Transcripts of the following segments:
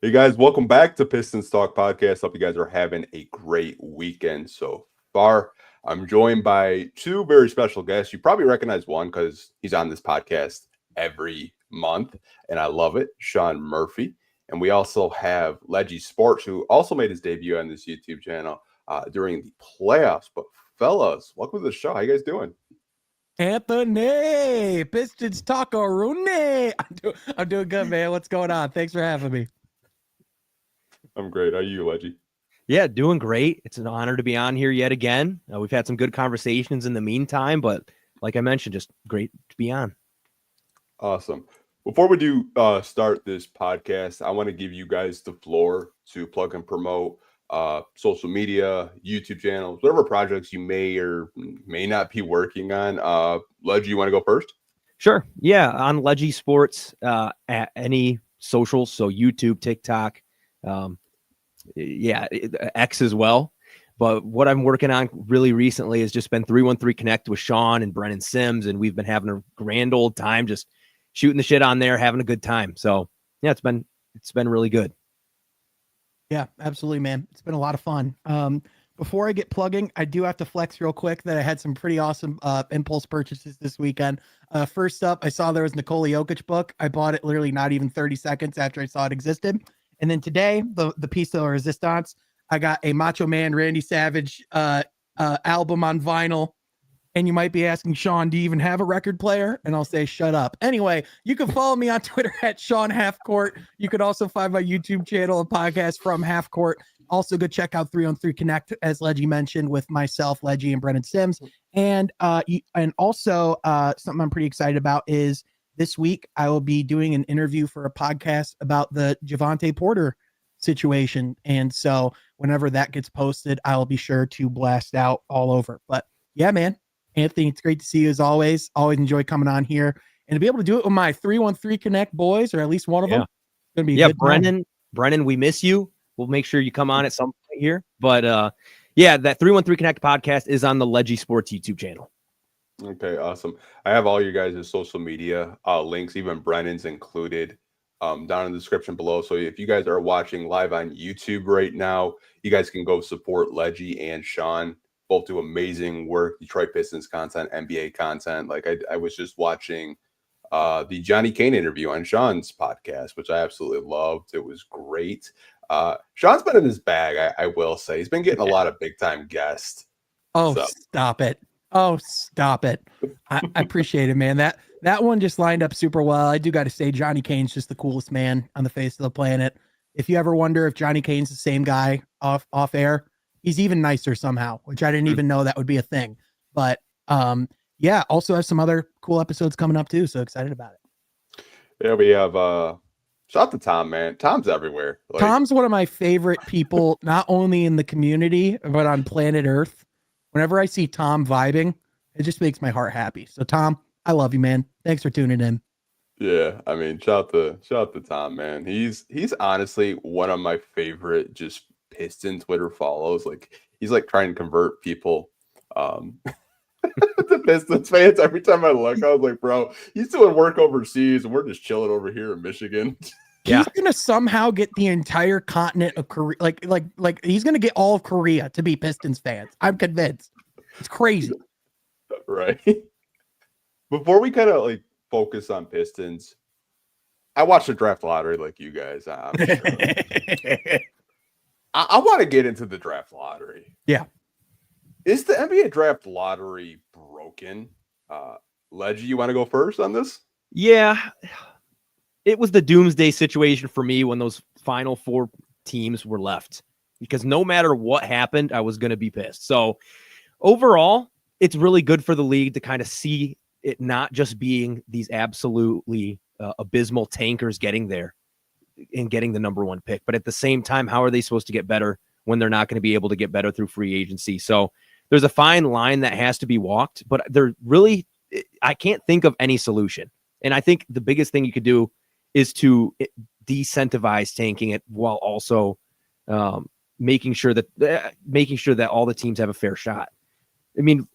Hey guys, welcome back to Pistons Talk Podcast. Hope you guys are having a great weekend so far. I'm joined by two very special guests. You probably recognize one because he's on this podcast every month, and I love it, Sean Murphy. And we also have Ledgie Sports, who also made his debut on this YouTube channel during the playoffs. But fellas, welcome to the show. How you guys doing? Anthony, Pistons Talk Rooney. I'm doing good, man. What's going on? Thanks for having me. I'm great. How are you, Ledgie? Yeah, doing great. It's an honor to be on here yet again. We've had some good conversations in the meantime, but like I mentioned, just great to be on. Awesome. Before we do start this podcast, I want to give you guys the floor to plug and promote social media, YouTube channels, whatever projects you may or may not be working on. Ledgie, you want to go first? Sure. Yeah, on Ledgie Sports at any socials, so YouTube, TikTok, X as well. But what I'm working on really recently has just been 313 Connect with Sean and Brennan Sims, and we've been having a grand old time just shooting the shit on there, having a good time. So yeah, it's been really good. Yeah, absolutely, man. It's been a lot of fun. Before I get plugging, I do have to flex real quick that I had some pretty awesome impulse purchases this weekend. First up, I saw there was Nikola Jokic book. I bought it literally not even 30 seconds after I saw it existed. And then today, the piece of resistance, I got a Macho Man Randy Savage album on vinyl. And you might be asking, Sean, do you even have a record player? And I'll say, shut up. Anyway, you can follow me on Twitter at Sean Halfcourt. You could also find my YouTube channel and podcast from Halfcourt. Also, go check out 313 Connect, as Ledgie mentioned, with myself, Ledgie, and Brennan Sims. And also something I'm pretty excited about is this week I will be doing an interview for a podcast about the Javonte Porter situation. And so whenever that gets posted, I'll be sure to blast out all over. But yeah, man. Anthony, it's great to see you as always. Always enjoy coming on here and to be able to do it with my 313 Connect boys, or at least one of them. It's gonna be good Brennan, we miss you. We'll make sure you come on at some point here. But that 313 Connect podcast is on the Ledgie Sports YouTube channel. Okay, awesome. I have all your guys' social media links, even Brennan's included, down in the description below. So if you guys are watching live on YouTube right now, you guys can go support Ledgie and Sean. Both do amazing work, Detroit Pistons content, NBA content. Like I was just watching the Johnny Kane interview on Sean's podcast, which I absolutely loved. It was great. Sean's been in his bag, I will say. He's been getting a lot of big-time guests. Stop it. Stop it. I appreciate it, man. That one just lined up super well. I do got to say, Johnny Kane's just the coolest man on the face of the planet. If you ever wonder if Johnny Kane's the same guy off air, he's even nicer somehow, which I didn't even know that would be a thing. But also have some other cool episodes coming up too. So excited about it. Yeah, we have shout out to Tom, man. Tom's everywhere. Tom's one of my favorite people, not only in the community, but on planet Earth. Whenever I see Tom vibing, it just makes my heart happy. So Tom, I love you, man. Thanks for tuning in. Yeah, I mean, shout out to Tom, man. He's honestly one of my favorite just Piston Twitter follows. Like he's like trying to convert people to Pistons fans. Every time I look, I was like, bro, he's doing work overseas and we're just chilling over here in Michigan. He's gonna somehow get the entire continent of Korea, like he's gonna get all of Korea to be Pistons fans. I'm convinced. It's crazy. Right. Before we kind of like focus on Pistons, I watched the draft lottery like you guys. I'm sure. I want to get into the draft lottery. Yeah. Is the NBA draft lottery broken? Ledgie, you want to go first on this? Yeah. It was the doomsday situation for me when those final four teams were left, because no matter what happened, I was going to be pissed. So overall, it's really good for the league to kind of see it not just being these absolutely abysmal tankers getting there and getting the number one pick, but at the same time, how are they supposed to get better when they're not going to be able to get better through free agency? So there's a fine line that has to be walked, but I can't think of any solution. And I think the biggest thing you could do is to decentivize tanking it while also making sure that all the teams have a fair shot. I mean,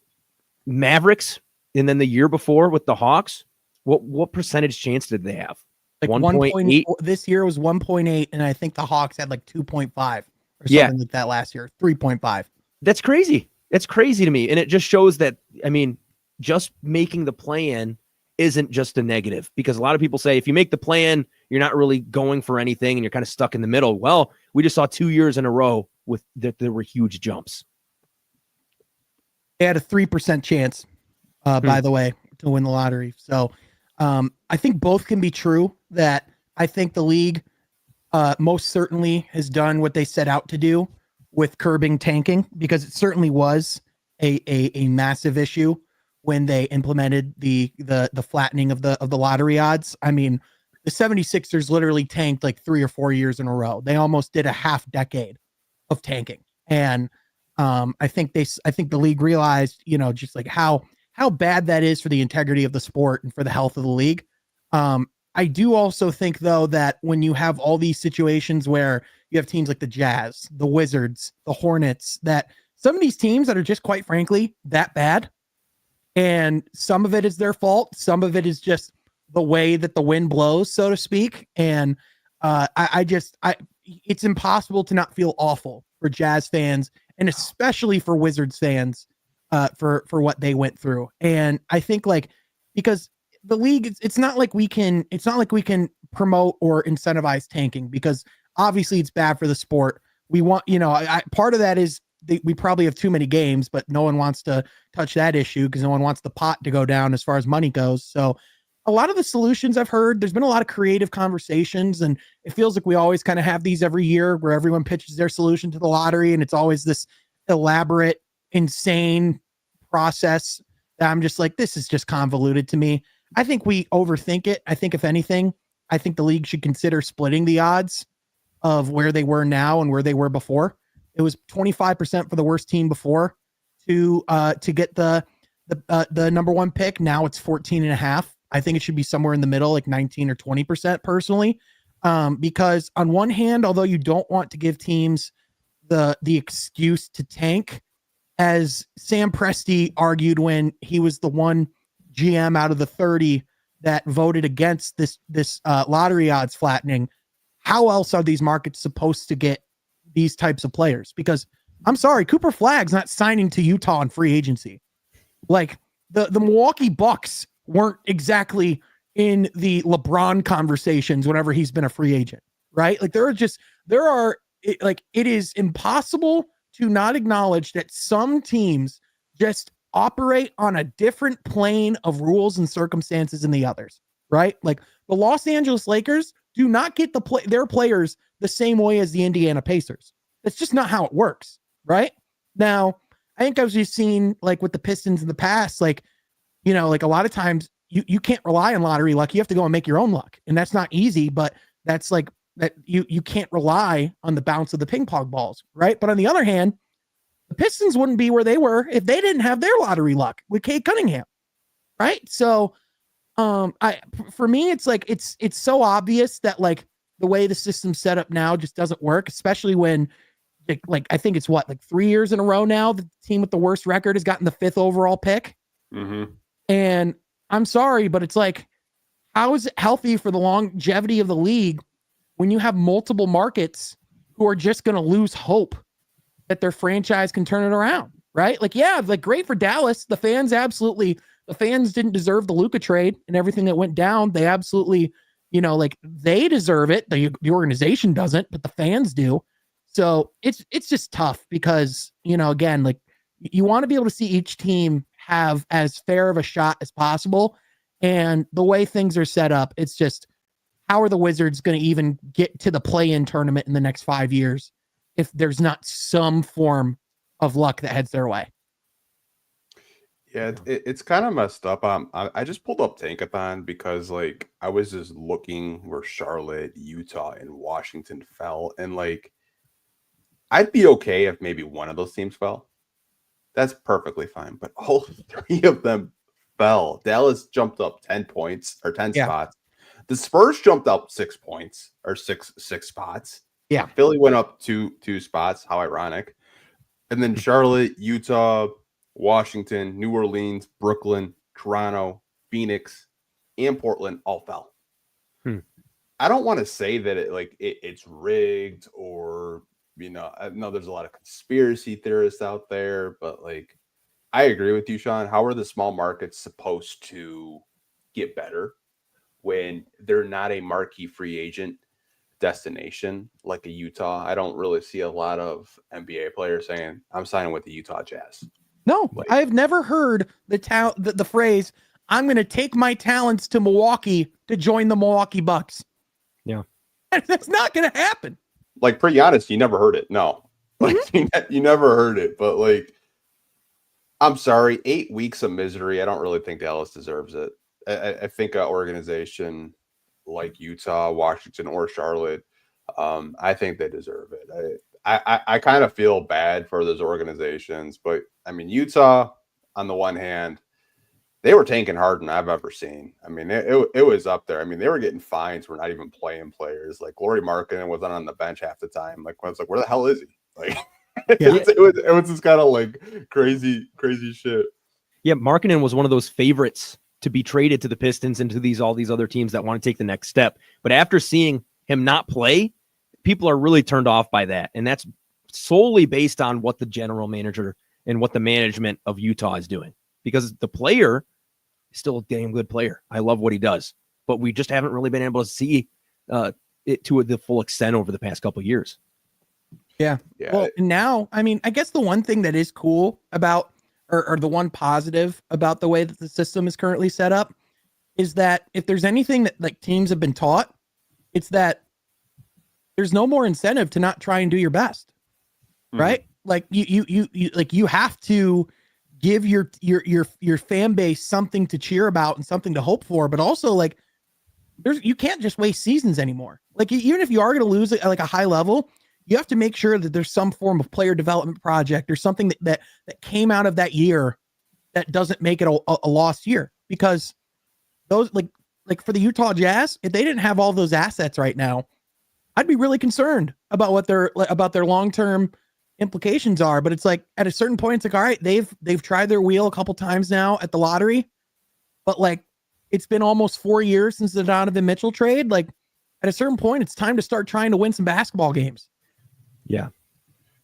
Mavericks, and then the year before with the Hawks, what percentage chance did they have? Like 1.8 this year was 1.8, and I think the Hawks had like 2.5 or Yeah. something like that last year. 3.5. That's crazy. That's crazy to me. And it just shows that, I mean, just making the play-in isn't just a negative, because a lot of people say if you make the play-in, you're not really going for anything and you're kind of stuck in the middle. Well, we just saw 2 years in a row with that there were huge jumps. They had a 3% chance, by the way, to win the lottery. So I think both can be true. That I think the league most certainly has done what they set out to do with curbing tanking, because it certainly was a massive issue when they implemented the flattening of the lottery odds. I mean, the 76ers literally tanked like 3 or 4 years in a row. They almost did a half decade of tanking. And I think the league realized, you know, just like how bad that is for the integrity of the sport and for the health of the league. I do also think, though, that when you have all these situations where you have teams like the Jazz, the Wizards, the Hornets, that some of these teams that are just, quite frankly, that bad, and some of it is their fault, some of it is just the way that the wind blows, so to speak. And it's impossible to not feel awful for Jazz fans, and especially for Wizards fans, for what they went through. And I think, like, because the league, it's not like we can promote or incentivize tanking, because obviously it's bad for the sport. We want, you know, part of that is we probably have too many games, but no one wants to touch that issue because no one wants the pot to go down as far as money goes. So a lot of the solutions I've heard, there's been a lot of creative conversations, and it feels like we always kind of have these every year where everyone pitches their solution to the lottery, and it's always this elaborate, insane process that I'm just like, this is just convoluted to me. I think we overthink it. I think, if anything, I think the league should consider splitting the odds of where they were now and where they were before. It was 25% for the worst team before to get the number one pick. Now it's 14.5. I think it should be somewhere in the middle, like 19 or 20% personally. Because on one hand, although you don't want to give teams the excuse to tank, as Sam Presti argued when he was the one GM out of the 30 that voted against this lottery odds flattening, how else are these markets supposed to get these types of players? Because I'm sorry, Cooper Flagg's not signing to Utah on free agency. Like the Milwaukee Bucks weren't exactly in the LeBron conversations whenever he's been a free agent, right? Like it is impossible to not acknowledge that some teams just operate on a different plane of rules and circumstances than the others, right? Like the Los Angeles Lakers do not get their players the same way as the Indiana Pacers. That's just not how it works, right? Now, I think I've just seen, like, with the Pistons in the past, like, you know, like a lot of times you can't rely on lottery luck. You have to go and make your own luck. And that's not easy, but that's like that you can't rely on the bounce of the ping pong balls, right? But on the other hand, the Pistons wouldn't be where they were if they didn't have their lottery luck with Cade Cunningham, right? So for me, it's like it's so obvious that, like, the way the system's set up now just doesn't work, especially when, like I think it's like 3 years in a row now the team with the worst record has gotten the 5th overall pick. Mm-hmm. And I'm sorry, but it's like, how is it healthy for the longevity of the league when you have multiple markets who are just going to lose hope that their franchise can turn it around, right? Like, yeah, like, great for Dallas. The fans didn't deserve the Luka trade and everything that went down. They absolutely, you know, like, they deserve it. The organization doesn't, but the fans do. So it's just tough because, you know, again, like, you want to be able to see each team have as fair of a shot as possible. And the way things are set up, it's just, how are the Wizards going to even get to the play-in tournament in the next 5 years if there's not some form of luck that heads their way? Yeah, it's kind of messed up. I just pulled up Tankathon because, like, I was just looking where Charlotte, Utah, and Washington fell, and, like, I'd be okay if maybe one of those teams fell. That's perfectly fine. But all 3 of them fell. Dallas jumped up 10 points or 10 spots. The Spurs jumped up 6 points or six spots. Yeah. Philly went up two spots. How ironic. And then Charlotte, Utah, Washington, New Orleans, Brooklyn, Toronto, Phoenix, and Portland all fell. I don't want to say that it's rigged or, I know there's a lot of conspiracy theorists out there, but like, I agree with you, Sean. How are the small markets supposed to get better when they're not a marquee free agent destination like a Utah? I don't really see a lot of NBA players saying, I'm signing with the Utah Jazz. No, I've never heard the phrase, I'm going to take my talents to Milwaukee to join the Milwaukee Bucks. Yeah. That's not going to happen. Like, pretty honest, you never heard it. No. Like, you never heard it. But, like, I'm sorry, 8 weeks of misery. I don't really think Dallas deserves it. I think an organization like Utah, Washington, or Charlotte, I think they deserve it. I kind of feel bad for those organizations. But, I mean, Utah, on the one hand, they were tanking harder than I've ever seen. I mean, it was up there. I mean, they were getting fines for not even playing players. Like, Lauri Markkanen was on the bench half the time. Like, I was like, where the hell is he? Like, it was just kind of like crazy shit. Yeah, Markkanen was one of those favorites to be traded to the Pistons and to all these other teams that want to take the next step. But after seeing him not play, people are really turned off by that. And that's solely based on what the general manager and what the management of Utah is doing. Because the player is still a damn good player. I love what he does. But we just haven't really been able to see it to the full extent over the past couple of years. Yeah. Well, now, I mean, I guess the one thing that is cool about, or the one positive about the way that the system is currently set up, is that if there's anything that like teams have been taught, it's that there's no more incentive to not try and do your best, right? Like you have to give your fan base something to cheer about and something to hope for, but also like you can't just waste seasons anymore. Like even if you are going to lose at like a high level, you have to make sure that there's some form of player development project or something that came out of that year that doesn't make it a lost year. Because those like for the Utah Jazz, if they didn't have all those assets right now, I'd be really concerned about what their long-term implications are. But it's like at a certain point, it's like, all right, they've tried their wheel a couple times now at the lottery, but like it's been almost 4 years since the Donovan Mitchell trade. Like at a certain point, it's time to start trying to win some basketball games. Yeah.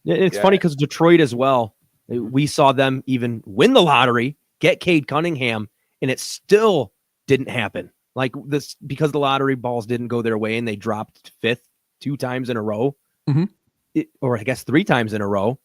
It's funny because Detroit as well, we saw them even win the lottery, get Cade Cunningham, and it still didn't happen. Like this, because the lottery balls didn't go their way and they dropped fifth 2 times in a row, or I guess 3 times in a row.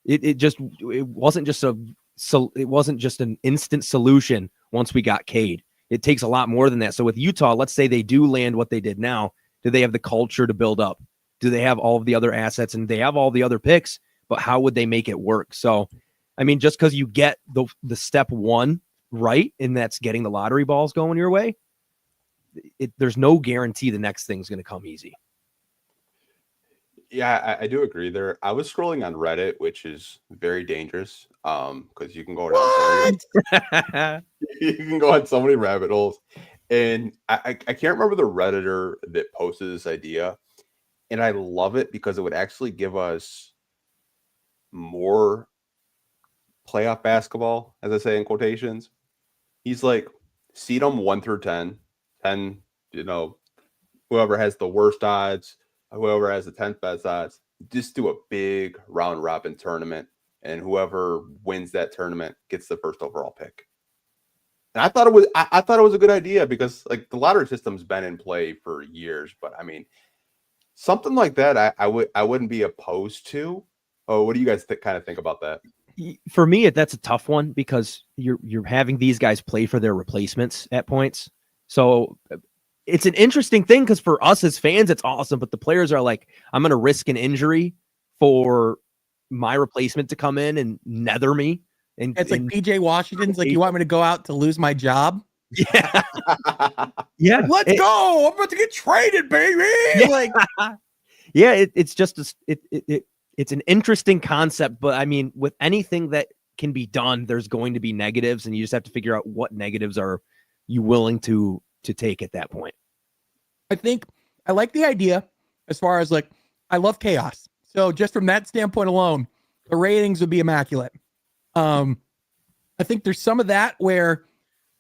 It wasn't just an instant solution once we got Cade. It takes a lot more than that. So with Utah, let's say they do land what they did now. Do they have the culture to build up? Do they have all of the other assets and they have all the other picks, but how would they make it work? So, I mean, just because you get the step one right, and that's getting the lottery balls going your way, there's no guarantee the next thing's going to come easy. Yeah, I do agree there. I was scrolling on Reddit, which is very dangerous because you can go down you can go on so many rabbit holes. And I can't remember the Redditor that posted this idea. And I love it because it would actually give us more playoff basketball, as I say in quotations. He's like, seed them 1 through 10. 10, whoever has the worst odds, whoever has the 10th best odds, just do a big round robin tournament. And whoever wins that tournament gets the first overall pick. And I thought it was a good idea because like the lottery system's been in play for years, but I mean, something like that, I wouldn't be opposed to. Oh, what do you guys kind of think about that? For me, that's a tough one because you're having these guys play for their replacements at points. So it's an interesting thing because for us as fans, it's awesome. But the players are like, I'm going to risk an injury for my replacement to come in and nether me. And it's like PJ Washington's like, you want me to go out to lose my job? Yeah. Yeah. Let's go. I'm about to get traded, baby. Yeah. Like, yeah, it's just it's an interesting concept, but I mean, with anything that can be done, there's going to be negatives, and you just have to figure out what negatives are you willing to take at that point. I think I like the idea as far as like, I love chaos. So just from that standpoint alone, the ratings would be immaculate. I think there's some of that where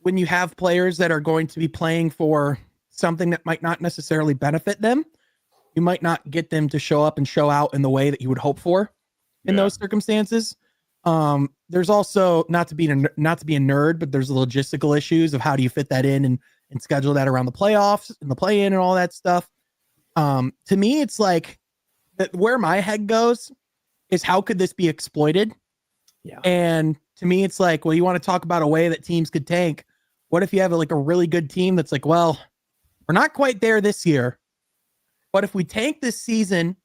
when you have players that are going to be playing for something that might not necessarily benefit them. You might not get them to show up and show out in the way that you would hope for in those circumstances. There's also not to be a nerd, but there's the logistical issues of how do you fit that in and schedule that around the playoffs and the play-in and all that stuff. To me, it's like where my head goes is how could this be exploited? Yeah. And to me, it's like, well, you want to talk about a way that teams could tank. What if you have like a really good team that's like, well, we're not quite there this year, but if we tank this season,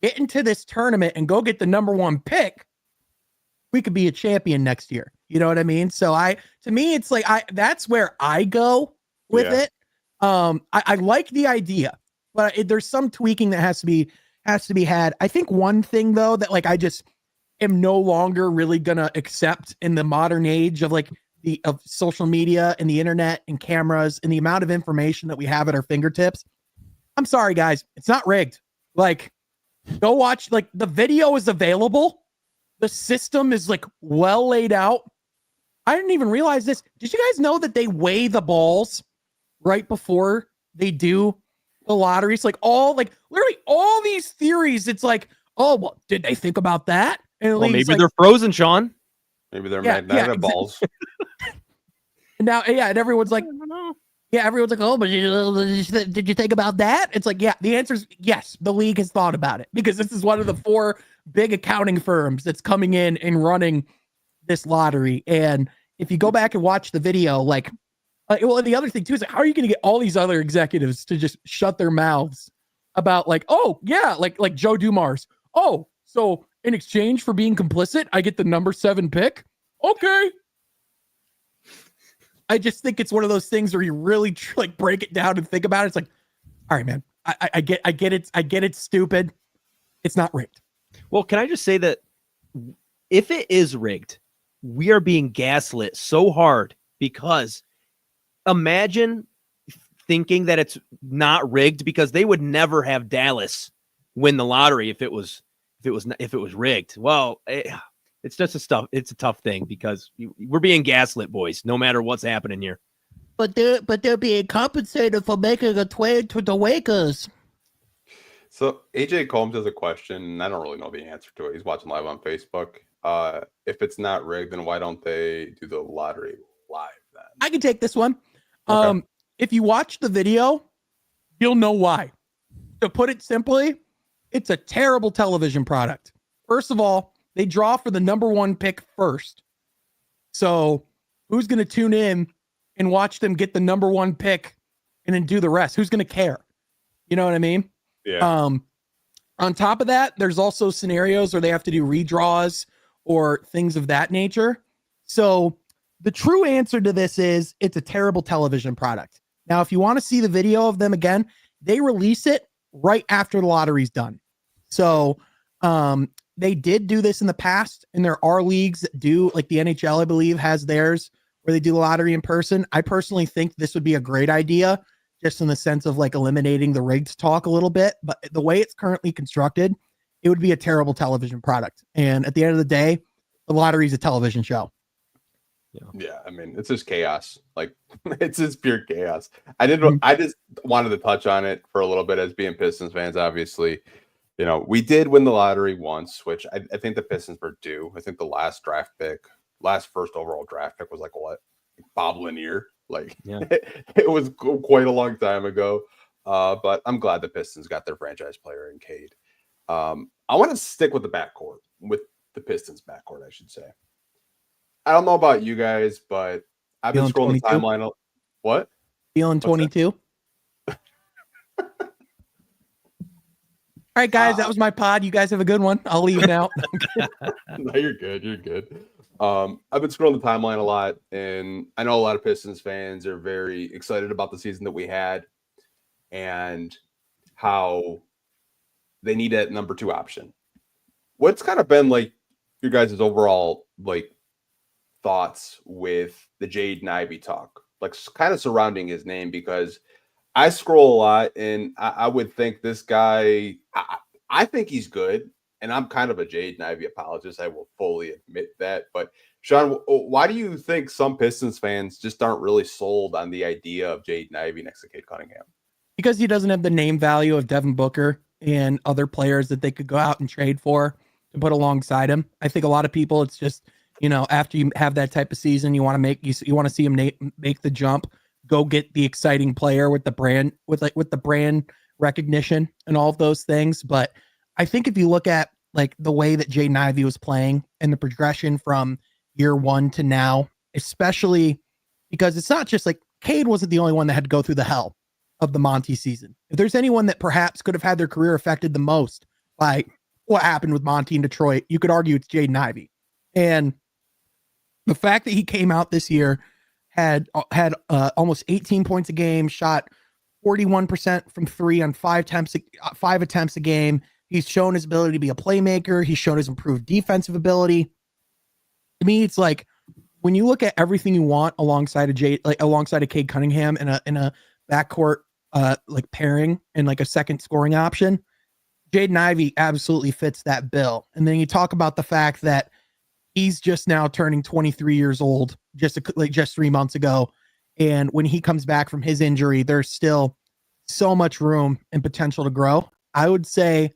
get into this tournament and go get the number 1 pick, we could be a champion next year. You know what I mean? So to me, it's like, that's where I go with it. I like the idea, but there's some tweaking that has to be had. I think one thing though, that like, I just am no longer really going to accept in the modern age of like of social media and the internet and cameras and the amount of information that we have at our fingertips. I'm sorry, guys. It's not rigged. Like, go watch, like, the video is available. The system is like well laid out. I didn't even realize this. Did you guys know that they weigh the balls right before they do the lotteries? Like literally all these theories. It's like, oh, well, did they think about that? And well, maybe they're frozen, Sean. Maybe they're magnetic balls. Now, and everyone's like, everyone's like, oh, but did you think about that? It's like, yeah, the answer is yes. The league has thought about it because this is one of the 4 big accounting firms that's coming in and running this lottery. And if you go back and watch the video, well, the other thing too is like, how are you going to get all these other executives to just shut their mouths about like, oh yeah, like Joe Dumars. Oh, so in exchange for being complicit, I get the number 7 pick. Okay. I just think it's one of those things where you really like break it down and think about it. It's like, all right, man, I get it. I get it's stupid. It's not rigged. Well, can I just say that if it is rigged, we are being gaslit so hard because imagine thinking that it's not rigged because they would never have Dallas win the lottery if it was rigged. Well, it's just it's a tough thing because we're being gaslit, boys, no matter what's happening here. But they're being compensated for making a trade to the Lakers. So AJ Combs has a question, and I don't really know the answer to it. He's watching live on Facebook. If it's not rigged, then why don't they do the lottery live then? I can take this one. Okay. If you watch the video, you'll know why. To put it simply, it's a terrible television product. First of all, they draw for the number 1 pick first. So who's going to tune in and watch them get the number 1 pick and then do the rest? Who's going to care? You know what I mean? Yeah. On top of that, there's also scenarios where they have to do redraws or things of that nature. So the true answer to this is it's a terrible television product. Now, if you want to see the video of them again, they release it right after the lottery's done. So they did do this in the past, and there are leagues that do, like the NHL, I believe, has theirs where they do the lottery in person. I personally think this would be a great idea, just in the sense of like eliminating the rigged talk a little bit. But the way it's currently constructed, it would be a terrible television product. And at the end of the day, the lottery is a television show. Yeah, I mean, it's just chaos. Like, it's just pure chaos. I just wanted to touch on it for a little bit as being Pistons fans, obviously. You know, we did win the lottery once, which I think the Pistons were due. I think the last first overall draft pick was like what? Bob Lanier. Like, yeah. It was quite a long time ago. But I'm glad the Pistons got their franchise player in Cade. I want to stick with the backcourt, with the Pistons backcourt, I should say. I don't know about you guys, but I've been scrolling 22? The timeline. What? Feeling 22? All right, guys, that was my pod. You guys have a good one. I'll leave now. No, you're good. You're good. I've been scrolling the timeline a lot, and I know a lot of Pistons fans are very excited about the season that we had and how they need that number 2 option. What's kind of been like your guys' overall like thoughts with the Jaden Ivey talk, like kind of surrounding his name? Because I scroll a lot, and I would think this guy, I think he's good, and I'm kind of a Jaden Ivey apologist. I will fully admit that, but Sean, why do you think some Pistons fans just aren't really sold on the idea of Jaden Ivey next to Cade Cunningham? Because he doesn't have the name value of Devin Booker and other players that they could go out and trade for to put alongside him. I think a lot of people, it's just, after you have that type of season, you want to see him make the jump, go get the exciting player with the brand, with the brand recognition and all of those things. But I think if you look at like the way that Jaden Ivey was playing and the progression from year one to now, especially because it's not just like Cade wasn't the only one that had to go through the hell of the Monty season. If there's anyone that perhaps could have had their career affected the most by what happened with Monty in Detroit, you could argue it's Jaden Ivey. And the fact that he came out this year, had almost 18 points a game, shot 41% from three on five attempts a game. He's shown his ability to be a playmaker. He's shown his improved defensive ability. To me, it's like when you look at everything you want alongside of Cade Cunningham in a backcourt like pairing and like a second scoring option, Jaden Ivey absolutely fits that bill. And then you talk about the fact that he's just now turning 23 years old, just 3 months ago. And when he comes back from his injury, there's still so much room and potential to grow. I would say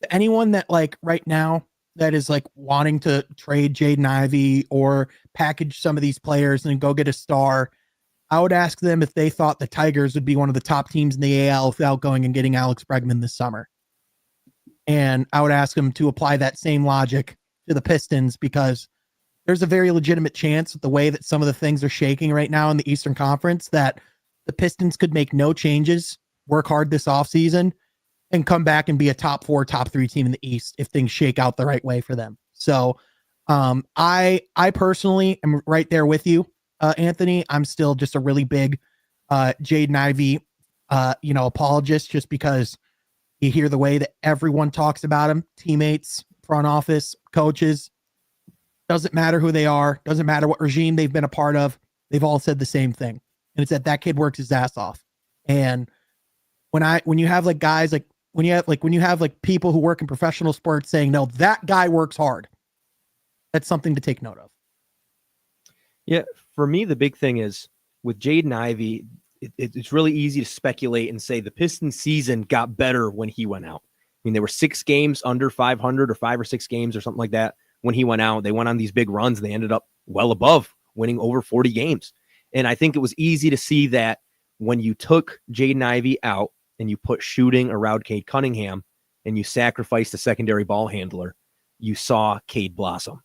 to anyone that like right now that is like wanting to trade Jaden Ivey or package some of these players and go get a star, I would ask them if they thought the Tigers would be one of the top teams in the AL without going and getting Alex Bregman this summer. And I would ask them to apply that same logic to the Pistons, because there's a very legitimate chance with the way that some of the things are shaking right now in the Eastern Conference that the Pistons could make no changes, work hard this offseason, and come back and be a top 4, top 3 team in the East if things shake out the right way for them. So I personally am right there with you, Anthony. I'm still just a really big Jaden Ivey apologist, just because you hear the way that everyone talks about him, teammates, front office, coaches, doesn't matter who they are, doesn't matter what regime they've been a part of. They've all said the same thing. And it's that kid works his ass off. And when you have like guys, like when you have like people who work in professional sports saying, no, that guy works hard, that's something to take note of. Yeah. For me, the big thing is with Jaden Ivey, it's really easy to speculate and say the Pistons season got better when he went out. I mean, there were 6 games under 500 or 5 or 6 games or something like that. When he went out, they went on these big runs and they ended up well above, winning over 40 games. And I think it was easy to see that when you took Jaden Ivey out and you put shooting around Cade Cunningham and you sacrificed a secondary ball handler, you saw Cade blossom.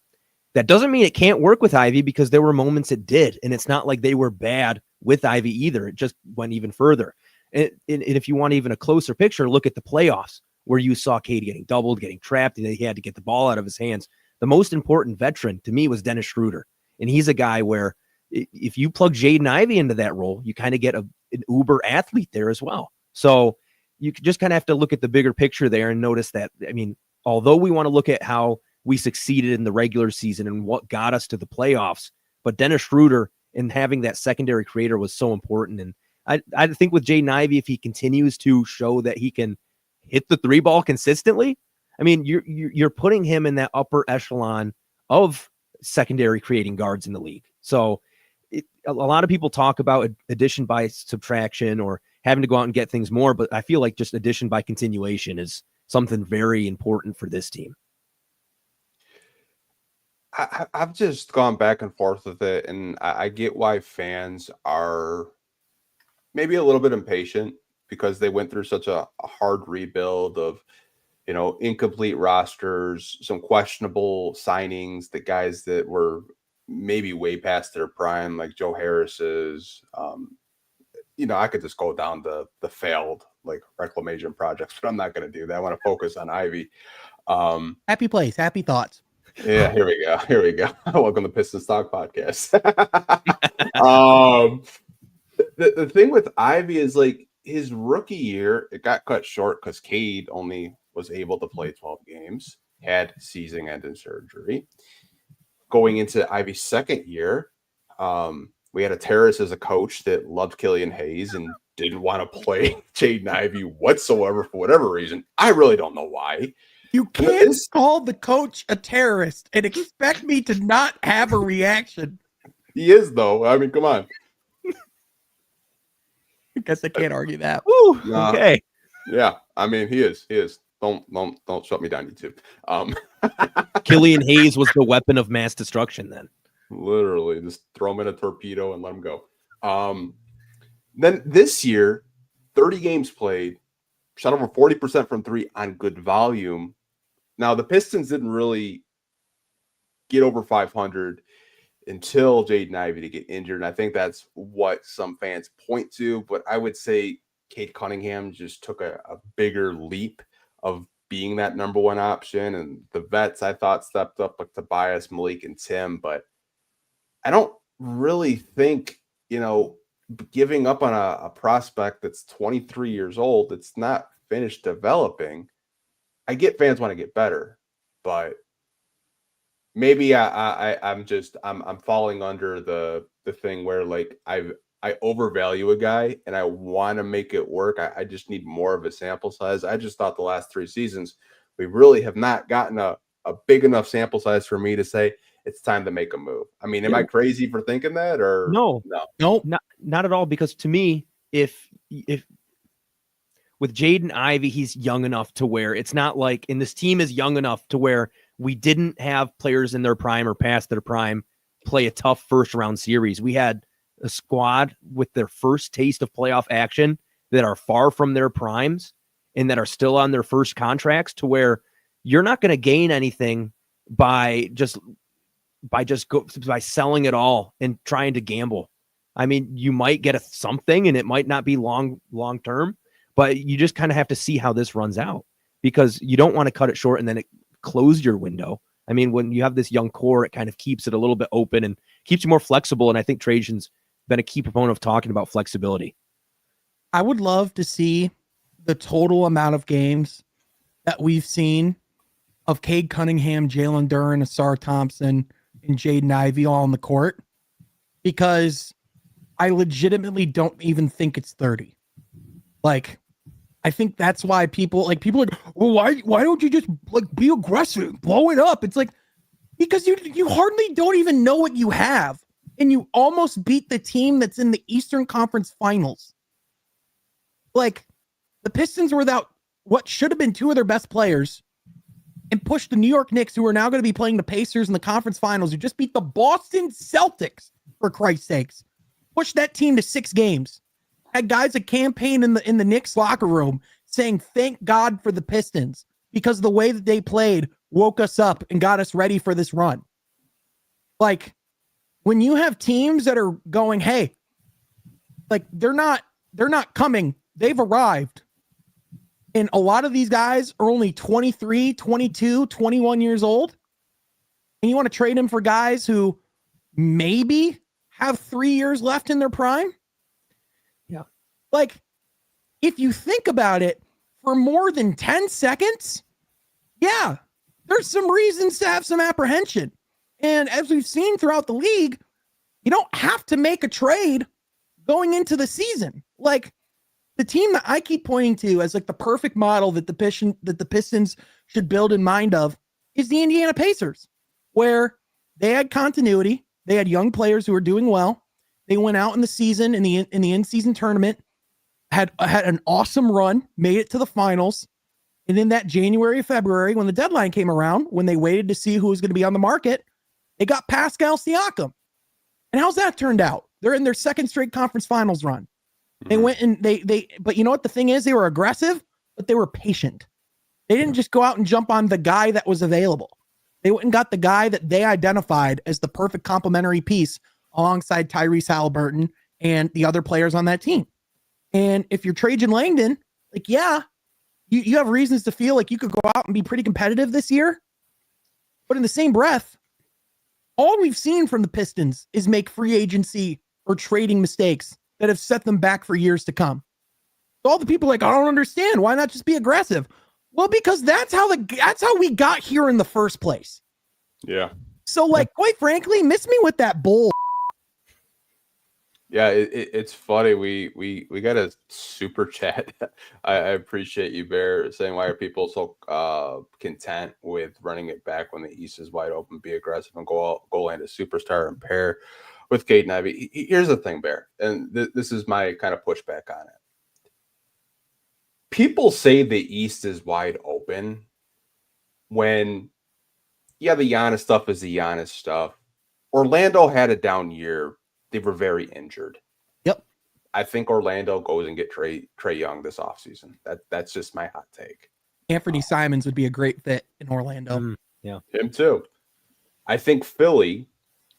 That doesn't mean it can't work with Ivey, because there were moments it did. And it's not like they were bad with Ivey either. It just went even further. And if you want even a closer picture, look at the playoffs where you saw Cade getting doubled, getting trapped, and he had to get the ball out of his hands. The most important veteran to me was Dennis Schroeder. And he's a guy where if you plug Jaden Ivey into that role, you kind of get an uber athlete there as well. So you just kind of have to look at the bigger picture there and notice that, I mean, although we want to look at how we succeeded in the regular season and what got us to the playoffs, but Dennis Schroeder and having that secondary creator was so important. And I think with Jaden Ivey, if he continues to show that he can hit the 3 ball consistently, I mean, you're putting him in that upper echelon of secondary creating guards in the league. So a lot of people talk about addition by subtraction or having to go out and get things more, but I feel like just addition by continuation is something very important for this team. I've just gone back and forth with it, and I get why fans are maybe a little bit impatient, because they went through such a hard rebuild of, incomplete rosters, some questionable signings, the guys that were maybe way past their prime, like Joe Harris's. I could just go down the failed like reclamation projects, but I'm not going to do that. I want to focus on Ivy. Happy place, happy thoughts. Yeah, here we go. Welcome to Pistons Talk Podcast. The thing with Ivy is like his rookie year, it got cut short because Cade only was able to play 12 games, had season-ending surgery. Going into Ivy's second year, we had a Terrace as a coach that loved Killian Hayes and didn't want to play Jaden Ivey whatsoever for whatever reason. I really don't know why. You can't call the coach a terrorist and expect me to not have a reaction. He is, though. I mean, come on. I guess I can't argue that. Woo, okay. Yeah, I mean, he is. Don't shut me down, YouTube. Killian Hayes was the weapon of mass destruction then. Literally, just throw him in a torpedo and let him go. Then this year, 30 games played, shot over 40% from three on good volume. Now, the Pistons didn't really get over 500 until Jaden Ivey to get injured, and I think that's what some fans point to. But I would say Cade Cunningham just took a bigger leap of being that number one option, and the vets I thought stepped up, like Tobias, Malik, and Tim. But I don't really think, giving up on a prospect that's 23 years old, it's not finished developing. I get fans want to get better, but maybe I'm falling under the thing where like I overvalue a guy and I want to make it work. I just need more of a sample size. I just thought the last 3 seasons we really have not gotten a big enough sample size for me to say it's time to make a move. I mean, am I crazy for thinking that, or no, not at all? Because to me, if with Jaden Ivey, he's young enough to where it's not like, and this team is young enough to where we didn't have players in their prime or past their prime play a tough first round series. We had a squad with their first taste of playoff action that are far from their primes and that are still on their first contracts, to where you're not going to gain anything by selling it all and trying to gamble. I mean, you might get something and it might not be long term, but you just kind of have to see how this runs out, because you don't want to cut it short and then close your window. I mean, when you have this young core, it kind of keeps it a little bit open and keeps you more flexible. And I think Trajan's been a key proponent of talking about flexibility. I would love to see the total amount of games that we've seen of Cade Cunningham, Jalen Duren, Asar Thompson, and Jaden Ivey all on the court, because I legitimately don't even think it's 30. Like, I think that's why people are like, well, why don't you just like be aggressive, blow it up? It's like, because you hardly don't even know what you have, and you almost beat the team that's in the Eastern Conference Finals. Like, the Pistons were without what should have been 2 of their best players and pushed the New York Knicks, who are now going to be playing the Pacers in the conference finals, who just beat the Boston Celtics, for Christ's sakes. Pushed that team to 6 games. Had guys a campaign in the Knicks locker room saying, thank God for the Pistons, because the way that they played woke us up and got us ready for this run. Like, when you have teams that are going, hey, like they're not coming, they've arrived. And a lot of these guys are only 23, 22, 21 years old. And you want to trade them for guys who maybe have 3 years left in their prime? Yeah. Like, if you think about it, for more than 10 seconds, yeah, there's some reasons to have some apprehension. And as we've seen throughout the league, you don't have to make a trade going into the season. Like, the team that I keep pointing to as like the perfect model that the Pistons should build in mind of is the Indiana Pacers, where they had continuity. They had young players who were doing well. They went out in the season, in the in-season tournament, had an awesome run, made it to the finals. And in that January, February, when the deadline came around, when they waited to see who was going to be on the market, they got Pascal Siakam. And how's that turned out? They're in their second straight conference finals run. They went and but you know what the thing is? They were aggressive, but they were patient. They didn't just go out and jump on the guy that was available. They went and got the guy that they identified as the perfect complementary piece alongside Tyrese Halliburton and the other players on that team. And if you're Trajan Langdon, like, yeah, you have reasons to feel like you could go out and be pretty competitive this year. But in the same breath, all we've seen from the Pistons is make free agency or trading mistakes that have set them back for years to come. So all the people are like, I don't understand. Why not just be aggressive? Well, because that's how we got here in the first place. Yeah. So, like, quite frankly, miss me with that bull. Yeah, it's funny. We got a super chat. I appreciate you, Bear, saying why are people so content with running it back when the East is wide open? Be aggressive and go land a superstar and pair with Caden Ivey. Here's the thing, Bear, and this is my kind of pushback on it. People say the East is wide open when, yeah, the Giannis stuff is the Giannis stuff. Orlando had a down year. They were very injured. Yep. I think Orlando goes and get Trae Young this offseason. That's just my hot take. Anthony Simons would be a great fit in Orlando. Yeah. Him too. I think Philly,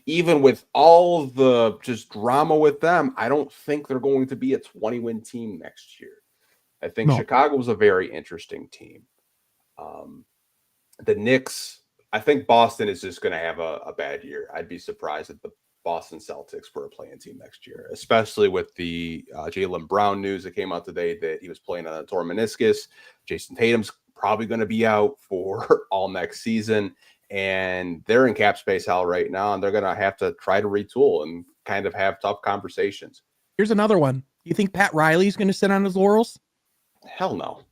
even with all the just drama with them, I don't think they're going to be a 20-win team next year. I think Chicago's a very interesting team. The Knicks, I think Boston is just going to have a bad year. I'd be surprised if the Boston Celtics were a playing team next year, especially with the Jaylen Brown news that came out today that he was playing on a torn meniscus. Jason Tatum's probably going to be out for all next season, and they're in cap space hell right now, and they're going to have to try to retool and kind of have tough conversations. Here's another one. You think Pat Riley's going to sit on his laurels? Hell no.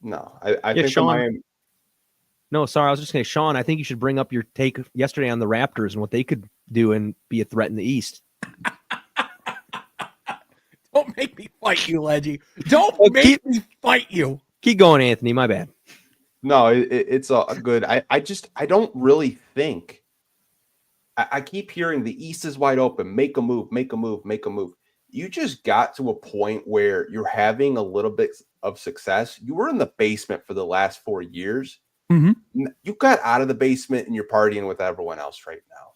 No. I think Sean, no, sorry. I was just going to say, Sean, I think you should bring up your take yesterday on the Raptors and what they could do and be a threat in the East. Don't make me fight you, Ledgie. Don't make me fight you. Keep going, Anthony. My bad. No, it's a good. I don't really think. I keep hearing the East is wide open. Make a move. Make a move. Make a move. You just got to a point where you're having a little bit of success. You were in the basement for the last 4 years. Mm-hmm. You got out of the basement and you're partying with everyone else right now.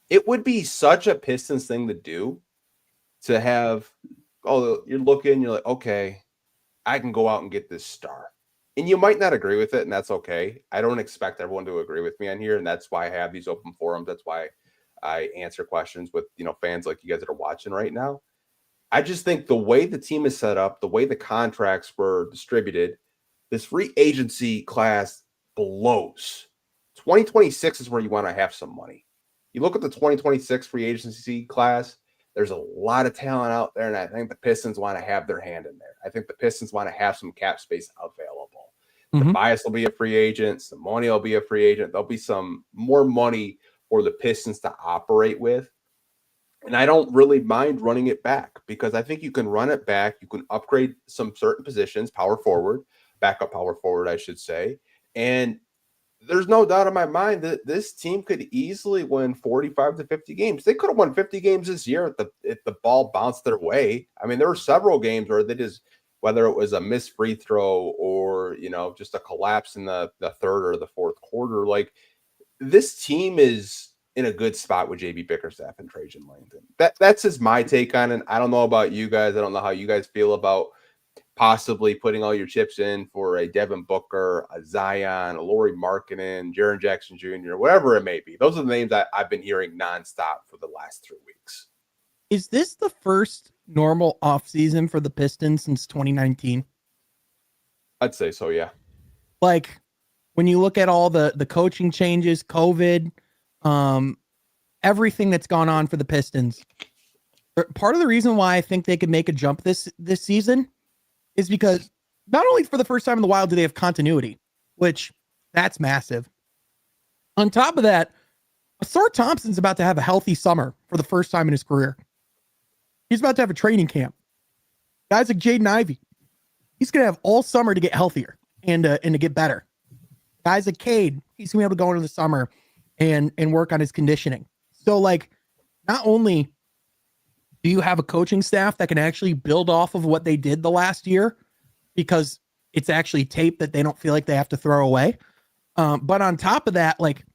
It would be such a Pistons thing to do to have, you're looking, you're like, okay, I can go out and get this star. And you might not agree with it, and that's okay. I don't expect everyone to agree with me on here, and that's why I have these open forums. That's why I answer questions with, fans like you guys that are watching right now. I just think the way the team is set up, the way the contracts were distributed, this free agency class blows. 2026 is where you want to have some money. You look at the 2026 free agency class, there's a lot of talent out there, and I think the Pistons want to have their hand in there. I think the Pistons want to have some cap space available. Mm-hmm. Tobias will be a free agent. Simone will be a free agent. There'll be some more money for the Pistons to operate with. And I don't really mind running it back because I think you can run it back. You can upgrade some certain positions, power forward, backup power forward, I should say. And there's no doubt in my mind that this team could easily win 45 to 50 games. They could have won 50 games this year if the ball bounced their way. I mean, there were several games where they just, whether it was a missed free throw or, just a collapse in the third or the fourth quarter, like this team is in a good spot with JB Bickerstaff and Trajan Langdon. That's just my take on it. I don't know about you guys. I don't know how you guys feel about possibly putting all your chips in for a Devin Booker, a Zion, a Lauri Markkanen, Jaren Jackson Jr., whatever it may be. Those are the names I've been hearing nonstop for the last 3 weeks. Is this the first normal offseason for the Pistons since 2019? I'd say so, yeah. Like, when you look at all the coaching changes, COVID, everything that's gone on for the Pistons, part of the reason why I think they could make a jump this season is because not only for the first time in the Wild do they have continuity, which that's massive. On top of that, Ausar Thompson's about to have a healthy summer for the first time in his career. He's about to have a training camp. Guys like Jaden Ivey, he's going to have all summer to get healthier and to get better. Guys like Cade, he's going to be able to go into the summer and work on his conditioning. So, like, not only do you have a coaching staff that can actually build off of what they did the last year because it's actually tape that they don't feel like they have to throw away. But on top of that, like,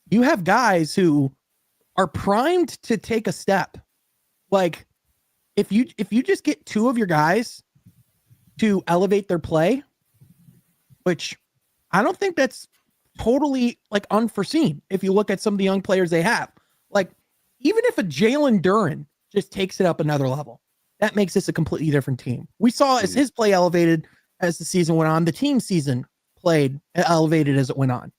you have guys who are primed to take a step. Like, if you just get two of your guys to elevate their play, which I don't think that's totally like unforeseen. If you look at some of the young players they have, like, even if a Jalen Duren just takes it up another level, that makes this a completely different team. We saw as his play elevated as the season went on, the team season played elevated as it went on,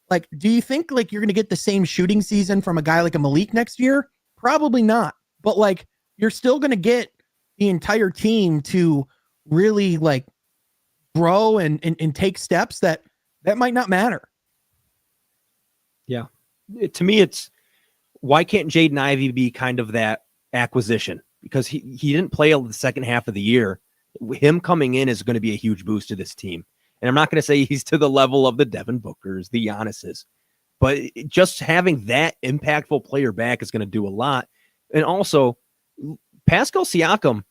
Like, do you think like you're going to get the same shooting season from a guy like a Malik next year? Probably not. but like you're still going to get the entire team to really like grow and take steps that might not matter. Yeah. To me, it's why can't Jaden Ivey be kind of that acquisition? Because he didn't play the second half of the year. Him coming in is going to be a huge boost to this team. And I'm not going to say he's to the level of the Devin Bookers, the Giannis's, but just having that impactful player back is going to do a lot. And also, Pascal Siakam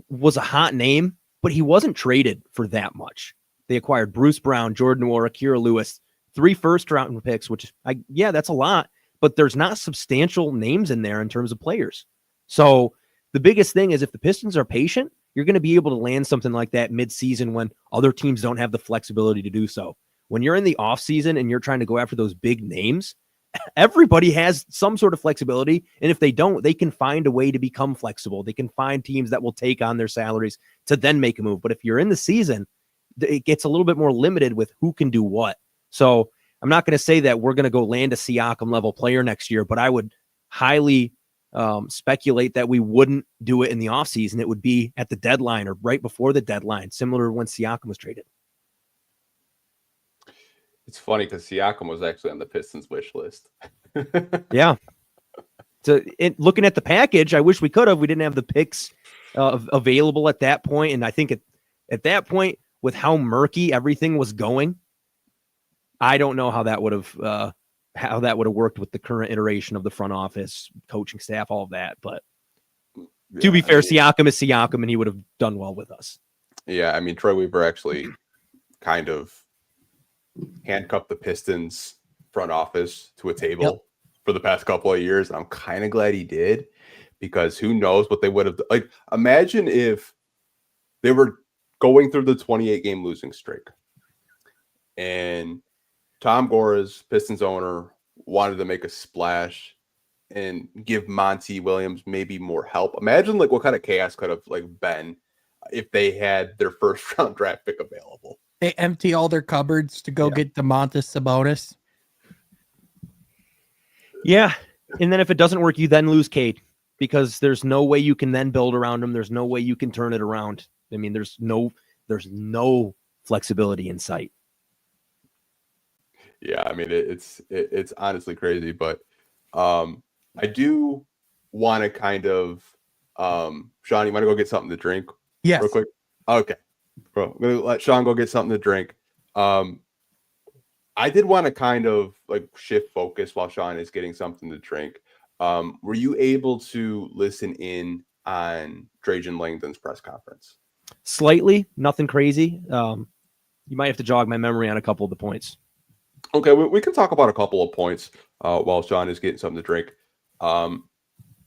was a hot name, but he wasn't traded for that much. They acquired Bruce Brown, Jordan Nwora, Kira Lewis, 3 first-round picks, which, that's a lot, but there's not substantial names in there in terms of players. So the biggest thing is if the Pistons are patient, you're going to be able to land something like that mid-season when other teams don't have the flexibility to do so. When you're in the offseason and you're trying to go after those big names, everybody has some sort of flexibility. And if they don't, they can find a way to become flexible. They can find teams that will take on their salaries to then make a move. But if you're in the season, it gets a little bit more limited with who can do what. So I'm not going to say that we're going to go land a Siakam level player next year, but I would highly speculate that we wouldn't do it in the offseason. It would be at the deadline or right before the deadline, similar to when Siakam was traded. It's funny because Siakam was actually on the Pistons wish list. Yeah. So looking at the package, I wish we could have. We didn't have the picks available at that point. And I think at that point, with how murky everything was going, I don't know how that would have worked with the current iteration of the front office, coaching staff, all of that. But to be fair, Siakam is Siakam, and he would have done well with us. Yeah, I mean, Troy Weaver actually kind of handcuffed the Pistons front office to a table for the past couple of years. I'm kind of glad he did, because who knows what they would have. Like, imagine if they were going through the 28-game losing streak and Tom Gora's Pistons owner wanted to make a splash and give Monty Williams maybe more help. Imagine like what kind of chaos could have like been if they had their first round draft pick available. They empty all their cupboards to go get Domantas Sabonis. Yeah. And then if it doesn't work, you then lose Cade, because there's no way you can then build around him. There's no way you can turn it around. I mean, there's no flexibility in sight. Yeah, I mean, it's honestly crazy, but I do want to kind of, Sean, you want to go get something to drink? Yes. Real quick? Okay. Bro, I'm going to let Sean go get something to drink. I did want to kind of like shift focus while Sean is getting something to drink. Were you able to listen in on Trajan Langdon's press conference? Slightly, nothing crazy. You might have to jog my memory on a couple of the points. Okay, we can talk about a couple of points while Sean is getting something to drink.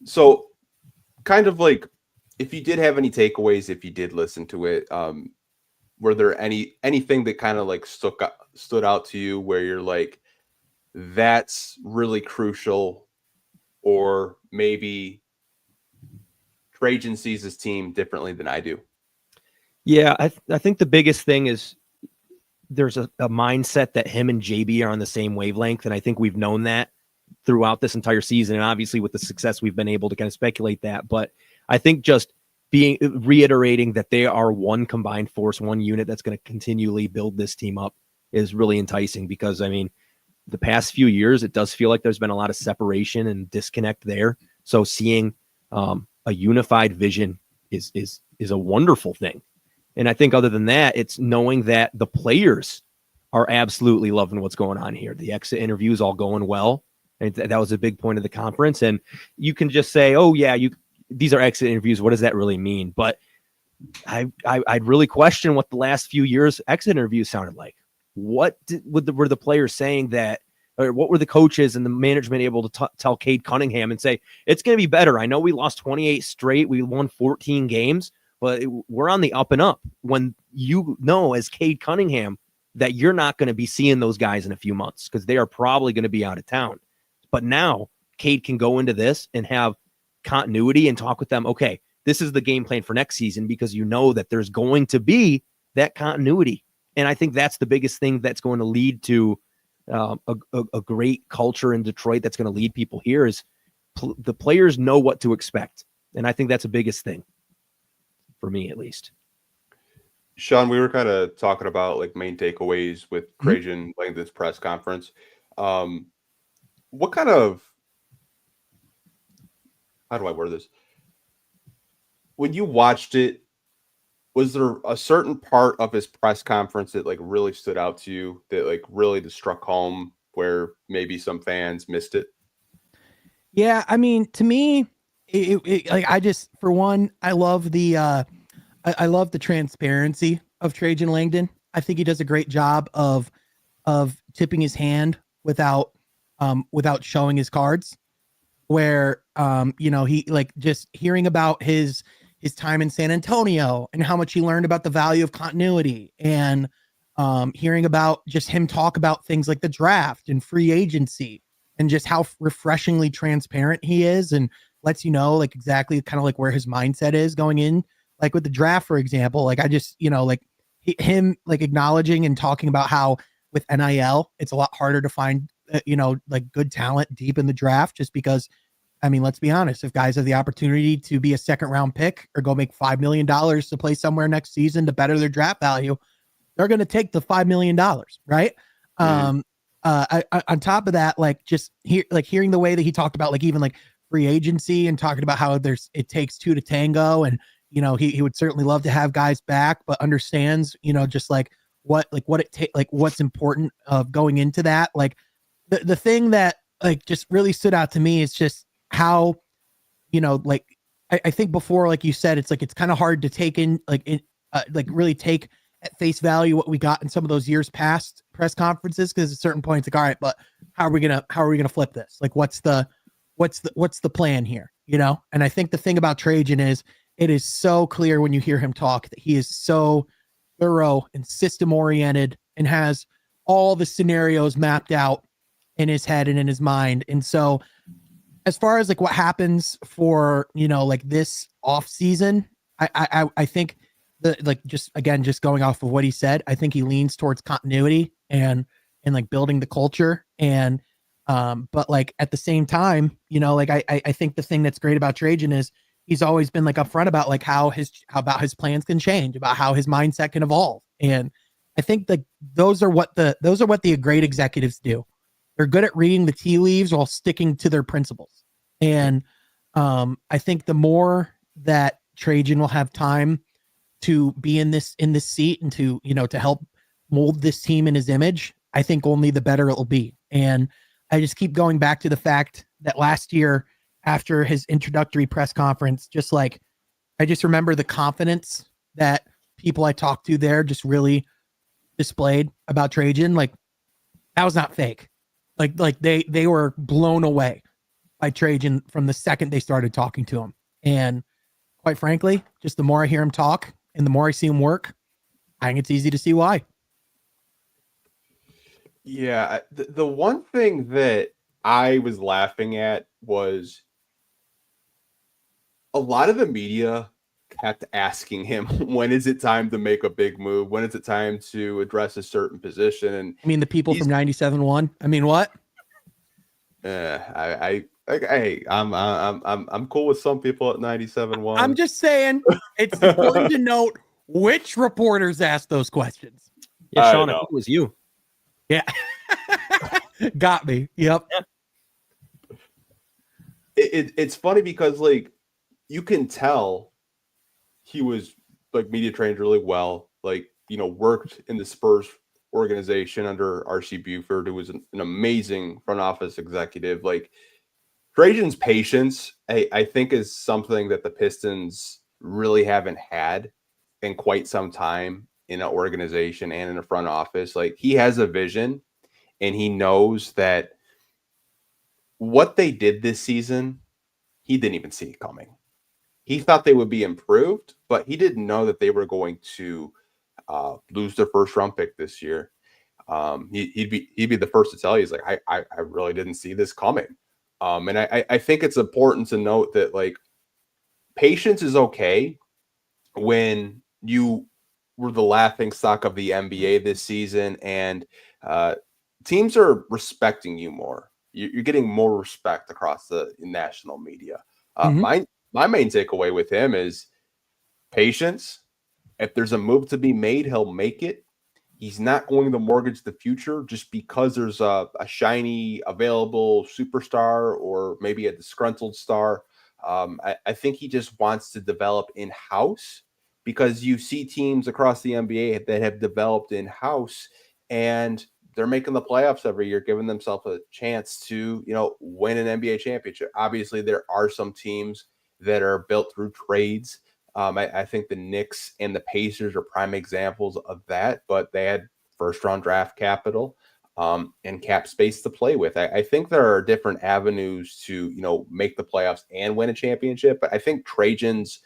So kind of like, if you did have any takeaways, if you did listen to it, were there anything that kind of like stood out to you where you're like, that's really crucial, or maybe Trajan sees his team differently than I do? Yeah, I think the biggest thing is there's a mindset that him and JB are on the same wavelength. And I think we've known that throughout this entire season. And obviously with the success, we've been able to kind of speculate that. But I think just reiterating that they are one combined force, one unit that's going to continually build this team up is really enticing, because I mean, the past few years, it does feel like there's been a lot of separation and disconnect there. So seeing a unified vision is a wonderful thing. And I think other than that, it's knowing that the players are absolutely loving what's going on here. The exit interviews all going well. And that was a big point of the conference. And you can just say, oh yeah, these are exit interviews. What does that really mean? But I'd really question what the last few years exit interviews sounded like. What were the players saying that, or what were the coaches and the management able to tell Cade Cunningham and say, it's going to be better. I know we lost 28 straight. We won 14 games. But we're on the up and up, when you know as Cade Cunningham that you're not going to be seeing those guys in a few months because they are probably going to be out of town. But now Cade can go into this and have continuity and talk with them. Okay, this is the game plan for next season, because you know that there's going to be that continuity. And I think that's the biggest thing that's going to lead to a great culture in Detroit, that's going to lead people here, is the players know what to expect. And I think that's the biggest thing for me, at least. Sean, we were kind of talking about like main takeaways with Trajan Langdon's press conference. What kind of, how do I word this? When you watched it, was there a certain part of his press conference that like really stood out to you, that like really just struck home, where maybe some fans missed it? Yeah, I mean, to me, like I just, for one, I love the I love the transparency of Trajan Langdon. I think he does a great job of tipping his hand without showing his cards. Where he like just hearing about his time in San Antonio and how much he learned about the value of continuity, and hearing about just him talk about things like the draft and free agency, and just how refreshingly transparent he is, and lets you know like exactly kind of like where his mindset is going in, like with the draft, for example. Like I just, like him like acknowledging and talking about how with NIL, it's a lot harder to find, like good talent deep in the draft, just because, I mean, let's be honest, if guys have the opportunity to be a second round pick or go make $5 million to play somewhere next season to better their draft value, they're going to take the $5 million. Right. On top of that, like just hearing the way that he talked about, like even like free agency, and talking about how it takes two to tango. And, he would certainly love to have guys back, but understands, just like what it takes, like what's important of going into that. Like the thing that like just really stood out to me is just how, like I think before, like you said, it's like, it's kind of hard to take in, like really take at face value what we got in some of those years past press conferences. Cause at certain points, like, all right, but how are we going to flip this? Like, what's the plan here? And I think the thing about Trajan is it is so clear when you hear him talk that he is so thorough and system oriented and has all the scenarios mapped out in his head and in his mind. And so as far as like what happens for, like this off season, I think just going off of what he said, I think he leans towards continuity and like building the culture. And, but like at the same time, like I think the thing that's great about Trajan is he's always been like upfront about like how about his plans can change, about how his mindset can evolve. And I think that those are what the great executives do. They're good at reading the tea leaves while sticking to their principles. And I think the more that Trajan will have time to be in this seat and to, to help mold this team in his image, I think only the better it will be. And I just keep going back to the fact that last year after his introductory press conference, just like, I just remember the confidence that people I talked to there just really displayed about Trajan. Like that was not fake. Like they were blown away by Trajan from the second they started talking to him. And quite frankly, just the more I hear him talk and the more I see him work, I think it's easy to see why. Yeah. The one thing that I was laughing at was a lot of the media kept asking him, when is it time to make a big move? When is it time to address a certain position? And I mean, the people from 97.1, I mean, what? I'm cool with some people at 97.1. I'm just saying it's important to note which reporters asked those questions. Yeah, Sean, I think it was you. Yeah. Got me. Yep. Yeah. It's funny because like you can tell he was like media trained really well, like, worked in the Spurs organization under R.C. Buford, who was an amazing front office executive. Like Trajan's patience, I think, is something that the Pistons really haven't had in quite some time in an organization and in a front office. Like he has a vision and he knows that what they did this season, he didn't even see it coming. He thought they would be improved, but he didn't know that they were going to lose their first round pick this year. He'd be the first to tell you, he's like, I really didn't see this coming. And I think it's important to note that like patience is okay when you were the laughing stock of the NBA this season and teams are respecting you more. you're getting more respect across the national media. Mhm. My main takeaway with him is patience. If there's a move to be made, he'll make it. He's not going to mortgage the future just because there's a shiny available superstar or maybe a disgruntled star. I think he just wants to develop in house, because you see teams across the NBA that have developed in house and they're making the playoffs every year, giving themselves a chance to, win an NBA championship. Obviously, there are some teams that are built through trades. I think the Knicks and the Pacers are prime examples of that, but they had first round draft capital and cap space to play with. I think there are different avenues to, make the playoffs and win a championship, but I think Trajan's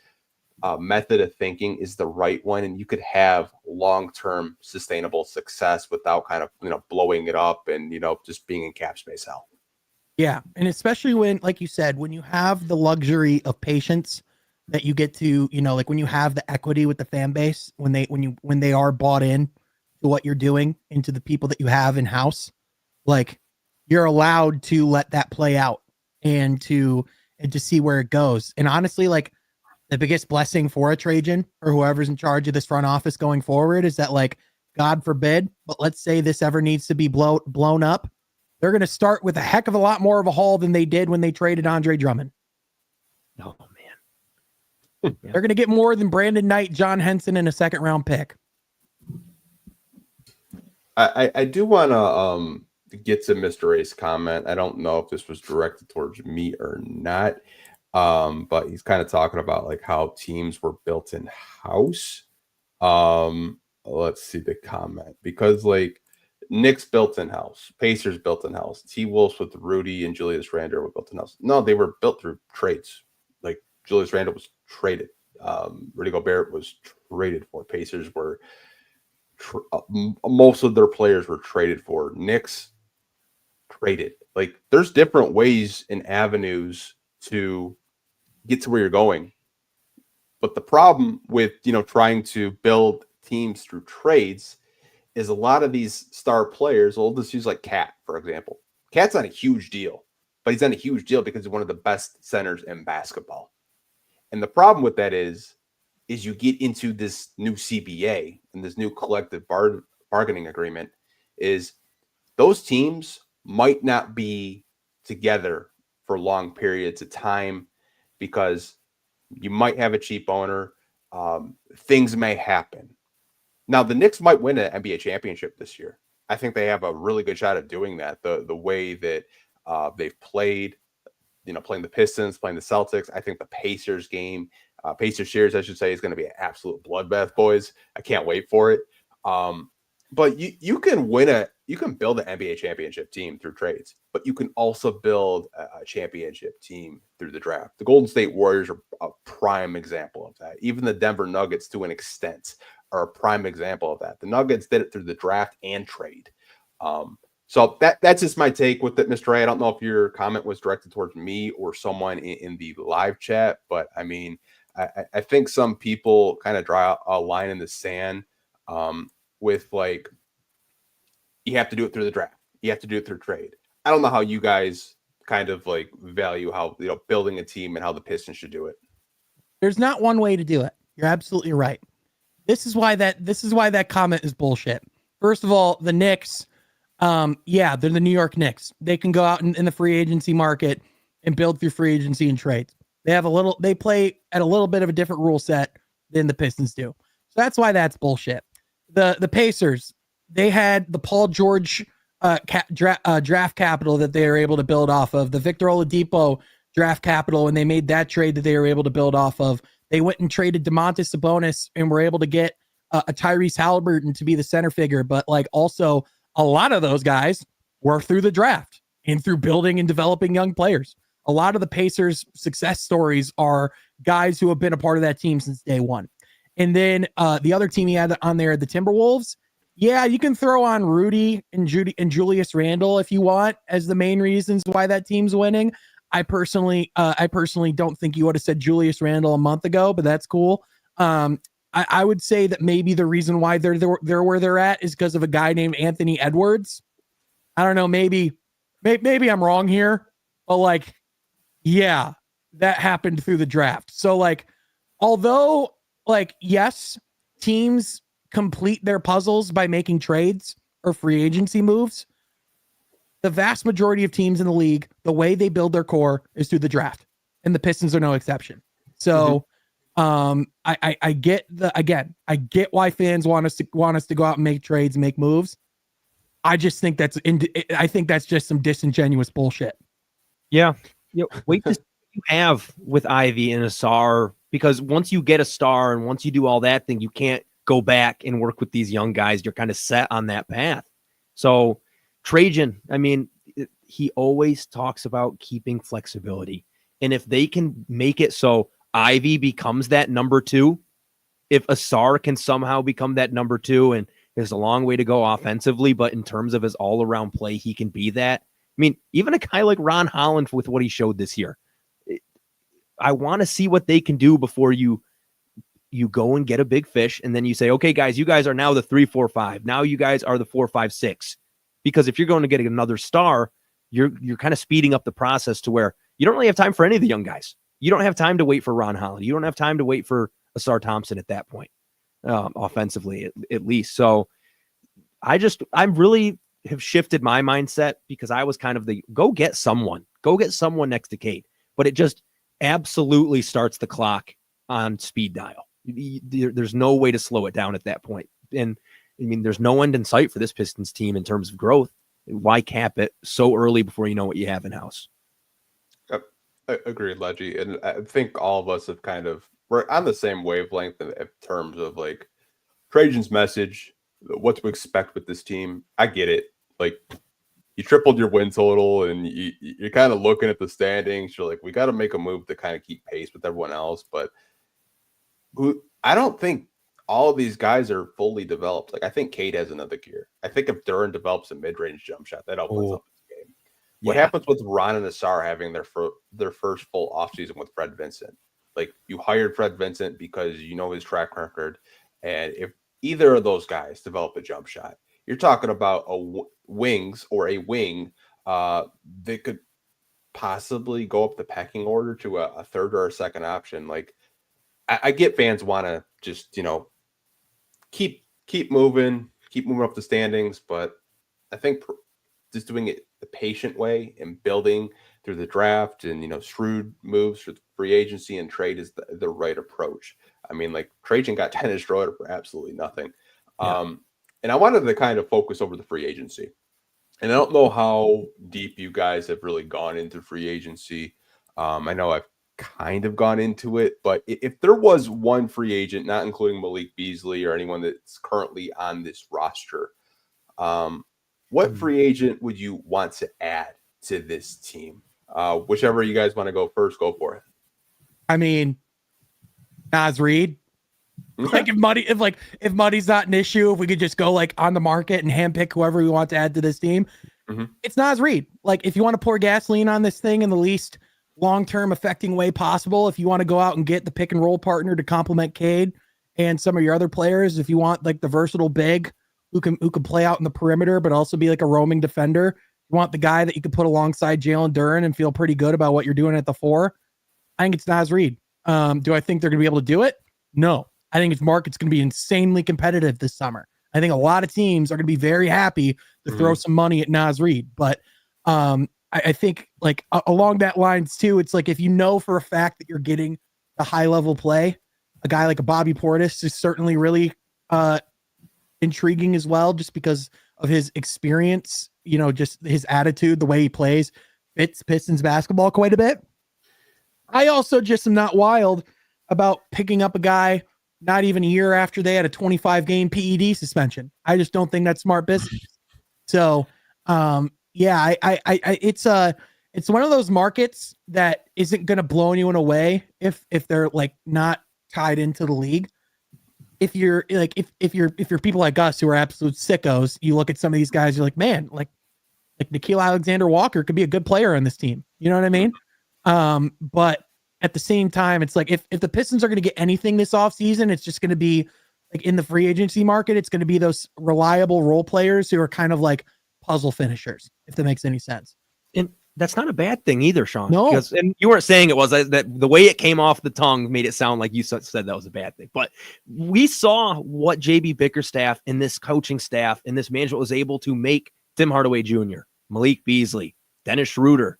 method of thinking is the right one, and you could have long-term sustainable success without kind of, blowing it up and, just being in cap space hell. Yeah. And especially when, like you said, when you have the luxury of patience that you get to, like when you have the equity with the fan base, when they are bought in to what you're doing, into the people that you have in house, like you're allowed to let that play out and to see where it goes. And honestly, like the biggest blessing for a Trajan or whoever's in charge of this front office going forward is that, like, God forbid, but let's say this ever needs to be blown up, they're going to start with a heck of a lot more of a haul than they did when they traded Andre Drummond. Oh man. Yeah. They're going to get more than Brandon Knight, John Henson, and a second round pick. I do want to get to Mr. A's comment. I don't know if this was directed towards me or not, but he's kind of talking about like how teams were built in house. Let's see the comment, because like Knicks built in house, Pacers built in house, T-Wolves with Rudy and Julius Randle were built in house. No, they were built through trades. Like Julius Randle was traded. Rudy Gobert was traded for. Pacers were most of their players were traded for. Knicks traded. Like there's different ways and avenues to get to where you're going. But the problem with, trying to build teams through trades is a lot of these star players, we'll just use like Cat, for example. Cat's on a huge deal, but he's on a huge deal because he's one of the best centers in basketball. And the problem with that is you get into this new CBA and this new collective bargaining agreement, is those teams might not be together for long periods of time because you might have a cheap owner. Things may happen. Now, the Knicks might win an NBA championship this year. I think they have a really good shot at doing that. The way that they've played, playing the Pistons, playing the Celtics. I think the Pacers game, Pacers series, I should say, is going to be an absolute bloodbath, boys. I can't wait for it. But you can build an NBA championship team through trades, but you can also build a championship team through the draft. The Golden State Warriors are a prime example of that. Even the Denver Nuggets, to an extent, are a prime example of that. The Nuggets did it through the draft and trade. So that's just my take with it, Mr. A. I don't know if your comment was directed towards me or someone in the live chat, but I mean, I think some people kind of draw a line in the sand with like, you have to do it through the draft. You have to do it through trade. I don't know how you guys kind of like value how, building a team and how the Pistons should do it. There's not one way to do it. You're absolutely right. This is why that comment is bullshit. First of all, the Knicks, they're the New York Knicks. They can go out in the free agency market and build through free agency and trades. They play at a little bit of a different rule set than the Pistons do. So that's why that's bullshit. The Pacers, they had the Paul George draft capital that they were able to build off of, the Victor Oladipo draft capital, and they made that trade that they were able to build off of. They went and traded Domantas Sabonis and were able to get a Tyrese Halliburton to be the center figure. But like also a lot of those guys were through the draft and through building and developing young players. A lot of the Pacers' success stories are guys who have been a part of that team since day one. And then the other team he had on there, the Timberwolves. Yeah, you can throw on Rudy and Julius Randle if you want as the main reasons why that team's winning. I personally don't think you would have said Julius Randle a month ago, but that's cool. I would say that maybe the reason why they're where they're at is because of a guy named Anthony Edwards. I don't know, maybe maybe I'm wrong here, but like, yeah, that happened through the draft. So like, although like, yes, teams complete their puzzles by making trades or free agency moves, the vast majority of teams in the league, the way they build their core is through the draft, and the Pistons are no exception. So, I get I get why fans want us to go out and make trades and make moves. I just think I think that's just some disingenuous bullshit. Yeah. Wait to see what you have with Ivy and Asar, because once you get a star and once you do all that thing, you can't go back and work with these young guys. You're kind of set on that path. So Trajan, I mean, he always talks about keeping flexibility. And if they can make it so Ivy becomes that number 2, if Asar can somehow become that number 2, and there's a long way to go offensively, but in terms of his all-around play, he can be that. I mean, even a guy like Ron Holland with what he showed this year, I want to see what they can do before you go and get a big fish, and then you say, okay, guys, you guys are now the 3, 4, 5. Now you guys are the 4, 5, 6. Because if you're going to get another star, you're kind of speeding up the process to where you don't really have time for any of the young guys. You don't have time to wait for Ron Holland. You don't have time to wait for Asar Thompson at that point, offensively at least. So I really have shifted my mindset, because I was kind of go get someone next to Cade, but it just absolutely starts the clock on speed dial. There's no way to slow it down at that point. And I mean, there's no end in sight for this Pistons team in terms of growth. Why cap it so early before you know what you have in house? Agreed, Ledgie. And I think all of us we're on the same wavelength in terms of like Trajan's message, what to expect with this team. I get it. Like, you tripled your win total, and you're kind of looking at the standings. You're like, we got to make a move to kind of keep pace with everyone else. But I don't think all of these guys are fully developed. Like, I think Cade has another gear. I think if Duran develops a mid-range jump shot, that opens up his game. What happens with Ron and Asar having their first full offseason with Fred Vincent? Like, you hired Fred Vincent because you know his track record. And if either of those guys develop a jump shot, you're talking about a wing that could possibly go up the pecking order to a third or a second option. Like, I get fans want to just, keep moving up the standings, but I think just doing it the patient way and building through the draft and, shrewd moves for free agency and trade is the right approach. I mean, like, Trajan got Dennis Schroeder for absolutely nothing. Yeah. And I wanted to kind of focus over the free agency. And I don't know how deep you guys have really gone into free agency. I know I've kind of gone into it, but if there was one free agent, not including Malik Beasley or anyone that's currently on this roster, what free agent would you want to add to this team? Whichever you guys want to go first, go for it. I mean, Naz Reid. Like, if money's not an issue, if we could just go like on the market and handpick whoever we want to add to this team, it's Naz Reid. Like, if you want to pour gasoline on this thing in the least long-term affecting way possible, if you want to go out and get the pick and roll partner to complement Cade and some of your other players, if you want like the versatile big who can play out in the perimeter but also be like a roaming defender, you want the guy that you can put alongside Jalen Duran and feel pretty good about what you're doing at the 4, I think it's Naz Reid. Do I think they're going to be able to do it? No. I think its market's going to be insanely competitive this summer. I think a lot of teams are going to be very happy to throw some money at Naz Reid. But I think like along that lines too, it's like if you know for a fact that you're getting a high level play, a guy like a Bobby Portis is certainly really intriguing as well, just because of his experience, just his attitude, the way he plays, fits Pistons basketball quite a bit. I also just am not wild about picking up a guy not even a year after they had a 25-game PED suspension. I just don't think that's smart business. So, yeah, it's one of those markets that isn't going to blow anyone away if they're like not tied into the league. If you're like, if you're people like us who are absolute sickos, you look at some of these guys, you're like, man, like Nickeil Alexander-Walker could be a good player on this team. You know what I mean? But at the same time, it's like if the Pistons are going to get anything this offseason, it's just going to be like in the free agency market, it's going to be those reliable role players who are kind of like puzzle finishers, if that makes any sense. That's not a bad thing either, Sean. No. And you weren't saying it was that the way it came off the tongue made it sound like you said that was a bad thing. But we saw what JB Bickerstaff and this coaching staff and this management was able to make Tim Hardaway Jr., Malik Beasley, Dennis Schroeder,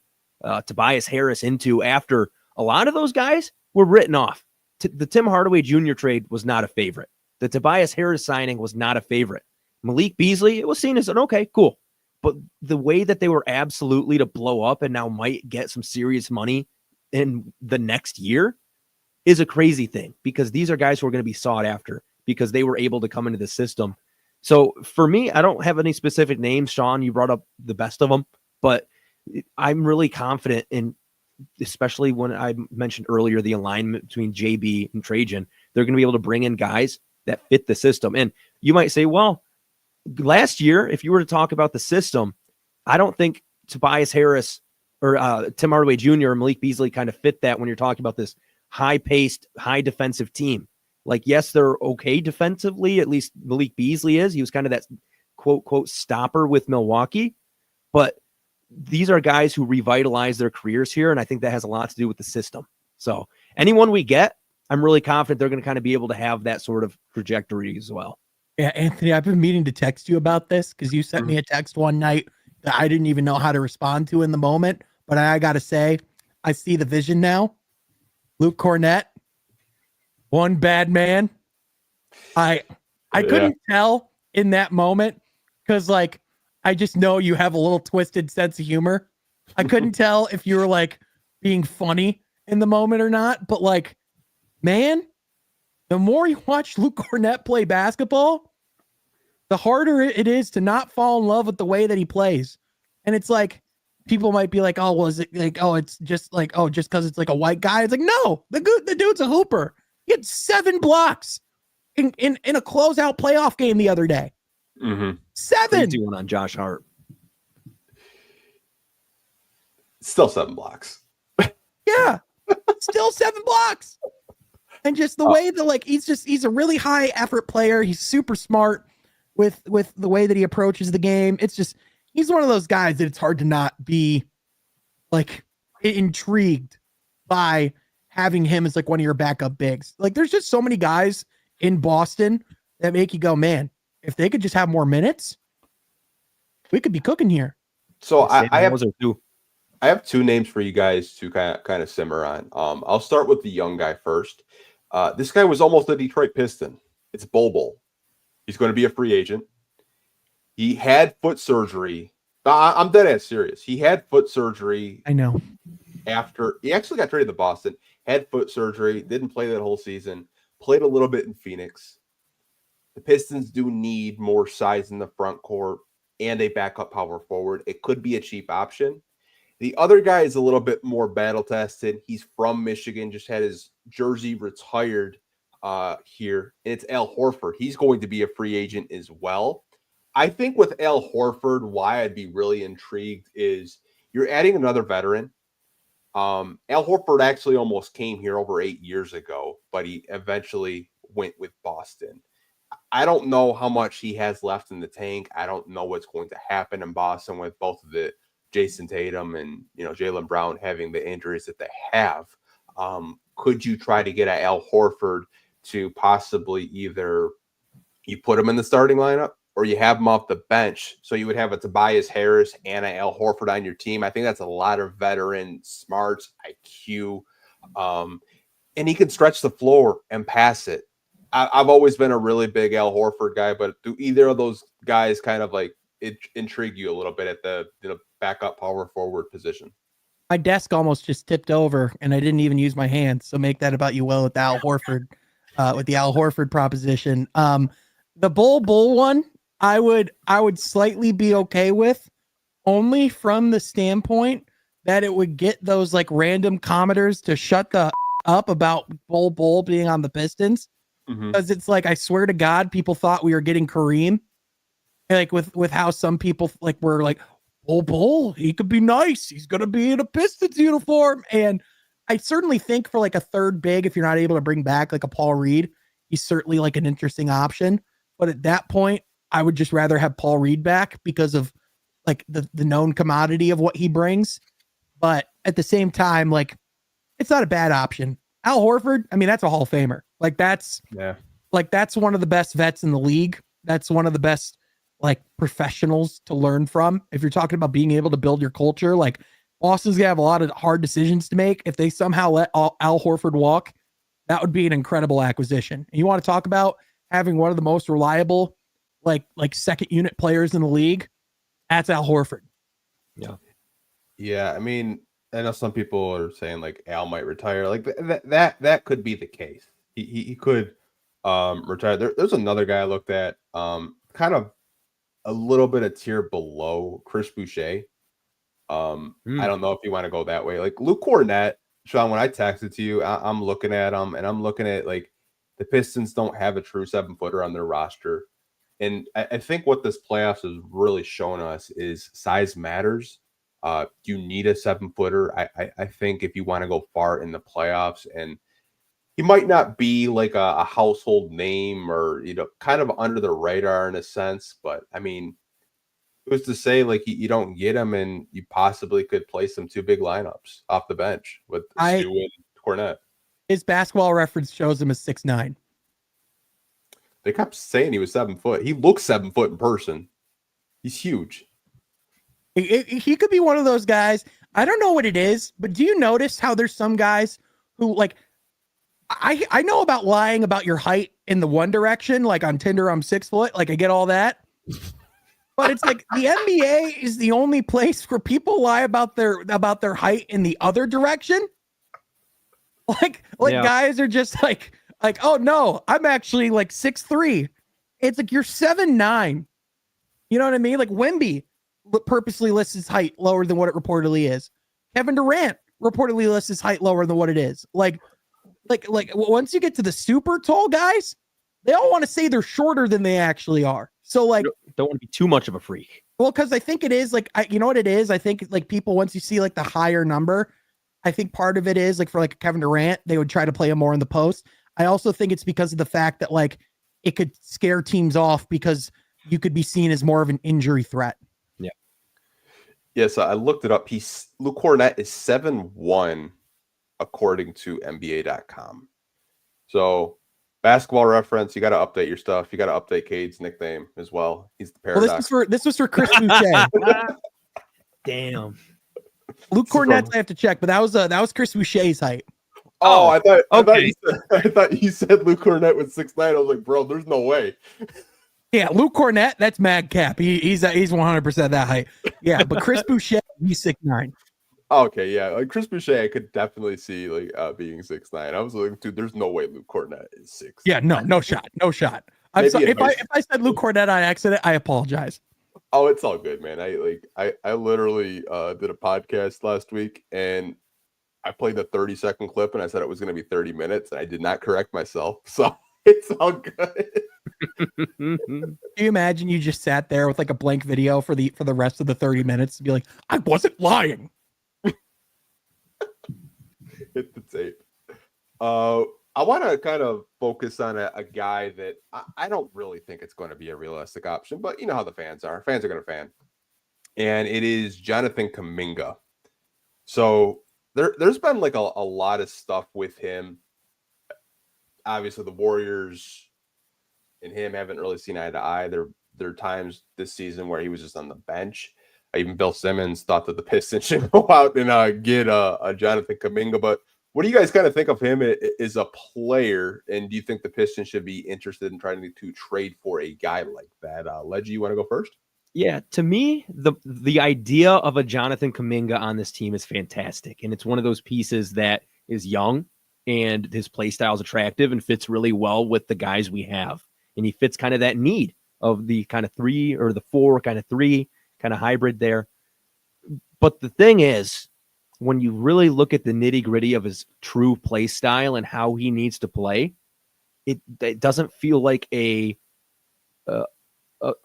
Tobias Harris into after a lot of those guys were written off. The Tim Hardaway Jr. trade was not a favorite. The Tobias Harris signing was not a favorite. Malik Beasley, it was seen as an okay, cool. But the way that they were absolutely to blow up and now might get some serious money in the next year is a crazy thing, because these are guys who are going to be sought after because they were able to come into the system. So for me, I don't have any specific names. Sean, you brought up the best of them, but I'm really confident in, especially when I mentioned earlier, the alignment between JB and Trajan, they're going to be able to bring in guys that fit the system. And you might say, well, last year, if you were to talk about the system, I don't think Tobias Harris or Tim Hardaway Jr. or Malik Beasley kind of fit that when you're talking about this high-paced, high-defensive team. Like, yes, they're okay defensively. At least Malik Beasley is. He was kind of that quote stopper with Milwaukee. But these are guys who revitalize their careers here, and I think that has a lot to do with the system. So anyone we get, I'm really confident they're going to kind of be able to have that sort of trajectory as well. Yeah, Anthony, I've been meaning to text you about this because you sent me a text one night that I didn't even know how to respond to in the moment. But I got to say, I see the vision now. Luke Cornett, one bad man. I couldn't tell in that moment because, like, I just know you have a little twisted sense of humor. I couldn't tell if you were, like, being funny in the moment or not. But, like, man, the more you watch Luke Cornett play basketball, the harder it is to not fall in love with the way that he plays. And it's like, people might be like, oh, well, is it like, oh, it's just like, oh, just because it's like a white guy. It's like, no, the dude's a hooper. He had 7 blocks in a closeout playoff game the other day. Mm-hmm. 7. Crazy one on Josh Hart. Still 7 blocks. Yeah, still 7 blocks. And just the way that, like, he's a really high effort player. He's super smart with the way that he approaches the game. It's just, he's one of those guys that it's hard to not be, like, intrigued by having him as, like, one of your backup bigs. Like, there's just so many guys in Boston that make you go, man, if they could just have more minutes, we could be cooking here. So I have 2 names for you guys to kind of simmer on. I'll start with the young guy first. This guy was almost a Detroit Piston. It's Bol. He's going to be a free agent. He had foot surgery. I'm dead ass serious. He had foot surgery. I know. After he actually got traded to Boston, had foot surgery, didn't play that whole season, played a little bit in Phoenix. The Pistons do need more size in the front court and a backup power forward. It could be a cheap option. The other guy is a little bit more battle tested. He's from Michigan, just had his jersey retired here, and it's Al Horford. He's going to be a free agent as well. I think with Al Horford, why I'd be really intrigued is you're adding another veteran. Al Horford actually almost came here over 8 years ago, but he eventually went with Boston. I don't know how much he has left in the tank. I don't know what's going to happen in Boston with both of the Jason Tatum and Jaylen Brown having the injuries that they have. Could you try to get an Al Horford to possibly either you put him in the starting lineup or you have him off the bench, so you would have a Tobias Harris and an Al Horford on your team? I think that's a lot of veteran smarts, IQ, and he can stretch the floor and pass it. I've always been a really big Al Horford guy, but do either of those guys kind of like intrigue you a little bit at the backup power forward position? My desk almost just tipped over and I didn't even use my hands. So make that about you well with the Al Horford, with the Al Horford proposition. The Bol one, I would slightly be okay with, only from the standpoint that it would get those like random commenters to shut the up about Bol being on the Pistons. Because it's like, I swear to God, people thought we were getting Kareem. Like with how some people like were like, Bol, he could be nice. He's going to be in a Pistons uniform. And I certainly think for like a third big, if you're not able to bring back like a Paul Reed, he's certainly like an interesting option. But at that point, I would just rather have Paul Reed back because of like the known commodity of what he brings. but at the same time, like, it's not a bad option. Al Horford, I mean, that's a Hall of Famer. Like, that's one of the best vets in the league. That's one of the best, like, professionals to learn from. If you're talking about being able to build your culture, like, Boston's gonna have a lot of hard decisions to make. If they somehow let Al Horford walk, that would be an incredible acquisition. And you want to talk about having one of the most reliable, like second unit players in the league? That's Al Horford. Yeah. I mean, I know some people are saying like Al might retire. Like that could be the case. He could retire. There's another guy I looked at, kind of a little bit of tier below Chris Boucher. I don't know if you want to go that way. Like Luke Cornett, Sean, when I texted to you, I'm looking at him and I'm looking at like the Pistons don't have a true 7-footer on their roster. And I think what this playoffs has really shown us is size matters. You need a 7-footer. I think if you want to go far in the playoffs, and he might not be like a household name or, kind of under the radar in a sense, but I mean, who's to say like you don't get him and you possibly could play some 2 big lineups off the bench with Stu and Cornette. His basketball reference shows him as 6'9". They kept saying he was 7 foot. He looks 7 foot in person. He's huge. He could be one of those guys. I don't know what it is, but do you notice how there's some guys who, like, I know about lying about your height in the one direction, like on Tinder, I'm 6 foot. Like, I get all that. But it's like the NBA is the only place where people lie about their height in the other direction. Like guys are just like, oh no, I'm actually like 6'3". It's like you're 7'9". You know what I mean? Like Wemby purposely lists his height lower than what it reportedly is. Kevin Durant reportedly lists his height lower than what it is. Like once you get to the super tall guys, they all want to say they're shorter than they actually are. So like, don't want to be too much of a freak. Well, because I think it is like, you know what it is? I think like people, once you see like the higher number, I think part of it is like for like Kevin Durant, they would try to play him more in the post. I also think it's because of the fact that like it could scare teams off because you could be seen as more of an injury threat. Yeah. Yeah. So I looked it up. Luke Cornett is 7'1", according to NBA.com. So Basketball Reference, you got to update your stuff. You got to update Cade's nickname as well. He's the paradox. Well, this was for Chris Boucher. Damn. Luke Cornett's I have to check, but that was Chris Boucher's height. Oh, I thought you said Luke Cornett was 6'9". I was like, bro, there's no way. Yeah, Luke Cornett, that's mad cap. He's 100% that height. Yeah, but Chris Boucher, he's 6'9". Okay, yeah, like Chris Boucher, I could definitely see like being 6'9". I was like, dude, there's no way Luke Cornett is 6'9". Yeah, no shot. I'm sorry if I said Luke Cornett on accident, I apologize. Oh, it's all good, man. I literally did a podcast last week and I played the 30-second clip and I said it was going to be 30 minutes and I did not correct myself, so it's all good. Can you imagine you just sat there with like a blank video for the rest of the 30 minutes to be like, I wasn't lying. Hit the tape. I want to kind of focus on a guy that I don't really think it's going to be a realistic option, but you know how the fans are. Fans are going to fan. And it is Jonathan Kuminga. So there's been like a lot of stuff with him. Obviously, the Warriors and him haven't really seen eye to eye. There are times this season where he was just on the bench. Even Bill Simmons thought that the Pistons should go out and get a Jonathan Kuminga. But what do you guys kind of think of him as a player? And do you think the Pistons should be interested in trying to trade for a guy like that? Ledgie, you want to go first? Yeah, to me, the idea of a Jonathan Kuminga on this team is fantastic. And it's one of those pieces that is young and his play style is attractive and fits really well with the guys we have. And he fits kind of that need of the kind of 3 or the 4 kind of 3 kind of hybrid there. But the thing is, when you really look at the nitty gritty of his true play style and how he needs to play, it doesn't feel like a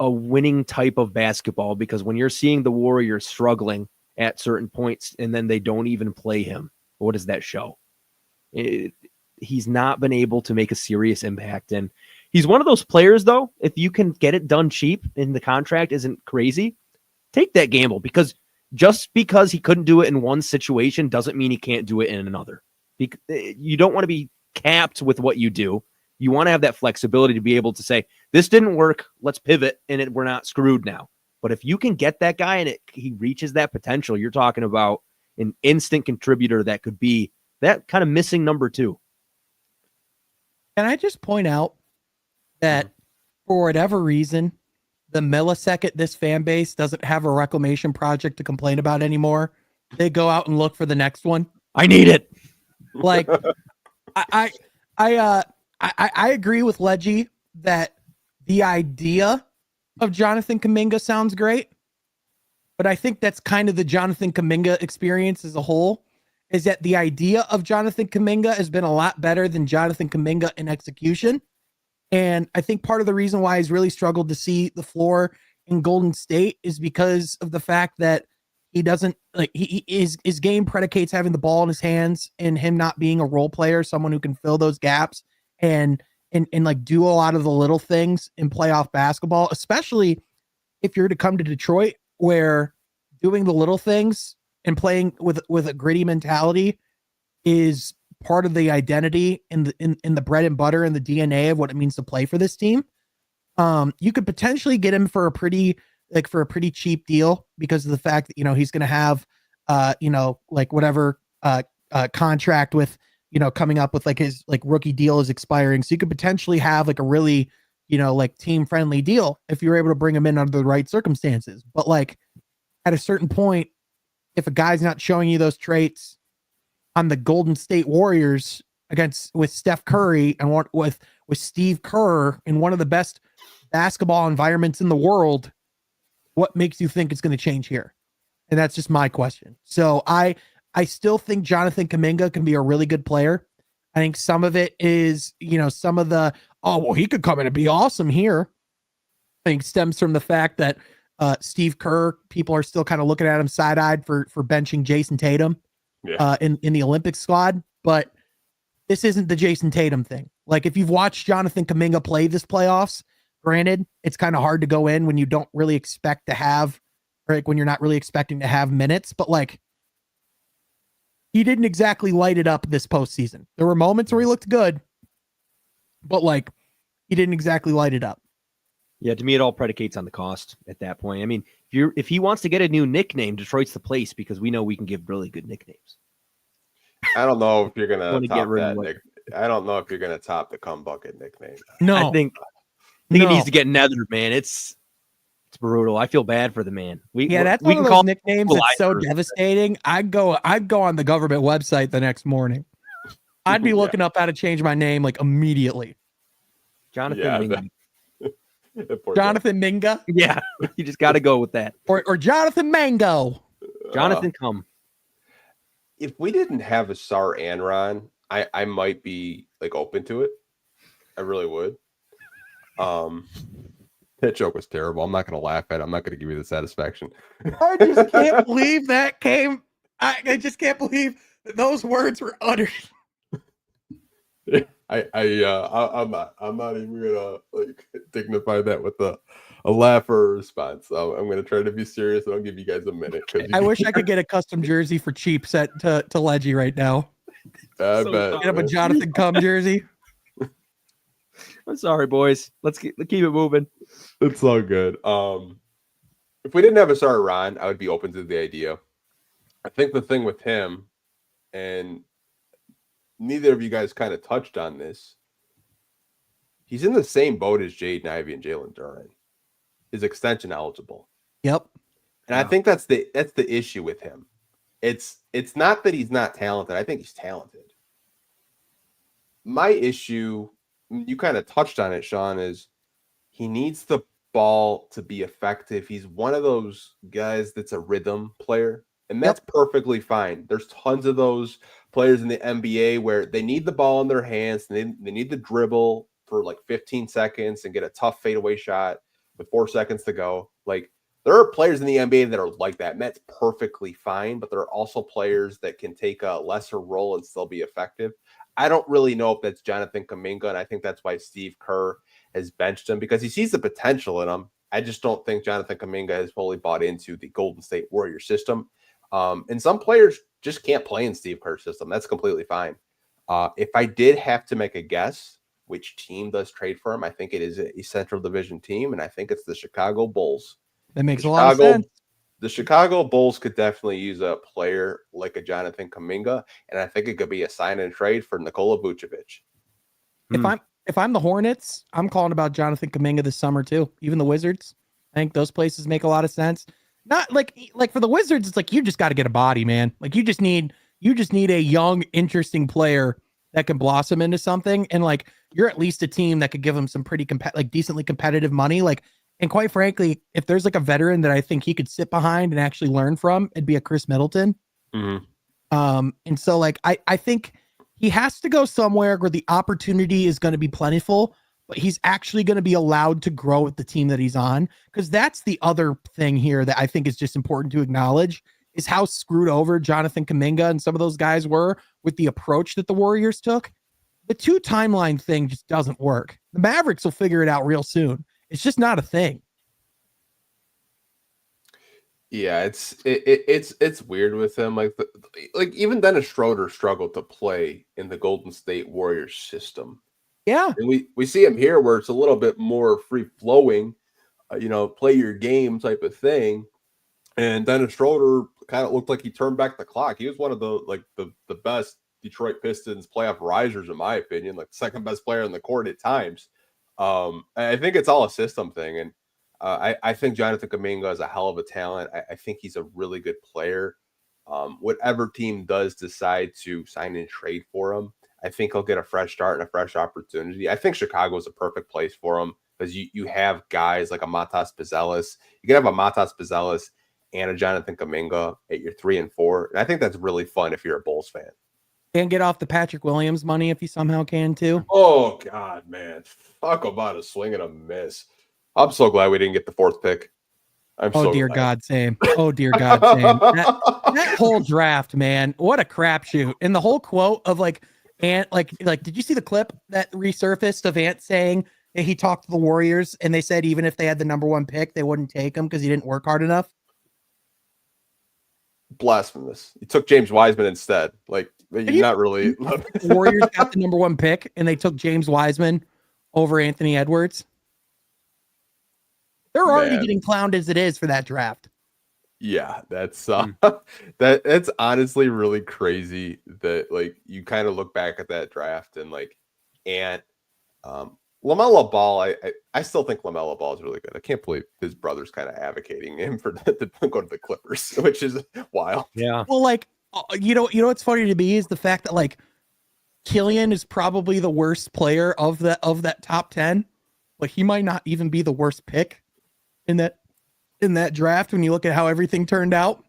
winning type of basketball, because when you're seeing the Warriors struggling at certain points and then they don't even play him, what does that show? He's not been able to make a serious impact. And he's one of those players, though, if you can get it done cheap and the contract isn't crazy, take that gamble, because just because he couldn't do it in one situation doesn't mean he can't do it in another. You don't want to be capped with what you do. You want to have that flexibility to be able to say, this didn't work, let's pivot, and we're not screwed now. But if you can get that guy and he reaches that potential, you're talking about an instant contributor that could be that kind of missing number 2. Can I just point out that for whatever reason, the millisecond this fan base doesn't have a reclamation project to complain about anymore, they go out and look for the next one. I need it. Like, I agree with Ledgie that the idea of Jonathan Kuminga sounds great, but I think that's kind of the Jonathan Kuminga experience as a whole, is that the idea of Jonathan Kuminga has been a lot better than Jonathan Kuminga in execution. And I think part of the reason why he's really struggled to see the floor in Golden State is because of the fact that he doesn't like his game predicates having the ball in his hands and him not being a role player, someone who can fill those gaps and like do a lot of the little things in playoff basketball, especially if you're to come to Detroit, where doing the little things and playing with a gritty mentality is part of the identity in the bread and butter and the DNA of what it means to play for this team. You could potentially get him for a pretty cheap deal because of the fact that, he's going to have, like whatever, contract with, coming up with like his like rookie deal is expiring. So you could potentially have like a really, like team friendly deal if you're able to bring him in under the right circumstances. But like at a certain point, if a guy's not showing you those traits on the Golden State Warriors with Steph Curry and with Steve Kerr in one of the best basketball environments in the world, what makes you think it's going to change here? And that's just my question. So I still think Jonathan Kuminga can be a really good player. I think some of it is, some of the, he could come in and be awesome here, I think stems from the fact that Steve Kerr, people are still kind of looking at him side-eyed for benching Jason Tatum in the Olympics squad. But this isn't the Jason Tatum thing. Like if you've watched Jonathan Kuminga play this playoffs, granted, it's kind of hard to go in when you don't really expect to have, or like when you're not really expecting to have minutes, but like he didn't exactly light it up this postseason. There were moments where he looked good, but like he didn't exactly light it up. Yeah, to me, it all predicates on the cost at that point. I mean, if he wants to get a new nickname, Detroit's the place because we know we can give really good nicknames. I don't know if you're gonna top that. I don't know if you're gonna top the cum bucket nickname. No, I think it needs to get nethered, man. It's brutal. I feel bad for the man. That's one of those nicknames that's so devastating. I'd go on the government website the next morning. I'd be looking up how to change my name like immediately. Jonathan Minga. Yeah, you just got to go with that. Or Jonathan Mango. Jonathan Cum. If we didn't have Asar and Ron, I might be like open to it. I really would. That joke was terrible. I'm not going to laugh at it. I'm not going to give you the satisfaction. I just can't believe that came. I just can't believe that those words were uttered. I'm not even gonna like dignify that with a laugh or a response. So I'm gonna try to be serious and I'll give you guys a minute. I wish I could get a custom jersey for cheap set to Ledgie right now. I bet. Get up a Jonathan Cum jersey. I'm sorry, boys. Let's keep it moving. It's all good. If we didn't have Asar Ron, I would be open to the idea. I think the thing with him, and neither of you guys kind of touched on this, he's in the same boat as Jaden Ivey and Jalen Duren. Is extension eligible. Yep. And I think that's the issue with him. It's not that he's not talented. I think he's talented. My issue, you kind of touched on it, Sean, is he needs the ball to be effective. He's one of those guys that's a rhythm player, and that's perfectly fine. There's tons of those players in the NBA where they need the ball in their hands, and they need the dribble for like 15 seconds and get a tough fadeaway shot with 4 seconds to go. Like, there are players in the NBA that are like that, and that's perfectly fine, but there are also players that can take a lesser role and still be effective. I don't really know if that's Jonathan Kuminga, and I think that's why Steve Kerr has benched him, because he sees the potential in him. I just don't think Jonathan Kuminga has fully bought into the Golden State Warriors system. And some players just can't play in Steve Kerr's system. That's completely fine. If I did have to make a guess which team does trade for him, I think it is a Central Division team, and I think it's the Chicago Bulls. That makes a lot of sense. The Chicago Bulls could definitely use a player like a Jonathan Kuminga, and I think it could be a sign and trade for Nikola Vucevic. If I'm the Hornets, I'm calling about Jonathan Kuminga this summer too. Even the Wizards, I think those places make a lot of sense. Not like for the Wizards, it's like you just got to get a body, man. Like you just need a young, interesting player that can blossom into something, and like you're at least a team that could give him some pretty decently competitive money. Like, and quite frankly, if there's like a veteran that I think he could sit behind and actually learn from, it'd be a Chris Middleton. Mm-hmm. And so like I think he has to go somewhere where the opportunity is going to be plentiful, but he's actually going to be allowed to grow with the team that he's on. Because that's the other thing here that I think is just important to acknowledge is how screwed over Jonathan Kuminga and some of those guys were with the approach that the Warriors took. The 2 timeline thing just doesn't work. The Mavericks will figure it out real soon. It's just not a thing. Yeah, it's weird with him. Like even Dennis Schroeder struggled to play in the Golden State Warriors system. Yeah, and we see him here where it's a little bit more free flowing, play your game type of thing. And Dennis Schroeder kind of looked like he turned back the clock. He was one of the best Detroit Pistons playoff risers, in my opinion, like the second best player on the court at times. I think it's all a system thing. And I think Jonathan Kuminga is a hell of a talent. I think he's a really good player. Whatever team does decide to sign and trade for him, I think he'll get a fresh start and a fresh opportunity. I think Chicago is a perfect place for him because you have guys like a Matas Pizelis. You can have a Matas Pizelis and a Jonathan Kuminga at your 3 and 4. And I think that's really fun if you're a Bulls fan. And get off the Patrick Williams money if you somehow can too. Oh, God, man. Talk about a swing and a miss. I'm so glad we didn't get the 4th pick. Oh, dear God, Sam. Oh, dear God, Sam. That whole draft, man, what a crapshoot. And the whole quote of Ant, did you see the clip that resurfaced of Ant saying that he talked to the Warriors and they said even if they had the number 1 pick, they wouldn't take him because he didn't work hard enough? Blasphemous. He took James Wiseman instead. Not really. The Warriors got the number 1 pick and they took James Wiseman over Anthony Edwards. They're already getting clowned as it is for that draft. Yeah, that's that's honestly really crazy that you kind of look back at that draft and LaMelo Ball. I still think LaMelo Ball is really good. I can't believe his brother's kind of advocating him to go to the Clippers, which is wild. Yeah. Well, what's funny to me is the fact that Killian is probably the worst player of that top 10. Like he might not even be the worst pick in that draft when you look at how everything turned out.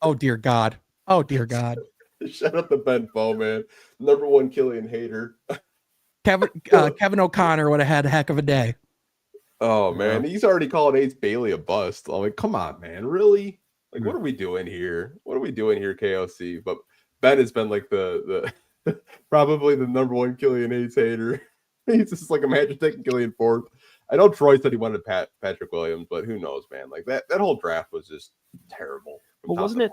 Oh dear God. Oh dear God. Shout out to Ben Foe, man. Number 1 Killian hater. Kevin O'Connor would have had a heck of a day. Oh man, he's already calling Ace Bailey a bust. I'm like, come on, man, really? What are we doing here? What are we doing here, KOC? But Ben has been the probably the number 1 Killian Ace hater. He's just imagine taking Killian 4th. I know Troy said he wanted Patrick Williams, but who knows, man? That whole draft was just terrible. Well, wasn't it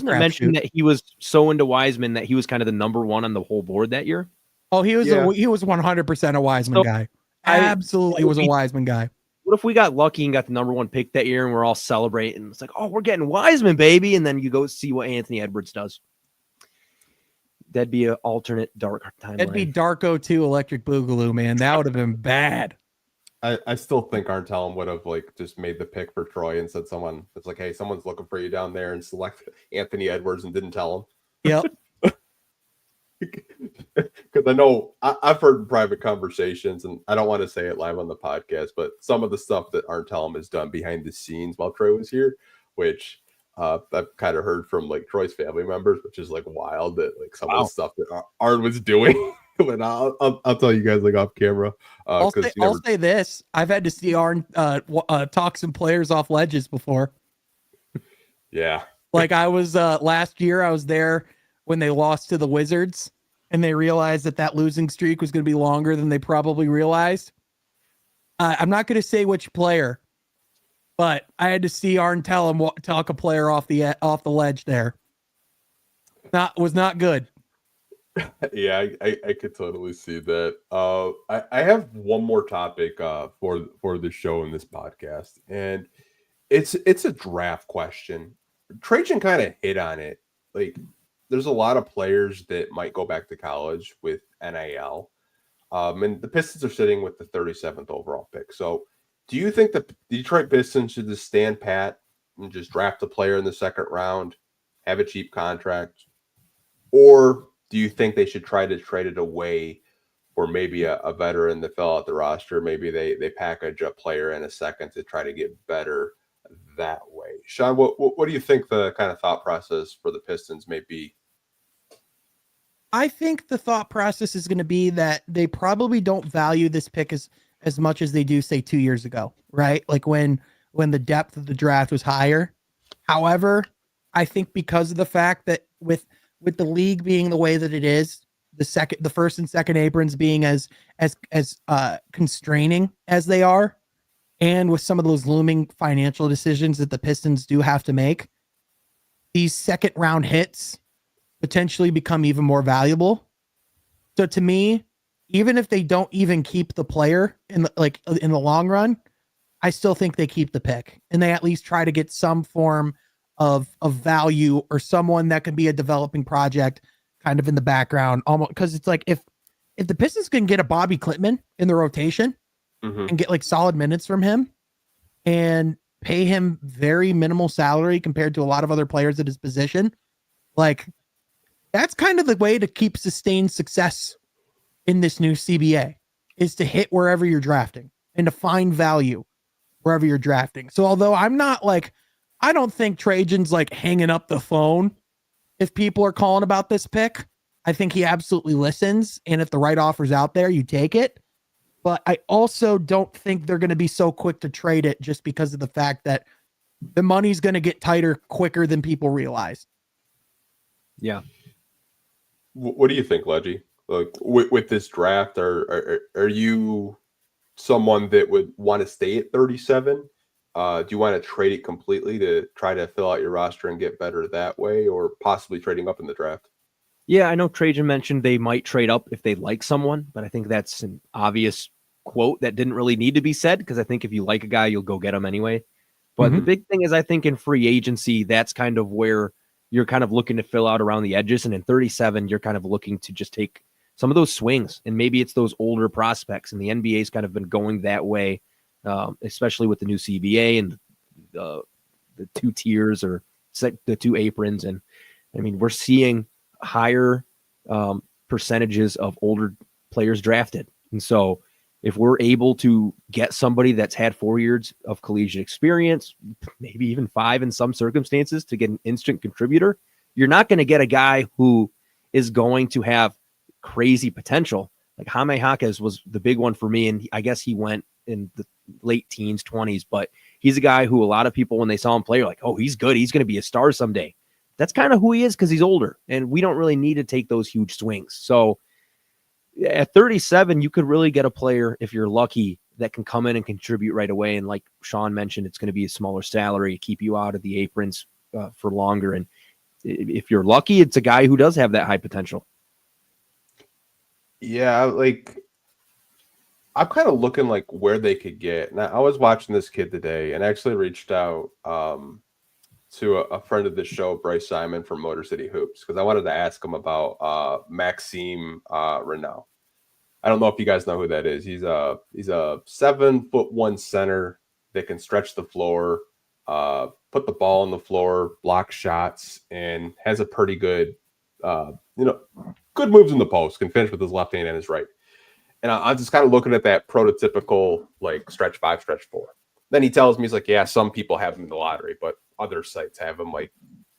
mentioned that he was so into Wiseman that he was kind of the number 1 on the whole board that year? Oh, he was 100% a Wiseman guy. Absolutely was a Wiseman guy. What if we got lucky and got the number 1 pick that year and we're all celebrating? It's like, oh, we're getting Wiseman, baby. And then you go see what Anthony Edwards does. That'd be an alternate dark timeline. That'd be Darko 2 Electric Boogaloo, man. That would have been bad. I still think Arntelm would have just made the pick for Troy and said it's hey, someone's looking for you down there and select Anthony Edwards and didn't tell him. Yep. Because I know I've heard private conversations, and I don't want to say it live on the podcast, but some of the stuff that Arntelm has done behind the scenes while Troy was here, which I've kind of heard from Troy's family members, which is wild that some of the stuff that Arn was doing. But I'll tell you guys off camera. I'll say this: I've had to see Arn talk some players off ledges before. Yeah, I was last year. I was there when they lost to the Wizards, and they realized that losing streak was going to be longer than they probably realized. I'm not going to say which player, but I had to see Arn talk a player off the ledge there. Was not good. Yeah, I could totally see that. I have one more topic for the show in this podcast, and it's a draft question. Trajan kind of hit on it. Like, there's a lot of players that might go back to college with NIL. And the Pistons are sitting with the 37th overall pick. So do you think the Detroit Pistons should just stand pat and just draft a player in the second round, have a cheap contract? Or do you think they should try to trade it away for maybe a veteran to fill out the roster? Maybe they package a player in a second to try to get better that way. Sean, what do you think the kind of thought process for the Pistons may be? I think the thought process is going to be that they probably don't value this pick as much as they do, say, 2 years ago, right? Like when the depth of the draft was higher. However, I think because of the fact that with the league being the way that it is, the first and second aprons being as constraining as they are, and with some of those looming financial decisions that the Pistons do have to make, these second round hits potentially become even more valuable. So to me, even if they don't even keep the player in the long run, I still think they keep the pick and they at least try to get some form of value or someone that can be a developing project kind of in the background. Almost because it's like if the Pistons can get a Bobby Klitman in the rotation and get like solid minutes from him and pay him very minimal salary compared to a lot of other players at his position, like that's kind of the way to keep sustained success in this new CBA, is to hit wherever you're drafting and to find value wherever you're drafting. So although I don't think Trajan's like hanging up the phone if people are calling about this pick. I think he absolutely listens. And if the right offer's out there, you take it. But I also don't think they're going to be so quick to trade it just because of the fact that the money's going to get tighter quicker than people realize. Yeah. What do you think, Ledgie? Like with this draft, are you someone that would want to stay at 37? Do you want to trade it completely to try to fill out your roster and get better that way, or possibly trading up in the draft? Yeah, I know Trajan mentioned they might trade up if they like someone, but I think that's an obvious quote that didn't really need to be said, because I think if you like a guy, you'll go get him anyway. But the big thing is, I think in free agency, that's kind of where you're kind of looking to fill out around the edges. And in 37, you're kind of looking to just take some of those swings. And maybe it's those older prospects. And the NBA's kind of been going that way, especially with the new CBA and the two tiers or the two aprons. And I mean, we're seeing higher percentages of older players drafted. And so if we're able to get somebody that's had 4 years of collegiate experience, maybe even 5 in some circumstances, to get an instant contributor, you're not going to get a guy who is going to have crazy potential. Like Jaime Jaquez was the big one for me, and I guess he went in the late teens, 20s, but he's a guy who a lot of people, when they saw him play, are like, oh, he's good. He's going to be a star someday. That's kind of who he is because he's older, and we don't really need to take those huge swings. So at 37, you could really get a player, if you're lucky, that can come in and contribute right away. And like Sean mentioned, it's going to be a smaller salary, keep you out of the aprons for longer. And if you're lucky, it's a guy who does have that high potential. Yeah, like I'm kind of looking like where they could get. Now, I was watching this kid today and actually reached out to a friend of the show, Bryce Simon from Motor City Hoops, because I wanted to ask him about Maxime Renaud. I don't know if you guys know who that is. He's a 7'1" center that can stretch the floor, put the ball on the floor, block shots, and has a pretty good, good moves in the post. Can finish with his left hand and his right. And I'm just kind of looking at that prototypical like stretch 5, stretch 4. Then he tells me, he's like, yeah, some people have him in the lottery, but other sites have him like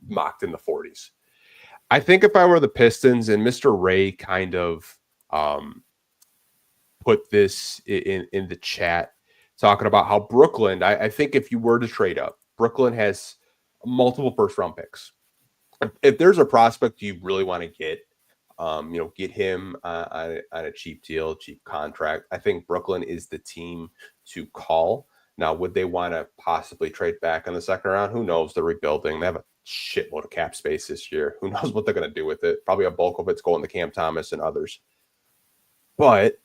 mocked in the 40s. I think if I were the Pistons, and Mr. Ray kind of put this in the chat, talking about how Brooklyn, I think if you were to trade up, Brooklyn has multiple first round picks. If there's a prospect you really want to get, Get him on a cheap deal, cheap contract. I think Brooklyn is the team to call. Now, would they want to possibly trade back in the second round? Who knows? They're rebuilding. They have a shitload of cap space this year. Who knows what they're going to do with it? Probably a bulk of it's going to Cam Thomas and others. But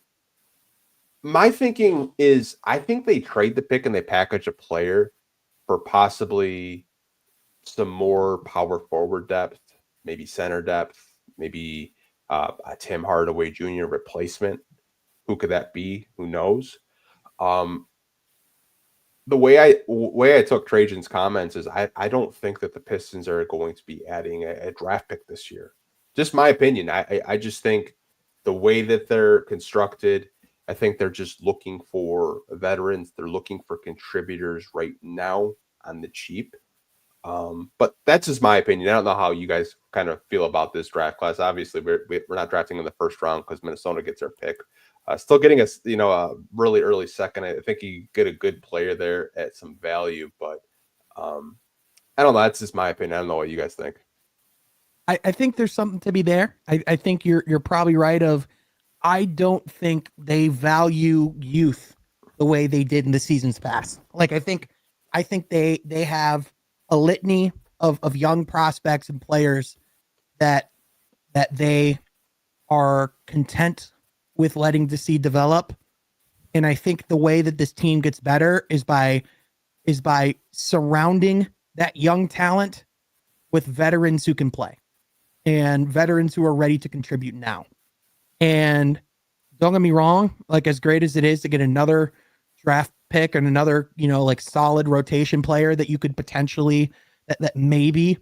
my thinking is I think they trade the pick and they package a player for possibly some more power forward depth, maybe center depth, maybe a Tim Hardaway Jr. replacement. Who could that be? Who knows? The way I took Trajan's comments is I don't think that the Pistons are going to be adding a draft pick this year. Just my opinion. I just think the way that they're constructed, I think they're just looking for veterans. They're looking for contributors right now on the cheap. But that's just my opinion. I don't know how you guys kind of feel about this draft class. Obviously, we're not drafting in the first round because Minnesota gets their pick. Still getting a really early second. I think you get a good player there at some value, but I don't know. That's just my opinion. I don't know what you guys think. I think there's something to be there. I think you're probably right. I don't think they value youth the way they did in the seasons past. Like I think they have a litany of young prospects and players that they are content with letting to see develop. And I think the way that this team gets better is by surrounding that young talent with veterans who can play and veterans who are ready to contribute now. And don't get me wrong, like as great as it is to get another draft pick and another, solid rotation player that you could potentially that maybe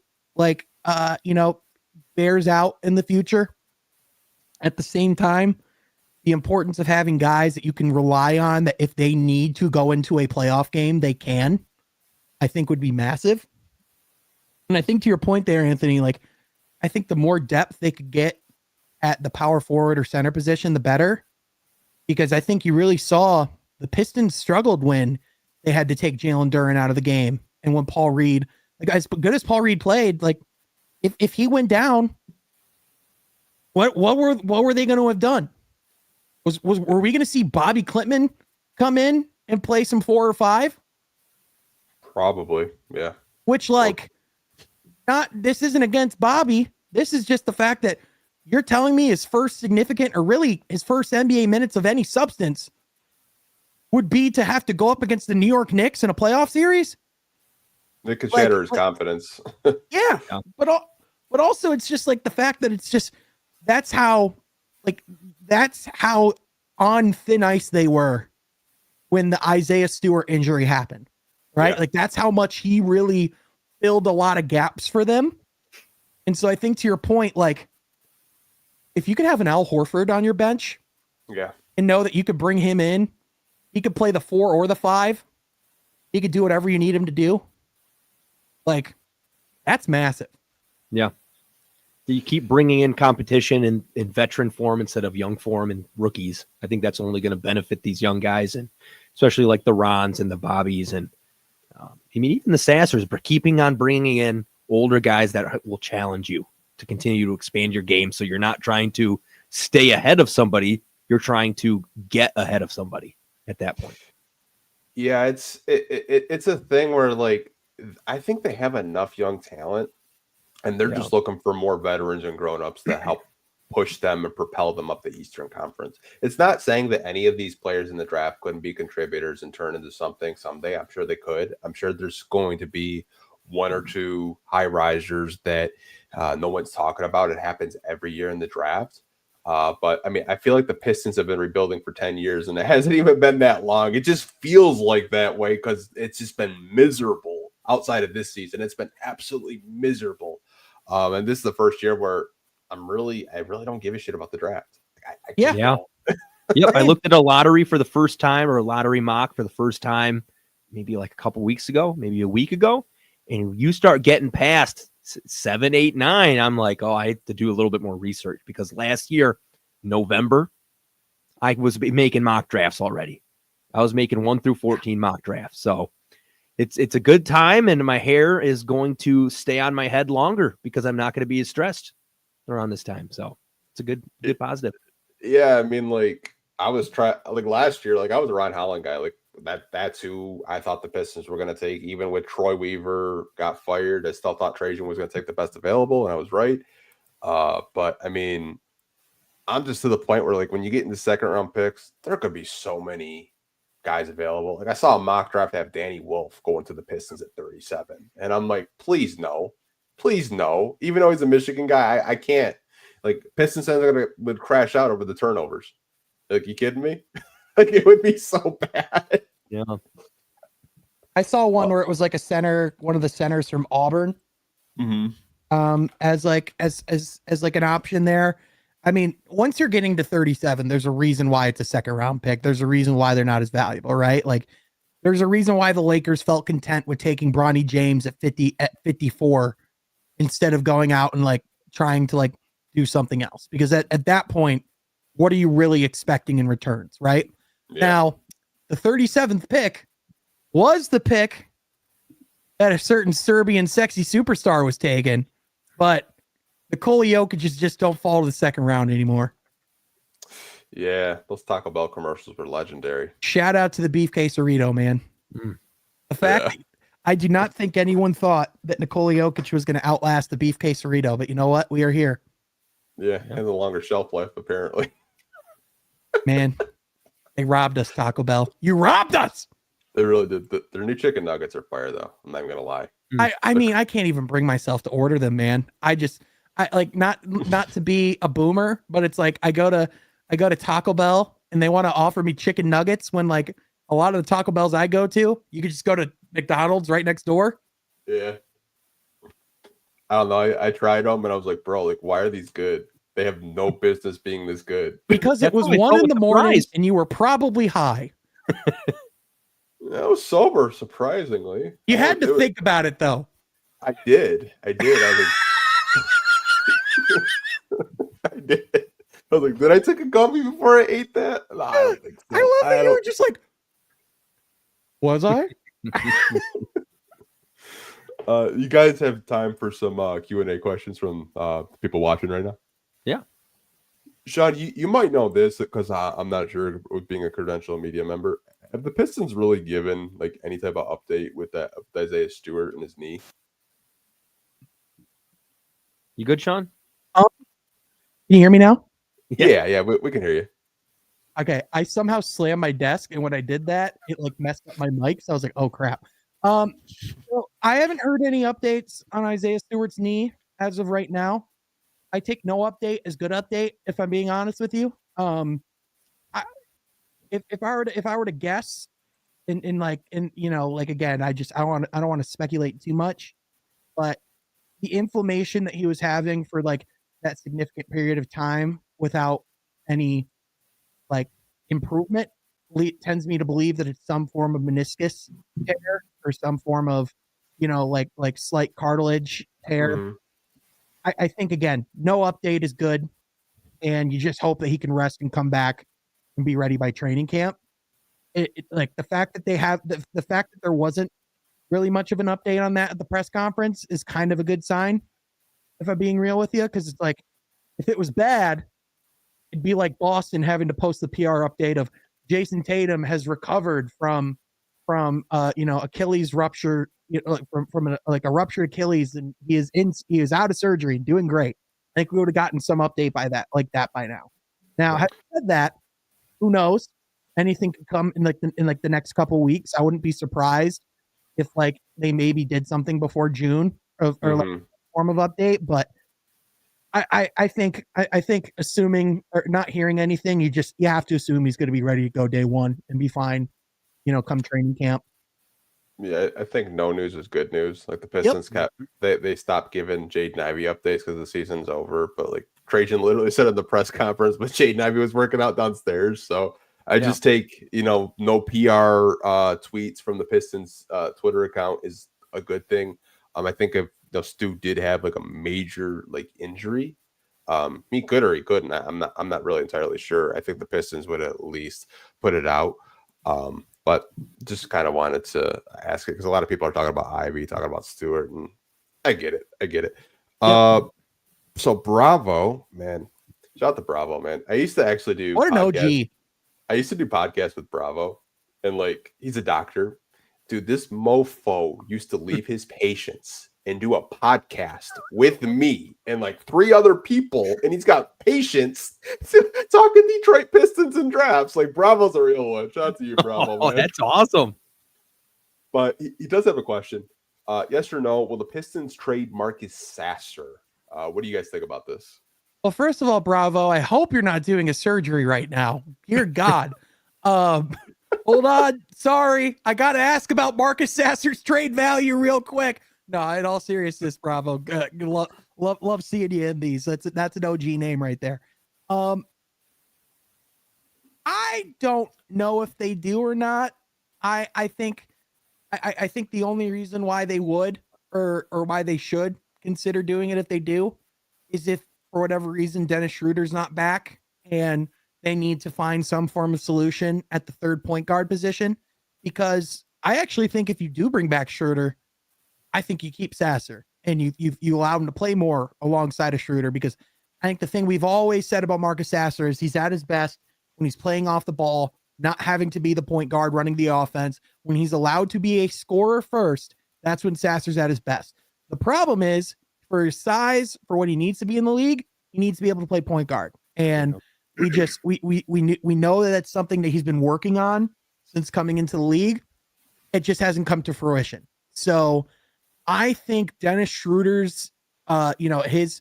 bears out in the future. At the same time, the importance of having guys that you can rely on that if they need to go into a playoff game, they can, I think would be massive. And I think to your point there, Anthony, I think the more depth they could get at the power forward or center position, the better. Because I think you really saw the Pistons struggled when they had to take Jalen Duren out of the game. And when Paul Reed, as good as Paul Reed played, if he went down, what were they going to have done? Were we going to see Bobby Klintman come in and play some 4 or 5? Probably, yeah. Which this isn't against Bobby. This is just the fact that you're telling me his first significant or really his first NBA minutes of any substance would be to have to go up against the New York Knicks in a playoff series? It could shatter his confidence. Yeah. But also it's just the fact that it's just that's how on thin ice they were when the Isaiah Stewart injury happened, right? Yeah. That's how much he really filled a lot of gaps for them. And so I think to your point, if you could have an Al Horford on your bench, and know that you could bring him in, he could play the 4 or the 5. He could do whatever you need him to do. That's massive. Yeah. You keep bringing in competition in veteran form instead of young form and rookies. I think that's only going to benefit these young guys, and especially the Rons and the Bobbies. And even the Sassers, but keeping on bringing in older guys that will challenge you to continue to expand your game. So you're not trying to stay ahead of somebody. You're trying to get ahead of somebody at that point. Yeah, it's a thing where I think they have enough young talent. And they're just looking for more veterans and grown-ups to help push them and propel them up the Eastern Conference. It's not saying that any of these players in the draft couldn't be contributors and turn into something someday. I'm sure they could. I'm sure there's going to be 1 or 2 high risers that no one's talking about. It happens every year in the draft. But I feel like the Pistons have been rebuilding for 10 years and it hasn't even been that long. It just feels like that way because it's just been miserable outside of this season. It's been absolutely miserable. And this is the first year where I really don't give a shit about the draft. Yep. I looked at a lottery for the first time, or a lottery mock for the first time, maybe a couple weeks ago, maybe a week ago. And you start getting past 7, 8, 9. I'm I have to do a little bit more research because last year, November, I was making mock drafts already. I was making 1 through 14 mock drafts. So it's a good time, and my hair is going to stay on my head longer because I'm not going to be as stressed around this time. So It's a good positive. Yeah, I mean, like I was last year, like I was a Ron Holland guy. Like that's who I thought the Pistons were going to take. Even with Troy Weaver got fired, I still thought Trajan was going to take the best available, and I was right. But I mean, I'm just to the point where like when you get into second round picks, there could be so many guys available. Like I saw a mock draft have Danny Wolf going to the Pistons at 37, and I'm like, please no. Even though he's a Michigan guy, I can't. Like Pistons fans would crash out over the turnovers. Like, you kidding me? Like, it would be so bad. Yeah. I saw one where it was like one of the centers from Auburn, as like an option there. I mean, once you're getting to 37, there's a reason why it's a second round pick. There's a reason why they're not as valuable, right? Like, there's a reason why the Lakers felt content with taking Bronny James at 54 instead of going out and like trying to like do something else, because at that point, what are you really expecting in returns, right? Yeah. Now, the 37th pick was the pick that a certain Serbian sexy superstar was taken, but Nikola Jokic just don't fall to the second round anymore. Yeah, those Taco Bell commercials were legendary. Shout out to the beef quesarito, man. The fact I do not think anyone thought that Nikola Jokic was going to outlast the beef quesarito, but you know what? We are here. Yeah, and the longer shelf life, apparently. Man, they robbed us, Taco Bell. You robbed us. They really did. Their new chicken nuggets are fire, though. I'm not even gonna lie. I mean, I can't even bring myself to order them, man. I like not to be a boomer, but it's like I go to Taco Bell and they want to offer me chicken nuggets when like a lot of the Taco Bells I go to, you could just go to McDonald's right next door. Yeah. I don't know. I tried them and I was like, bro, like, why are these good? They have no business being this good. Because it was 1 in the morning and you were probably high. I was sober, surprisingly. You had to think about it, though. I did. I was like, I did. I was like, did I take a gummy before I ate that? No, I don't think so. I love that you were just like, was I? You guys have time for some Q&A questions from people watching right now? Yeah. Sean, you might know this because I'm not sure with being a credential media member. Have the Pistons really given like any type of update with that with Isaiah Stewart and his knee? You good, Sean? Can you hear me now? Yeah, we can hear you. Okay, I somehow slammed my desk, and when I did that, it like messed up my mic. So I was like, "Oh crap!" So I haven't heard any updates on Isaiah Stewart's knee as of right now. I take no update as good update, if I'm being honest with you. If I were to guess, again, I don't want to speculate too much, but the inflammation that he was having for like that significant period of time without any like improvement tends me to believe that it's some form of meniscus tear or some form of, like slight cartilage tear. Mm-hmm. I think, again, no update is good, and you just hope that he can rest and come back and be ready by training camp. Like the fact that the fact that there wasn't really much of an update on that at the press conference is kind of a good sign, if I'm being real with you, because it's like, if it was bad, it'd be like Boston having to post the PR update of Jason Tatum has recovered from Achilles rupture, from a ruptured Achilles, and he is out of surgery and doing great. I think we would have gotten some update by now. Now, having said that, who knows? Anything could come in the next couple weeks. I wouldn't be surprised if like they maybe did something before June or like a form of update. But I think assuming or not hearing anything, you have to assume he's going to be ready to go day one and be fine, come training camp. Yeah, I think no news is good news. Like the Pistons they stopped giving Jaden Ivey updates because the season's over. But like Trajan literally said at the press conference, but Jaden Ivey was working out downstairs. So I just take, no PR tweets from the Pistons Twitter account is a good thing. I think if Stu did have like a major like injury, he could or he couldn't. I'm not really entirely sure. I think the Pistons would at least put it out. But just kind of wanted to ask it because a lot of people are talking about Ivy, talking about Stewart, and I get it. So Bravo, man, Shout out to Bravo, man. I used to actually do What an podcasts. OG. I used to do podcasts with Bravo, and like he's a doctor. Dude, this mofo used to leave his patients and do a podcast with me and like 3 other people, and he's got patients talking Detroit Pistons and drafts. Like Bravo's a real one. Shout out to you, Bravo. Oh, man. that's awesome. But he does have a question. Yes or no? Will the Pistons trade Marcus Sasser? What do you guys think about this? Well, first of all, Bravo, I hope you're not doing a surgery right now. Dear God. Hold on. Sorry. I got to ask about Marcus Sasser's trade value real quick. No, in all seriousness, Bravo. Love seeing you in these. That's an OG name right there. I don't know if they do or not. I think the only reason why they would or why they should consider doing it if they do is if for whatever reason Dennis Schroeder's not back and they need to find some form of solution at the third point guard position. Because I actually think if you do bring back Schroeder, I think you keep Sasser and you allow him to play more alongside of Schroeder, because I think the thing we've always said about Marcus Sasser is he's at his best when he's playing off the ball, not having to be the point guard running the offense. When he's allowed to be a scorer first, that's when Sasser's at his best. The problem is, for his size, for what he needs to be in the league, he needs to be able to play point guard. And we know that that's something that he's been working on since coming into the league. It just hasn't come to fruition. So I think Dennis Schroeder's, his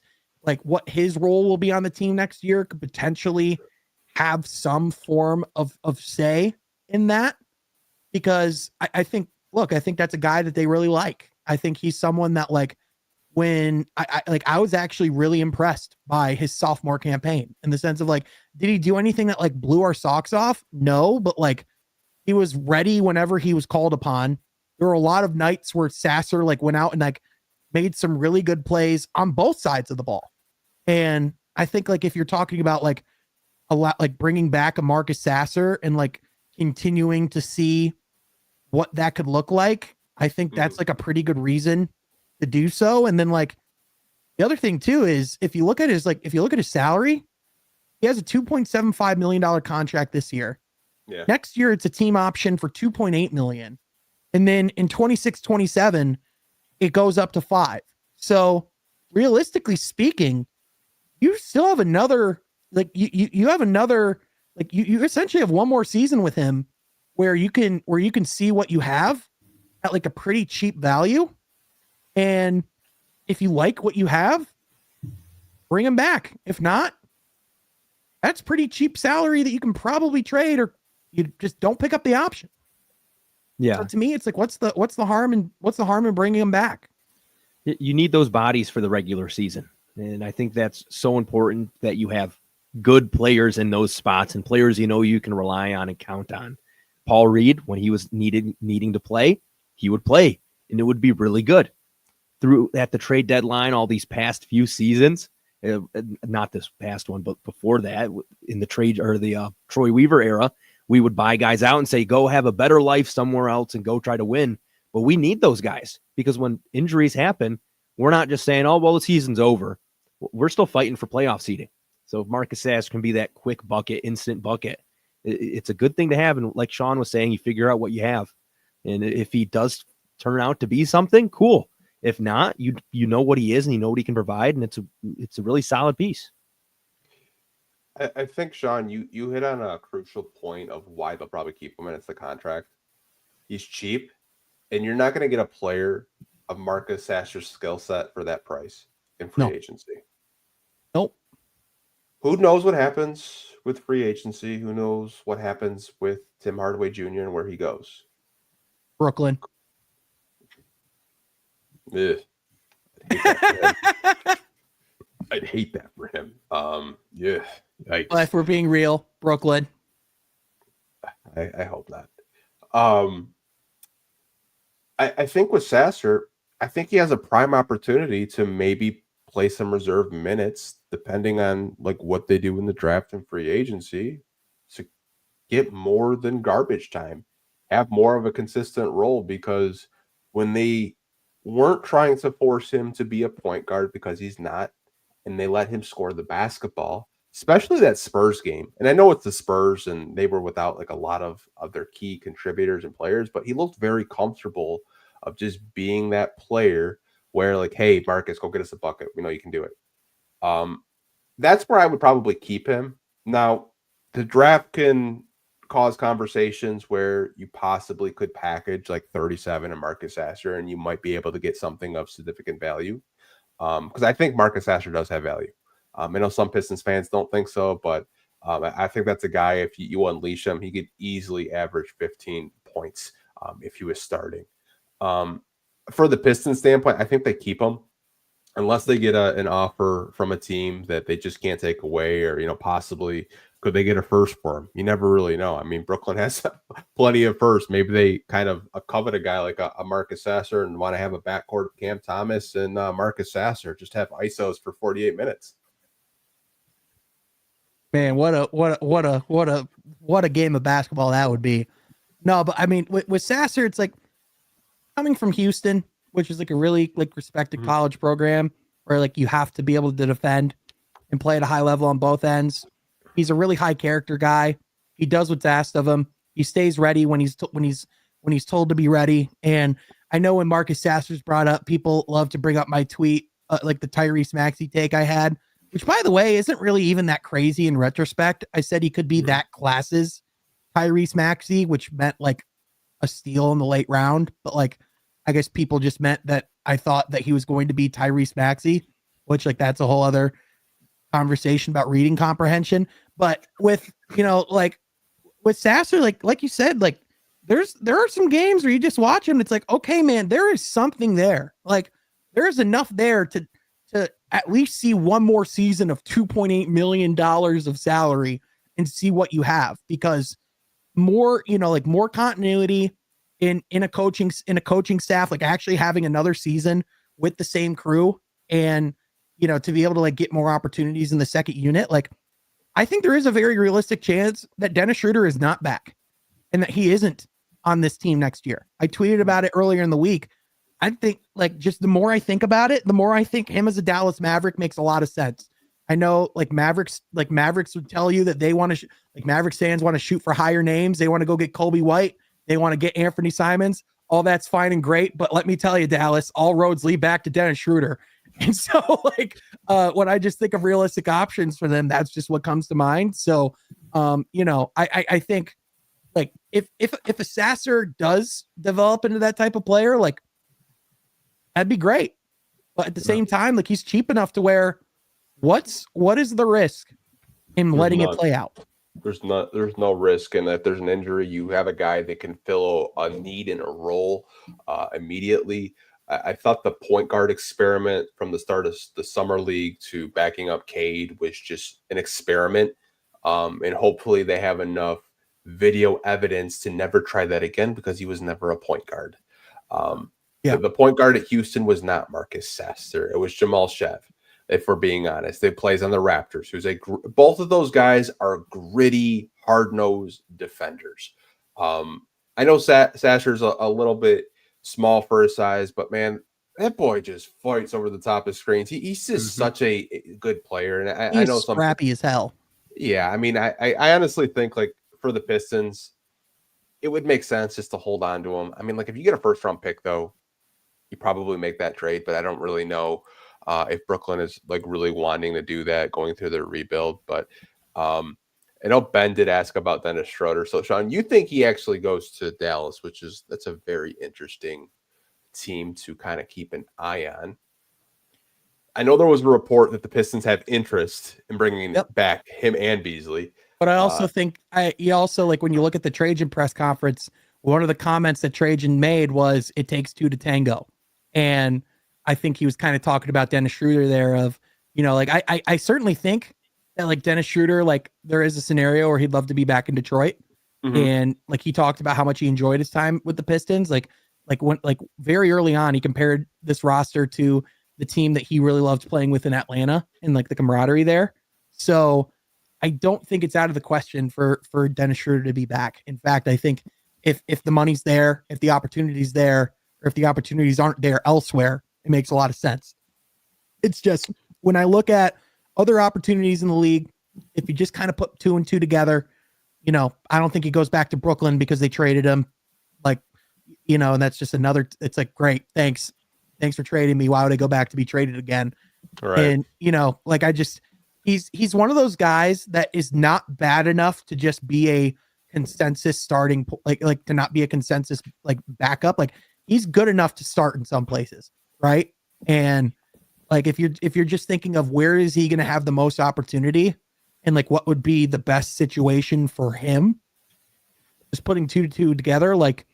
what his role will be on the team next year could potentially have some form of say in that, because I think that's a guy that they really like. I think he's someone that when I was actually really impressed by his sophomore campaign in the sense of did he do anything that blew our socks off? No, but he was ready whenever he was called upon. There were a lot of nights where Sasser went out and made some really good plays on both sides of the ball. And I think if you're talking about a lot bringing back a Marcus Sasser and continuing to see what that could look like, I think that's a pretty good reason to do so. And then the other thing too is if you look at his salary, he has a $2.75 million contract this year. Yeah. Next year it's a team option for $2.8 million. And then in 26-27, it goes up to $5 million. So realistically speaking, you still have another, you essentially have one more season with him where you can see what you have at a pretty cheap value. And if you like what you have, bring him back. If not, that's pretty cheap salary that you can probably trade, or you just don't pick up the option. Yeah. So to me, it's what's the harm in bringing him back? You need those bodies for the regular season. And I think that's so important that you have good players in those spots and players you can rely on and count on. Paul Reed, when he was needing to play, he would play, and it would be really good. Through at the trade deadline, all these past few seasons, not this past one, but before that, in the trade or the Troy Weaver era, we would buy guys out and say, go have a better life somewhere else and go try to win. But we need those guys, because when injuries happen, we're not just saying, oh, well, the season's over. We're still fighting for playoff seeding. So if Marcus Sasser can be that quick bucket, instant bucket, it's a good thing to have. And like Sean was saying, you figure out what you have. And if he does turn out to be something, cool. If not, you know what he is and you know what he can provide, and it's a really solid piece. I think, Sean, you hit on a crucial point of why they'll probably keep him, and it's the contract. He's cheap, and you're not going to get a player of Marcus Sasser's skill set for that price in free agency. Nope. Who knows what happens with free agency? Who knows what happens with Tim Hardaway Jr. and where he goes? Brooklyn. Ugh. I'd hate that for him. Yeah. Yikes. Well, if we're being real, Brooklyn. I hope not. I think with Sasser, I think he has a prime opportunity to maybe play some reserve minutes, depending on what they do in the draft and free agency, to get more than garbage time, have more of a consistent role, because when they weren't trying to force him to be a point guard because he's not, and they let him score the basketball, especially that Spurs game. And I know it's the Spurs and they were without like a lot of their key contributors and players, but he looked very comfortable of just being that player where like, hey, Marcus, go get us a bucket. We know you can do it. That's where I would probably keep him. Now, the draft can cause conversations where you possibly could package like 37 and Marcus Sasser, and you might be able to get something of significant value. Because I think Marcus Sasser does have value. I know some Pistons fans don't think so, but I think that's a guy, if you unleash him, he could easily average 15 points if he was starting. For the Pistons standpoint, I think they keep him unless they get an offer from a team that they just can't take away, or, possibly could they get a first for him? You never really know. I mean, Brooklyn has plenty of firsts. Maybe they kind of covet a guy like a Marcus Sasser and want to have a backcourt of Cam Thomas and Marcus Sasser, just have ISOs for 48 minutes. Man, what a game of basketball that would be. No, but I mean, with Sasser, it's like coming from Houston, which is like a really like respected college program where like you have to be able to defend and play at a high level on both ends. He's a really high character guy. He does what's asked of him. He stays ready when he's told to be ready. And I know when Marcus Sasser's brought up, people love to bring up my tweet, like the Tyrese Maxey take I had, which by the way isn't really even that crazy in retrospect. I said he could be that class's Tyrese Maxey, which meant like a steal in the late round, but like I guess people just meant that I thought that he was going to be Tyrese Maxey, which like that's a whole other conversation about reading comprehension. But with like with Sasser, like you said, like there are some games where you just watch him. It's like, okay, man, there is something there. Like there is enough there to at least see one more season of $2.8 million of salary and see what you have, because more, like more continuity in a coaching staff, like actually having another season with the same crew and, to be able to like get more opportunities in the second unit. Like, I think there is a very realistic chance that Dennis Schroeder is not back and that he isn't on this team next year. I tweeted about it earlier in the week. I think like just the more I think about it, the more I think him as a Dallas Maverick makes a lot of sense. I know like Mavericks would tell you that they want to Mavericks fans want to shoot for higher names. They want to go get Kobe White. They want to get Anthony Simons. All that's fine and great. But let me tell you, Dallas, all roads lead back to Dennis Schroeder. And so like when I just think of realistic options for them, that's just what comes to mind. So, I think like if a Sasser does develop into that type of player, like that'd be great. But at the same time, like he's cheap enough to where what is the risk in letting it play out? There's no risk. And if there's an injury, you have a guy that can fill a need in a role immediately. I thought the point guard experiment from the start of the summer league to backing up Cade was just an experiment. And hopefully they have enough video evidence to never try that again, because he was never a point guard. The point guard at Houston was not Marcus Sasser. It was Jamal Shev, if we're being honest. They plays on the Raptors, both of those guys are gritty, hard-nosed defenders. I know Sasser's a little bit small for his size, but man, that boy just fights over the top of screens. He's just such a good player, and I know some scrappy as hell. Yeah, I mean, I honestly think like for the Pistons, it would make sense just to hold on to him. I mean, like if you get a first-round pick, though, you probably make that trade, but I don't really know if Brooklyn is like really wanting to do that going through their rebuild. But I know Ben did ask about Dennis Schroeder. So Sean, you think he actually goes to Dallas, that's a very interesting team to kind of keep an eye on. I know there was a report that the Pistons have interest in bringing back him and Beasley. But I also think you also like when you look at the Trajan press conference, one of the comments that Trajan made was it takes two to tango. And I think he was kind of talking about Dennis Schroeder there of, like I certainly think that like Dennis Schroeder, like there is a scenario where he'd love to be back in Detroit. And like he talked about how much he enjoyed his time with the Pistons. Like when very early on, he compared this roster to the team that he really loved playing with in Atlanta and like the camaraderie there. So I don't think it's out of the question for Dennis Schroeder to be back. In fact, I think if the money's there, if the opportunity's there, or if the opportunities aren't there elsewhere, it makes a lot of sense. It's just when I look at other opportunities in the league if you just kind of put 2 and 2 together, I don't think he goes back to Brooklyn because they traded him. Like, and that's just another, it's like, great. Thanks for trading me. Why would I go back to be traded again? Right. And, he's one of those guys that is not bad enough to just be a consensus starting, like to not be a consensus, like backup. Like he's good enough to start in some places. Right. And like, if you're just thinking of where is he going to have the most opportunity and like, what would be the best situation for him, just putting 2 to 2 together, like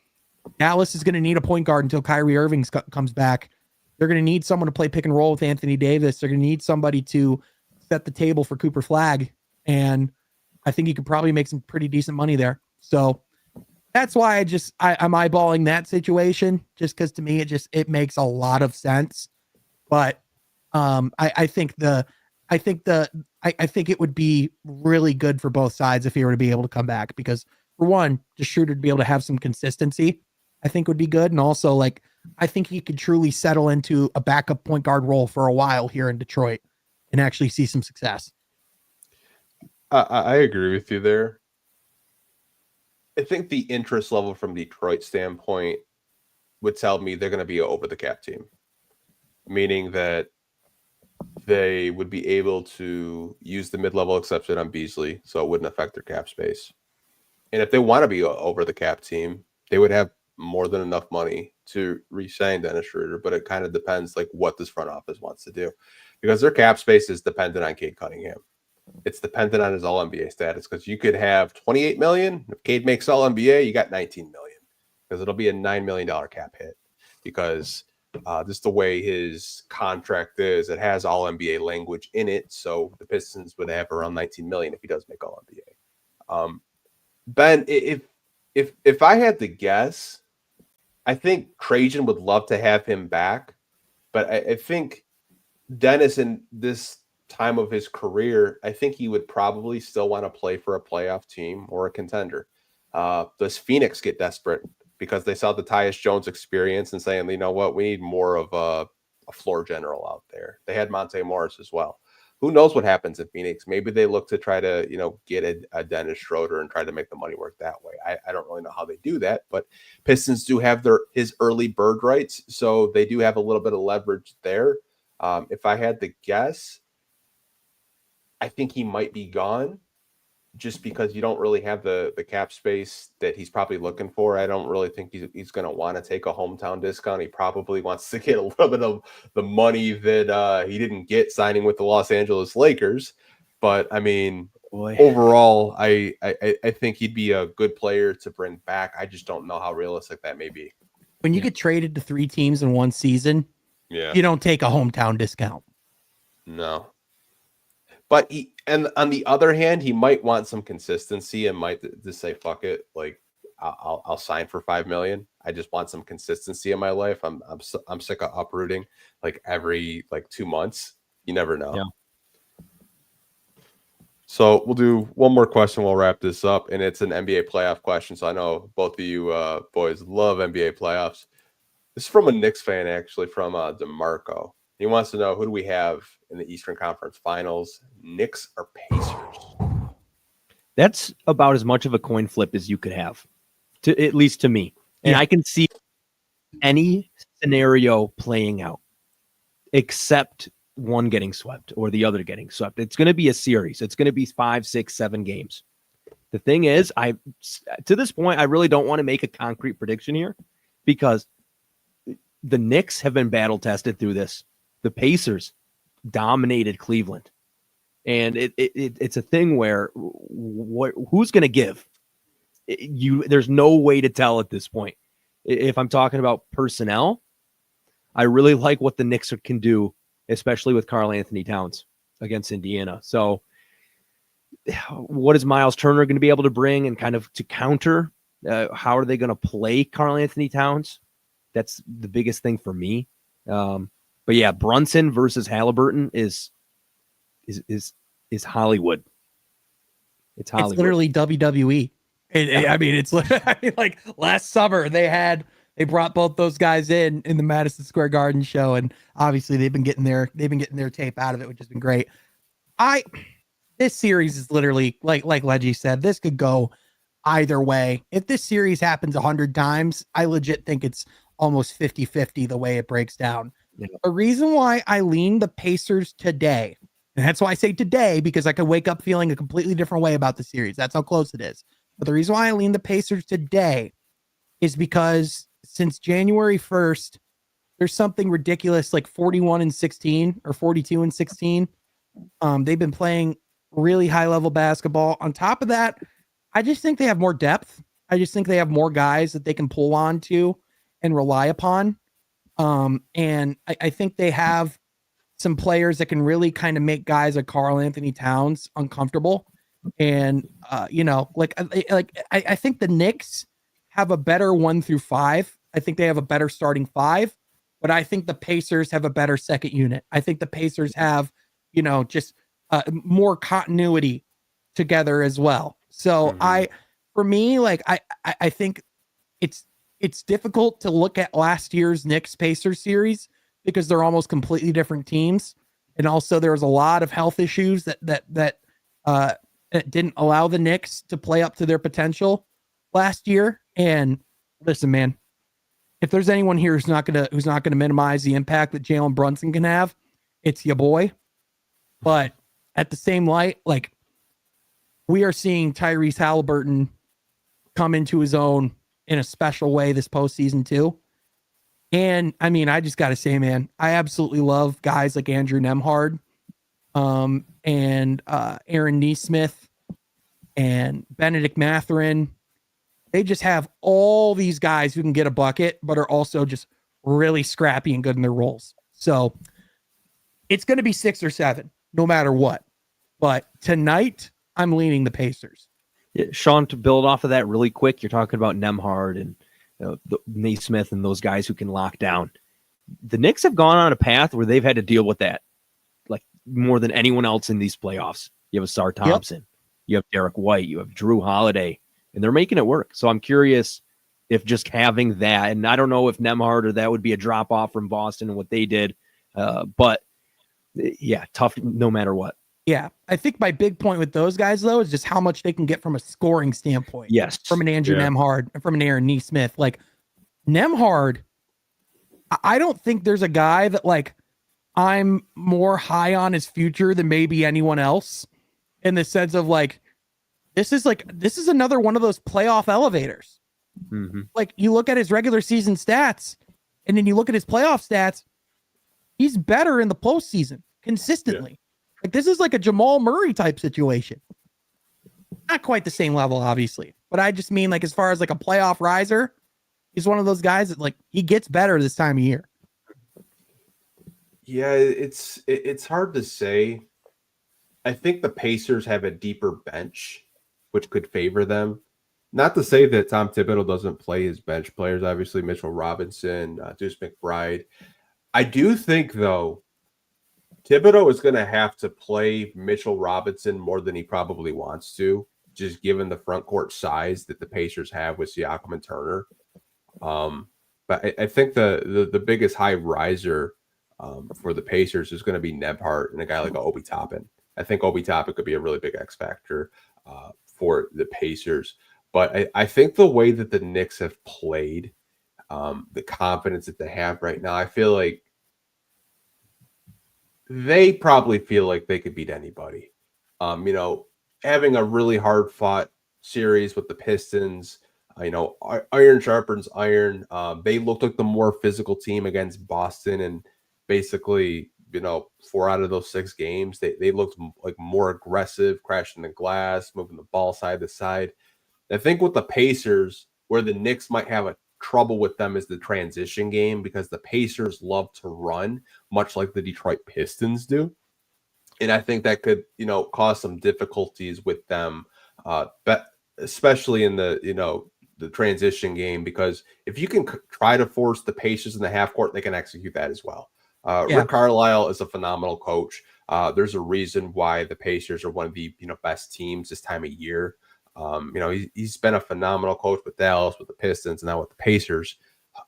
Dallas is going to need a point guard until Kyrie Irving comes back. They're going to need someone to play pick and roll with Anthony Davis. They're going to need somebody to set the table for Cooper Flagg. And I think you could probably make some pretty decent money there. So that's why I'm eyeballing that situation, just because to me, it makes a lot of sense. But I think it would be really good for both sides if he were to be able to come back, because for one, just Schroeder to be able to have some consistency, I think would be good. And also, like, I think he could truly settle into a backup point guard role for a while here in Detroit and actually see some success. I agree with you there. I think the interest level from Detroit standpoint would tell me they're going to be an over the cap team, meaning that they would be able to use the mid-level exception on Beasley, so it wouldn't affect their cap space. And if they want to be an over the cap team, they would have more than enough money to re-sign Dennis Schroeder, but it kind of depends like what this front office wants to do, because their cap space is dependent on Cade Cunningham. It's dependent on his All-NBA status, because you could have $28 million. If Cade makes All-NBA, you got $19 million, because it'll be a $9 million cap hit, because just the way his contract is, it has All-NBA language in it. So the Pistons would have around $19 million if he does make All-NBA. Ben, if I had to guess, I think Trajan would love to have him back, but I think Dennis, in this time of his career, I think he would probably still want to play for a playoff team or a contender. Does Phoenix get desperate because they saw the Tyus Jones experience and saying, you know what, we need more of a floor general out there? They had Monte Morris as well. Who knows what happens in Phoenix? Maybe they look to try to, get a Dennis Schroeder and try to make the money work that way. I don't really know how they do that, but Pistons do have his early bird rights, so they do have a little bit of leverage there. If I had to guess, I think he might be gone, just because you don't really have the cap space that he's probably looking for. I don't really think he's going to want to take a hometown discount. He probably wants to get a little bit of the money that he didn't get signing with the Los Angeles Lakers. But I mean, overall, I think he'd be a good player to bring back. I just don't know how realistic that may be. When you get traded to 3 teams in one season, you don't take a hometown discount. No. But and on the other hand, he might want some consistency and might just say, "Fuck it, like I'll sign for $5 million. I just want some consistency in my life. I'm sick of uprooting like every 2 months. You never know." Yeah. So we'll do one more question. We'll wrap this up, and it's an NBA playoff question. So I know both of you boys love NBA playoffs. This is from a Knicks fan, actually, from DeMarco. He wants to know, who do we have in the Eastern Conference Finals, Knicks or Pacers? That's about as much of a coin flip as you could have, at least to me. And I can see any scenario playing out except one getting swept or the other getting swept. It's going to be a series. It's going to be 5, 6, 7 games. The thing is, to this point, I really don't want to make a concrete prediction here, because the Knicks have been battle tested through this. The Pacers dominated Cleveland, and it's a thing where who's going to give? There's no way to tell at this point. If I'm talking about personnel, I really like what the Knicks can do, especially with Karl Anthony Towns against Indiana. So what is Miles Turner going to be able to bring and kind of to counter? How are they going to play Karl Anthony Towns? That's the biggest thing for me. But yeah, Brunson versus Halliburton is Hollywood. It's Hollywood. It's literally WWE. I mean, it's like last summer they brought both those guys in the Madison Square Garden show, and obviously they've been getting their tape out of it, which has been great. this series is literally like Ledgie said, this could go either way. If this series happens 100 times, I legit think it's almost 50-50 the way it breaks down. Yeah. The reason why I lean the Pacers today, and that's why I say today, because I could wake up feeling a completely different way about the series. That's how close it is. But the reason why I lean the Pacers today is because since January 1st, there's something ridiculous like 41-16 or 42-16. They've been playing really high level basketball. On top of that, I just think they have more depth. I just think they have more guys that they can pull on to and rely upon. And I think they have some players that can really kind of make guys like Karl Anthony Towns uncomfortable. And, I think the Knicks have a better 1 through 5. I think they have a better starting 5, but I think the Pacers have a better second unit. I think the Pacers have, just more continuity together as well. So for me, I think it's difficult to look at last year's Knicks Pacers series because they're almost completely different teams. And also there was a lot of health issues that didn't allow the Knicks to play up to their potential last year. And listen, man, if there's anyone here who's not gonna minimize the impact that Jalen Brunson can have, it's your boy. But at the same light, like, we are seeing Tyrese Halliburton come into his own in a special way this postseason too. And I mean, I just got to say, man, I absolutely love guys like Andrew Nembhard, and Aaron Nesmith and Benedict Mathurin. They just have all these guys who can get a bucket, but are also just really scrappy and good in their roles. So it's going to be 6 or 7, no matter what. But tonight, I'm leaning the Pacers. Yeah, Sean, to build off of that really quick, you're talking about Nembhard and Naismith and those guys who can lock down. The Knicks have gone on a path where they've had to deal with that, like, more than anyone else in these playoffs. You have Asar Thompson, you have Derek White, you have Drew Holiday, and they're making it work. So I'm curious if just having that, and I don't know if Nembhard or that would be a drop off from Boston and what they did, but yeah, tough no matter what. Yeah, I think my big point with those guys, though, is just how much they can get from a scoring standpoint. Yes. From an Andrew Nembhard and from an Aaron Nesmith. Like, Nembhard, I don't think there's a guy that, like, I'm more high on his future than maybe anyone else, in the sense of, like, this is another one of those playoff elevators. Mm-hmm. Like, you look at his regular season stats, and then you look at his playoff stats, he's better in the postseason consistently. Yeah. Like, this is like a Jamal Murray type situation. Not quite the same level, obviously, but I just mean, like, as far as like a playoff riser, he's one of those guys that, like, he gets better this time of year. Yeah, it's hard to say. I think the Pacers have a deeper bench, which could favor them. Not to say that Tom Thibodeau doesn't play his bench players, obviously Mitchell Robinson, Deuce McBride. I do think, though, Thibodeau is going to have to play Mitchell Robinson more than he probably wants to, just given the front court size that the Pacers have with Siakam and Turner. But I think the biggest high riser for the Pacers is going to be Nembhard and a guy like Obi Toppin. I think Obi Toppin could be a really big X factor for the Pacers. But I think the way that the Knicks have played, the confidence that they have right now, I feel like they probably feel like they could beat anybody. Having a really hard fought series with the Pistons, iron sharpens iron. They looked like the more physical team against Boston, and basically, 4 out of those 6 games, they looked like more aggressive, crashing the glass, moving the ball side to side. I think with the Pacers, where the Knicks might have a trouble with them is the transition game, because the Pacers love to run, much like the Detroit Pistons do. And I think that could, cause some difficulties with them, but especially in the transition game, because if you can try to force the Pacers in the half court, they can execute that as well. Rick Carlisle is a phenomenal coach. There's a reason why the Pacers are one of the best teams this time of year. He's been a phenomenal coach with Dallas, with the Pistons, and now with the Pacers.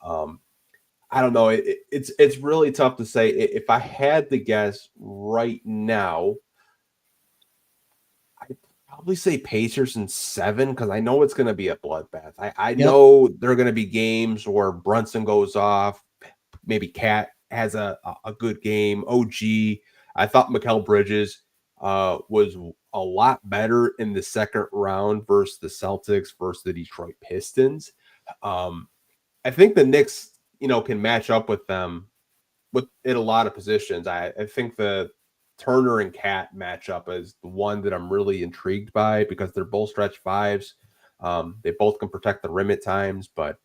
I don't know. It's really tough to say. If I had to guess right now, probably say Pacers in 7 because I know it's going to be a bloodbath. I know there are going to be games where Brunson goes off. Maybe Cat has a good game. OG. I thought Mikal Bridges was a lot better in the second round versus the Celtics versus the Detroit Pistons. I think the Knicks, can match up with them in a lot of positions. I think the Turner and Cat matchup is the one that I'm really intrigued by because they're both stretch fives. They both can protect the rim at times, but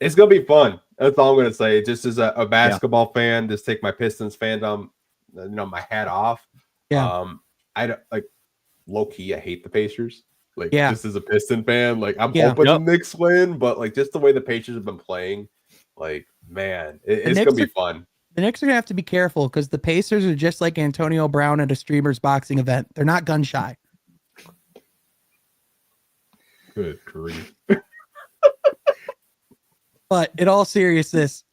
it's going to be fun. That's all I'm going to say. Just as a basketball fan, just take my Pistons fandom, my hat off. Yeah. I don't low key. I hate the Pacers. Just as a Piston fan, I'm hoping the Knicks win, but just the way the Pacers have been playing, man, it's going to be fun. The Knicks are going to have to be careful because the Pacers are just like Antonio Brown at a streamer's boxing event. They're not gun shy. Good grief. But in all seriousness,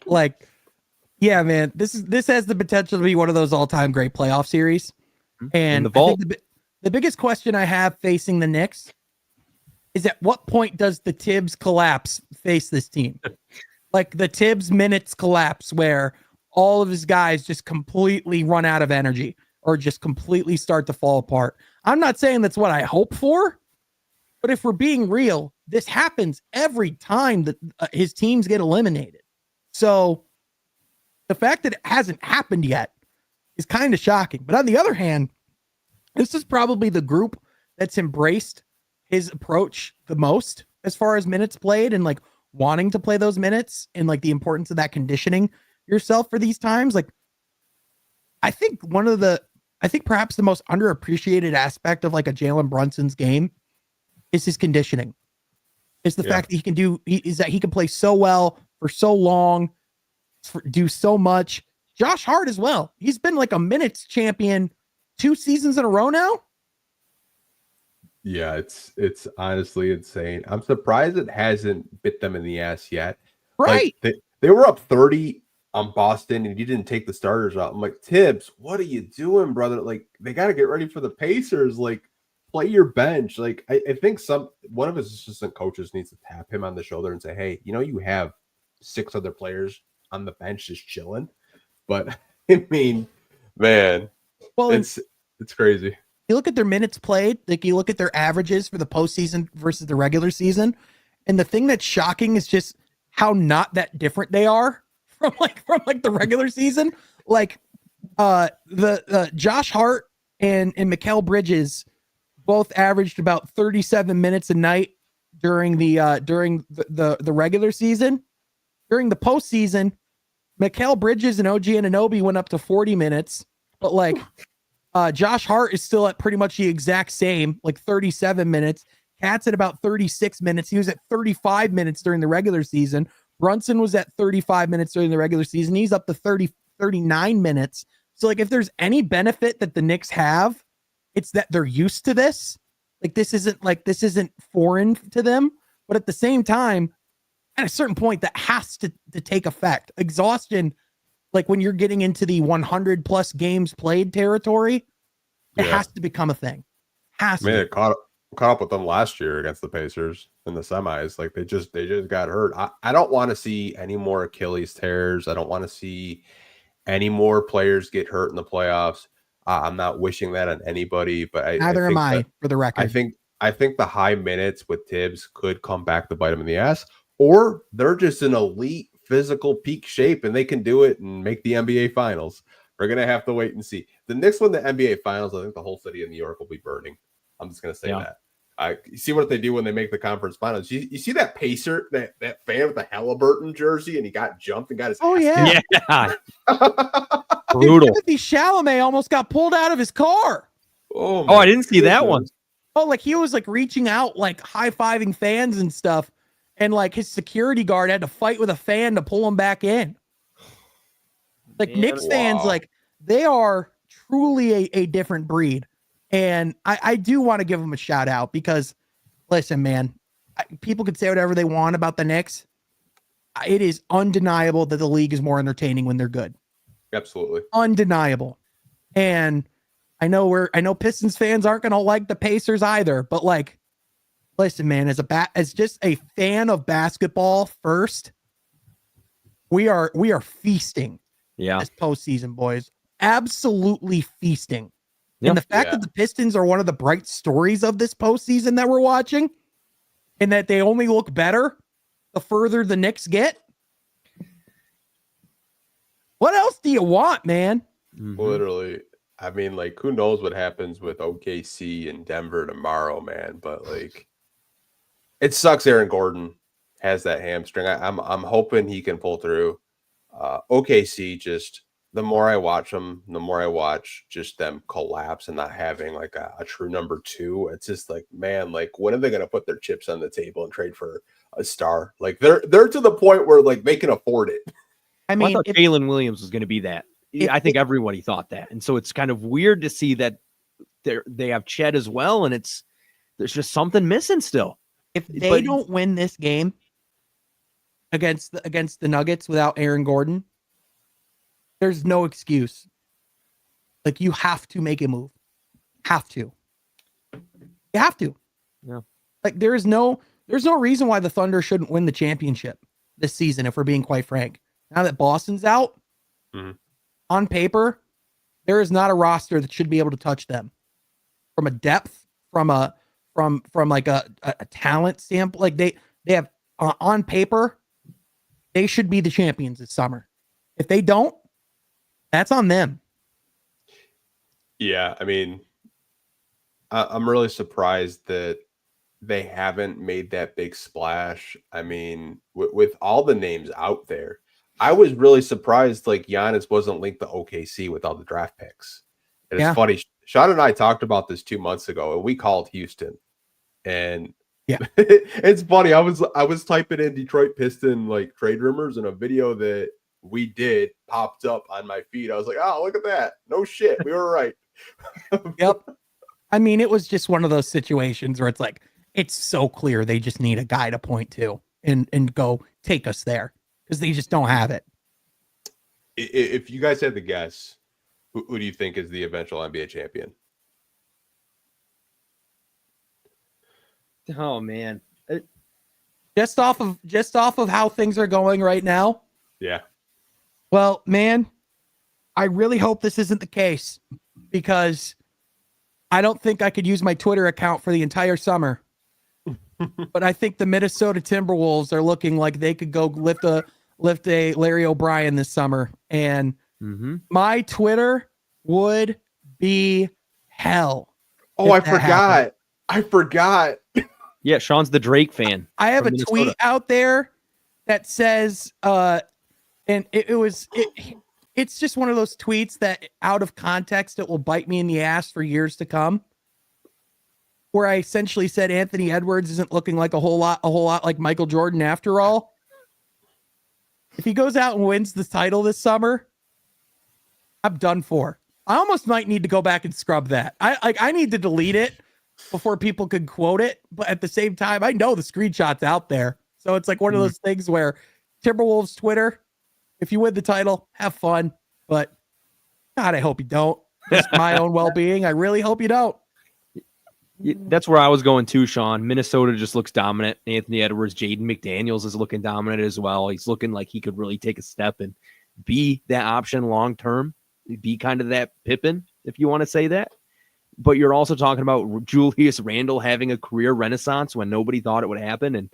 yeah, man, this has the potential to be one of those all-time great playoff series. And I think the biggest question I have facing the Knicks is at what point does the Tibbs collapse face this team? The Tibbs minutes collapse where all of his guys just completely run out of energy or just completely start to fall apart. I'm not saying that's what I hope for, but if we're being real, this happens every time that his teams get eliminated. So the fact that it hasn't happened yet is kind of shocking. But on the other hand, this is probably the group that's embraced his approach the most as far as minutes played and wanting to play those minutes and the importance of that conditioning yourself for these times. I think perhaps the most underappreciated aspect of a Jalen Brunson's game is his conditioning. It's the fact that he can play so well for so long, do so much. Josh Hart as well. He's been a minutes champion 2 seasons in a row now. Yeah, it's honestly insane. I'm surprised it hasn't bit them in the ass yet. Right. They were up 30 on Boston and you didn't take the starters out. I'm like, Tibbs, what are you doing, brother? They got to get ready for the Pacers. Play your bench. I think one of his assistant coaches needs to tap him on the shoulder and say, hey, you have 6 other players on the bench just chilling. But I mean, man, well, it's crazy. You look at their minutes played, you look at their averages for the postseason versus the regular season. And the thing that's shocking is just how not that different they are from the regular season. The Josh Hart and Mikal Bridges both averaged about 37 minutes a night during the regular season. During the postseason, Mikal Bridges and OG Anunoby went up to 40 minutes, but Josh Hart is still at pretty much the exact same, 37 minutes. Cat's at about 36 minutes. He was at 35 minutes during the regular season. Brunson was at 35 minutes during the regular season. He's up to 39 minutes. So if there's any benefit that the Knicks have, it's that they're used to this. This isn't foreign to them, but at the same time, at a certain point that has to take effect. Exhaustion, when you're getting into the 100 plus games played territory, it has to become a thing. It caught up with them last year against the Pacers in the semis. They just got hurt. I don't want to see any more Achilles tears. I don't want to see any more players get hurt in the playoffs. I'm not wishing that on anybody, but neither am I, for the record. I think the high minutes with Tibbs could come back to bite him in the ass, or they're just in elite physical peak shape and they can do it and make the NBA Finals. We're gonna have to wait and see. The Knicks win the NBA Finals, I think the whole city of New York will be burning. I'm just gonna say that. You see what they do when they make the conference finals. You see that Pacer, that fan with the Halliburton jersey, and he got jumped and got his ass yeah. Brutal. Timothy Chalamet almost got pulled out of his car. Oh, I didn't see that one. Oh, he was reaching out, high-fiving fans and stuff, and his security guard had to fight with a fan to pull him back in. Knicks fans, they are truly a different breed. And I do want to give them a shout out because, listen, man, people could say whatever they want about the Knicks. It is undeniable that the league is more entertaining when they're good. Absolutely. Undeniable. And I know Pistons fans aren't going to like the Pacers either, but like, listen, man, as just a fan of basketball first, we are feasting. Yeah. This postseason, boys. Absolutely feasting. Yep. And the fact that the Pistons are one of the bright stories of this postseason that we're watching, and that they only look better the further the Knicks get. What else do you want, man? Literally. I mean, like, who knows what happens with OKC and Denver tomorrow, man? But like, it sucks. Aaron Gordon has that hamstring. I'm hoping he can pull through. OKC, just the more I watch them, the more I watch just them collapse and not having like a true number two. It's just like, man, like, when are they going to put their chips on the table and trade for a star? Like, they're to the point where like they can afford it. I mean, I thought Jalen Williams was going to be that. I think everybody thought that, and so it's kind of weird to see that they have Chet as well, and there's just something missing still. If they don't win this game against the Nuggets without Aaron Gordon, there's no excuse. Like, you have to make a move. Have to. You have to. Yeah. Like, there's no reason why the Thunder shouldn't win the championship this season, if we're being quite frank. Now that Boston's out, on paper, there is not a roster that should be able to touch them from a depth, from like a talent sample. Like they have on paper, they should be the champions this summer. If they don't, that's on them. Yeah, I mean, I'm really surprised that they haven't made that big splash. I mean, with all the names out there, I was really surprised like Giannis wasn't linked to OKC with all the draft picks. And it's funny. Sean and I talked about this 2 months ago, and we called Houston. And yeah, it's funny. I was typing in Detroit Piston like trade rumors, and a video that we did popped up on my feed. I was like, oh, look at that. No shit. We were right. Yep. I mean, it was just one of those situations where it's like, it's so clear they just need a guy to point to and go take us there, because they just don't have it. If you guys had to guess, who do you think is the eventual NBA champion? Oh man, Just off of how things are going right now. Yeah. Well, man, I really hope this isn't the case, because I don't think I could use my Twitter account for the entire summer. But I think the Minnesota Timberwolves are looking like they could go lift a Larry O'Brien this summer, and my Twitter would be hell. Oh, I forgot. Yeah, Sean's the Drake fan. I have a tweet out there that says, and it's just one of those tweets that out of context, it will bite me in the ass for years to come, where I essentially said Anthony Edwards isn't looking like a whole lot like Michael Jordan after all. If he goes out and wins the title this summer, I'm done for. I almost might need to go back and scrub that. I need to delete it before people can quote it, but at the same time, I know the screenshot's out there. So it's like one of those things where Timberwolves Twitter, if you win the title, have fun, but God, I hope you don't. Just my own well-being. I really hope you don't. That's where I was going too, Sean. Minnesota just looks dominant. Anthony Edwards, Jaden McDaniels is looking dominant as well. He's looking like he could really take a step and be that option long-term, be kind of that Pippen, if you want to say that. But you're also talking about Julius Randle having a career renaissance when nobody thought it would happen. And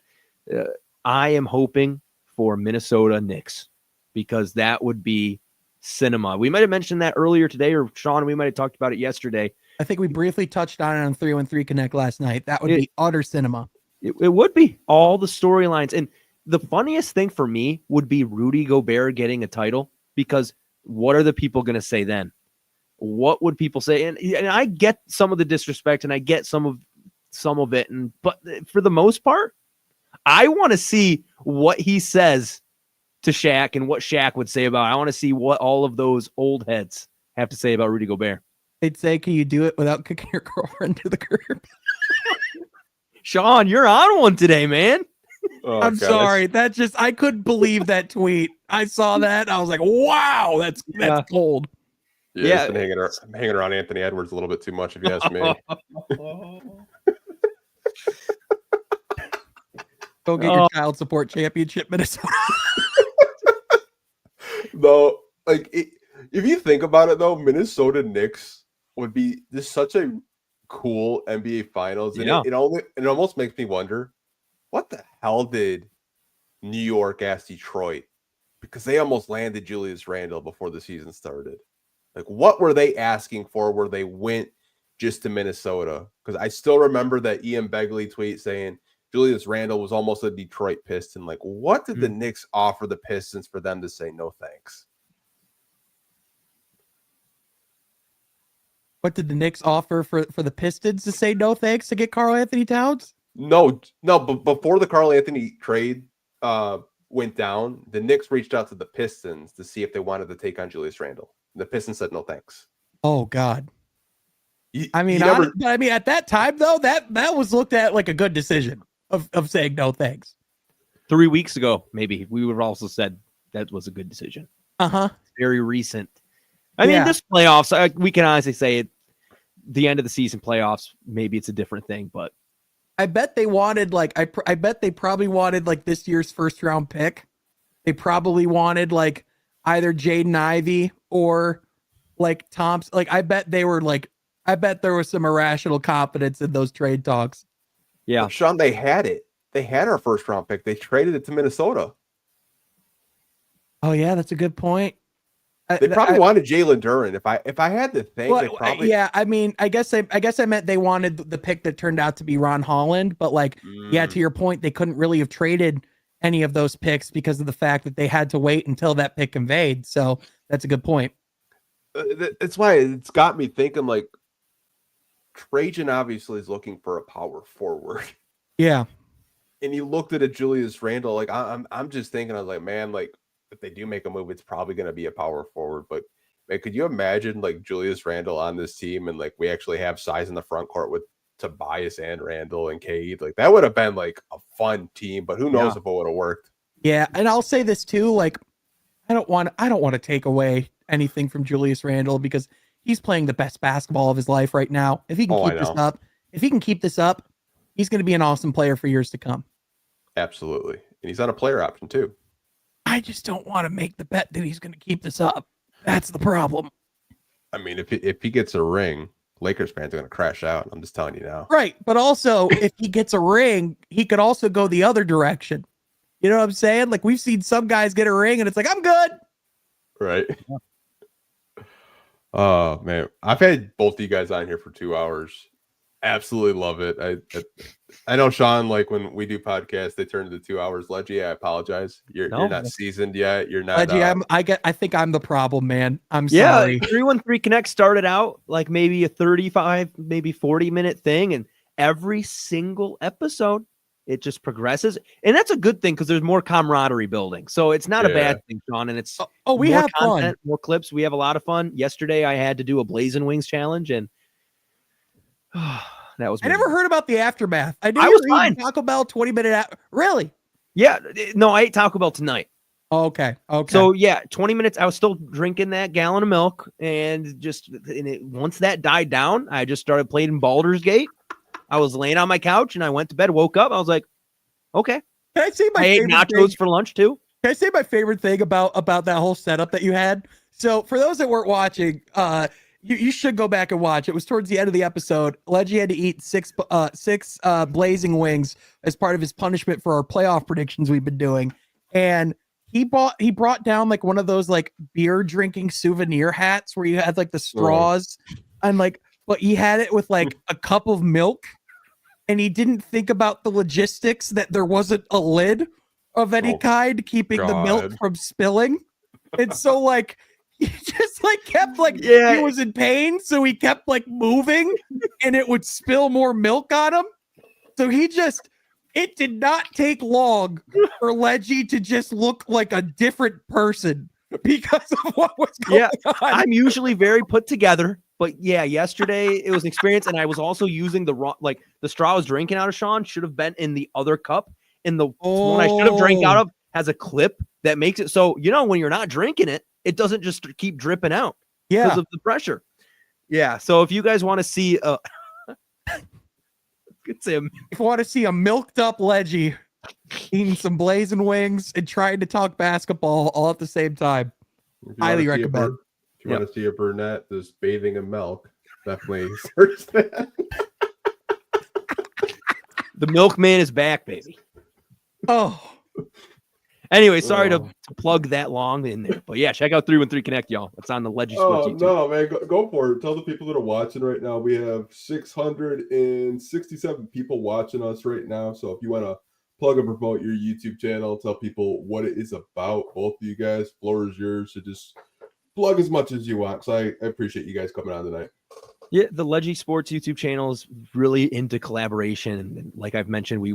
I am hoping for Minnesota Knicks, because that would be cinema. We might have mentioned that earlier today, or Sean, we might have talked about it yesterday. I think we briefly touched on it on 313 Connect last night. That would be utter cinema. It would be all the storylines. And the funniest thing for me would be Rudy Gobert getting a title, because what are the people going to say then? What would people say? And I get some of the disrespect, and I get some of it. But for the most part, I want to see what he says to Shaq and what Shaq would say about it. I want to see what all of those old heads have to say about Rudy Gobert. They'd say, can you do it without kicking your girlfriend to the curb? Sean, you're on one today, man. Oh, I'm sorry. That just, I couldn't believe that tweet. I saw that. I was like, wow, that's cold. Yeah, it's been hanging around Anthony Edwards a little bit too much, if you ask me. Go get your child support championship, Minnesota. Though, like, if you think about it, though, Minnesota Knicks would be just such a cool NBA Finals, and it almost makes me wonder, what the hell did New York ask Detroit? Because they almost landed Julius Randle before the season started. Like, what were they asking for where they went just to Minnesota? Because I still remember that Ian Begley tweet saying Julius Randle was almost a Detroit Piston. Like, what did the Knicks offer the Pistons for them to say no thanks? What did the Knicks offer for the Pistons to say no thanks to get Karl Anthony Towns? No, but before the Karl Anthony trade went down, the Knicks reached out to the Pistons to see if they wanted to take on Julius Randle. The Pistons said no thanks. Oh God. I mean, at that time though, that was looked at like a good decision of saying no thanks. 3 weeks ago, maybe we would have also said that was a good decision. Very recent. I mean, this playoffs, we can honestly say it. The end of the season playoffs, maybe it's a different thing, but I bet they wanted I bet they probably wanted like this year's first round pick. They probably wanted like either Jaden Ivey or like Thompson. Like I bet there was some irrational confidence in those trade talks. Yeah, Sean, they had it. They had our first round pick. They traded it to Minnesota. Oh yeah, that's a good point. They probably wanted Jalen Duren. If I had to think, they probably. Yeah, I mean, I guess I meant they wanted the pick that turned out to be Ron Holland, but like, yeah, to your point, they couldn't really have traded any of those picks because of the fact that they had to wait until that pick conveyed. So that's a good point. That's why it's got me thinking. Like, Trajan obviously is looking for a power forward. Yeah, and you looked at a Julius Randle. Like, I'm just thinking, I was like, man, like, if they do make a move, it's probably going to be a power forward. But man, could you imagine like Julius Randle on this team and like we actually have size in the front court with Tobias and Randle and Cade? Like that would have been like a fun team, but who knows if it would have worked. Yeah, and I'll say this too, like I don't want to take away anything from Julius Randle because he's playing the best basketball of his life right now. If he can keep this up, he's going to be an awesome player for years to come. Absolutely. And he's on a player option too. I just don't want to make the bet that he's going to keep this up. That's the problem. I mean, if he gets a ring, Lakers fans are going to crash out. I'm just telling you now. Right. But also, if he gets a ring, he could also go the other direction. You know what I'm saying? Like, we've seen some guys get a ring, and it's like, I'm good. Right. Oh, man. I've had both of you guys on here for 2 hours. Absolutely love it. I know, Sean, like when we do podcasts, they turn into 2 hours. Ledgie, I apologize. You're not seasoned yet. You're not. Ledgie, I think I'm the problem, man. I'm sorry. 313 Connect started out like maybe a 35, maybe 40-minute thing, and every single episode it just progresses, and that's a good thing because there's more camaraderie building. So it's not a bad thing, Sean. And it's we have content, more clips. We have a lot of fun. Yesterday, I had to do a Blazing Wings challenge, and that was. I never heard about the aftermath. I was fine. Taco Bell 20-minute. Really? Yeah. No, I ate Taco Bell tonight. Okay. So 20 minutes. I was still drinking that gallon of milk, and once that died down, I just started playing Baldur's Gate. I was laying on my couch, and I went to bed. Woke up. I was like, okay. Can I say I ate nachos for lunch too. Can I say my favorite thing about that whole setup that you had? So for those that weren't watching, you should go back and watch. It was towards the end of the episode. Ledgie had to eat six blazing wings as part of his punishment for our playoff predictions we've been doing. And he brought down like one of those like beer drinking souvenir hats where you had like the straws and like, but he had it with like a cup of milk, and he didn't think about the logistics that there wasn't a lid of any kind keeping the milk from spilling. And so like, he just like kept like he was in pain, so he kept like moving, and it would spill more milk on him. So it did not take long for Ledgie to just look like a different person because of what was going on. I'm usually very put together, but yesterday it was an experience, and I was also using the straw I was drinking out of, Sean, should have been in the other cup, and the one I should have drank out of has a clip that makes it so when you're not drinking it, it doesn't just keep dripping out. because of the pressure. Yeah. So if you guys want to see if you want to see a milked up Ledgie eating some blazing wings and trying to talk basketball all at the same time, highly recommend. If you want to see a brunette just bathing in milk, definitely search that. The milkman is back, baby. Oh. Anyway, sorry to plug that long in there. But yeah, check out 313 Connect, y'all. It's on the Ledgie Sports YouTube. No, man, go for it. Tell the people that are watching right now. We have 667 people watching us right now. So if you want to plug and promote your YouTube channel, tell people what it is about, both of you guys, floor is yours. So just plug as much as you want. So I appreciate you guys coming on tonight. Yeah, the Ledgie Sports YouTube channel is really into collaboration. And like I've mentioned, we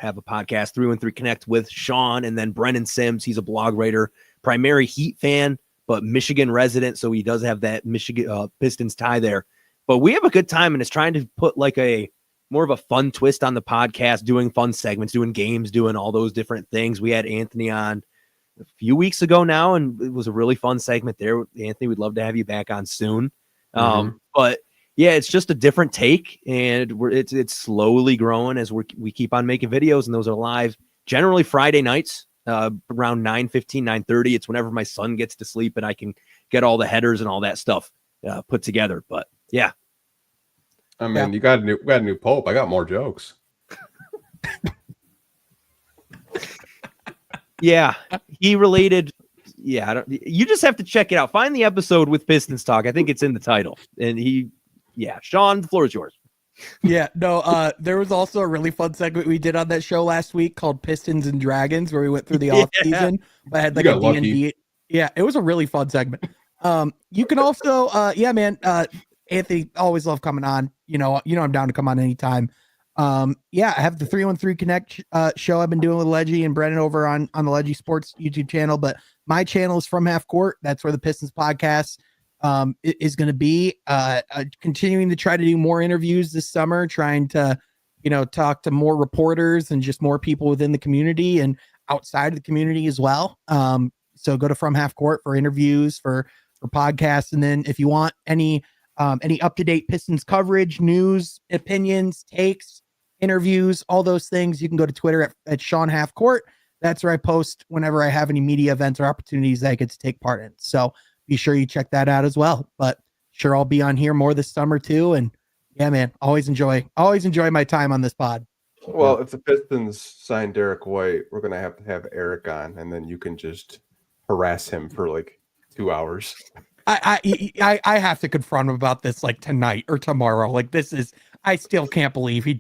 have a podcast, 313 Connect, with Sean, and then Brennan Sims. He's a blog writer, primary Heat fan, but Michigan resident. So he does have that Michigan Pistons tie there. But we have a good time, and it's trying to put like a more of a fun twist on the podcast, doing fun segments, doing games, doing all those different things. We had Anthony on a few weeks ago now, and it was a really fun segment there. Anthony, we'd love to have you back on soon. But yeah, it's just a different take, and it's slowly growing as we keep on making videos, and those are live generally Friday nights around 9:15, 9:30. It's whenever my son gets to sleep and I can get all the headers and all that stuff put together. But yeah, I mean, we got a new Pope. I got more jokes. Yeah, he related. Yeah, you just have to check it out. Find the episode with Pistons Talk. I think it's in the title. And Sean, the floor is yours. Yeah, no, there was also a really fun segment we did on that show last week called Pistons and Dragons, where we went through the off season. I had like a D&D. Yeah, it was a really fun segment. You can also, Anthony, always love coming on. You know, I'm down to come on anytime. I have the 313 Connect show I've been doing with Ledgie and Brennan over on the Ledgie Sports YouTube channel, but my channel is From Half Court. That's where the Pistons podcast is going to be. Continuing to try to do more interviews this summer, trying to, talk to more reporters and just more people within the community and outside of the community as well. So go to From Half Court for interviews, for podcasts. And then if you want any up-to-date Pistons coverage, news, opinions, takes, interviews, all those things, you can go to Twitter at Sean Half Court. That's where I post whenever I have any media events or opportunities that I get to take part in. So be sure you check that out as well. But sure, I'll be on here more this summer too. And yeah, man, always enjoy my time on this pod. Well, if the Pistons sign Derek White, we're going to have Eric on, and then you can just harass him for like 2 hours. I have to confront him about this like tonight or tomorrow. Like I still can't believe he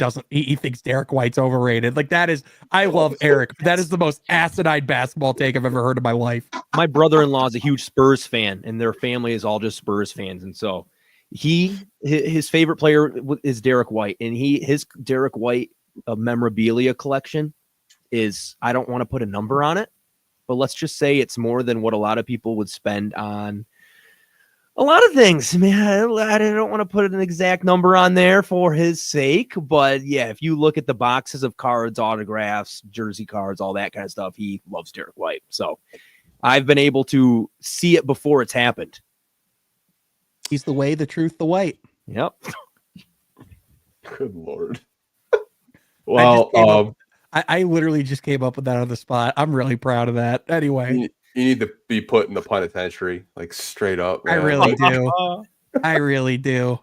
thinks Derek White's overrated. Like I love Eric. That is the most asinine basketball take I've ever heard in my life. My brother-in-law is a huge Spurs fan, and their family is all just Spurs fans. And so his favorite player is Derek White, and his Derek White memorabilia collection is, I don't want to put a number on it, but let's just say it's more than what a lot of people would spend on a lot of things, man. I don't want to put an exact number on there for his sake, but yeah, if you look at the boxes of cards, autographs, jersey cards, all that kind of stuff, he loves Derek White. So I've been able to see it before it's happened. He's the way, the truth, the white. Yep. Good Lord. Well, I literally just came up with that on the spot. I'm really proud of that. Anyway. You need to be put in the penitentiary, like straight up, man. I really do. I really do.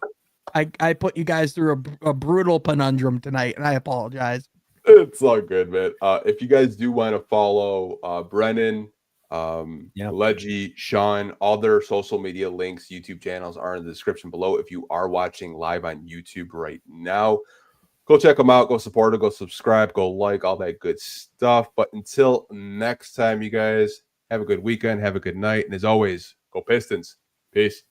I put you guys through a brutal conundrum tonight, and I apologize. It's all good, man. If you guys do want to follow Brennan, Ledgie, Sean, all their social media links, YouTube channels are in the description below. If you are watching live on YouTube right now, go check them out. Go support them. Go subscribe. Go like, all that good stuff. But until next time, you guys, have a good weekend. Have a good night. And as always, go Pistons. Peace.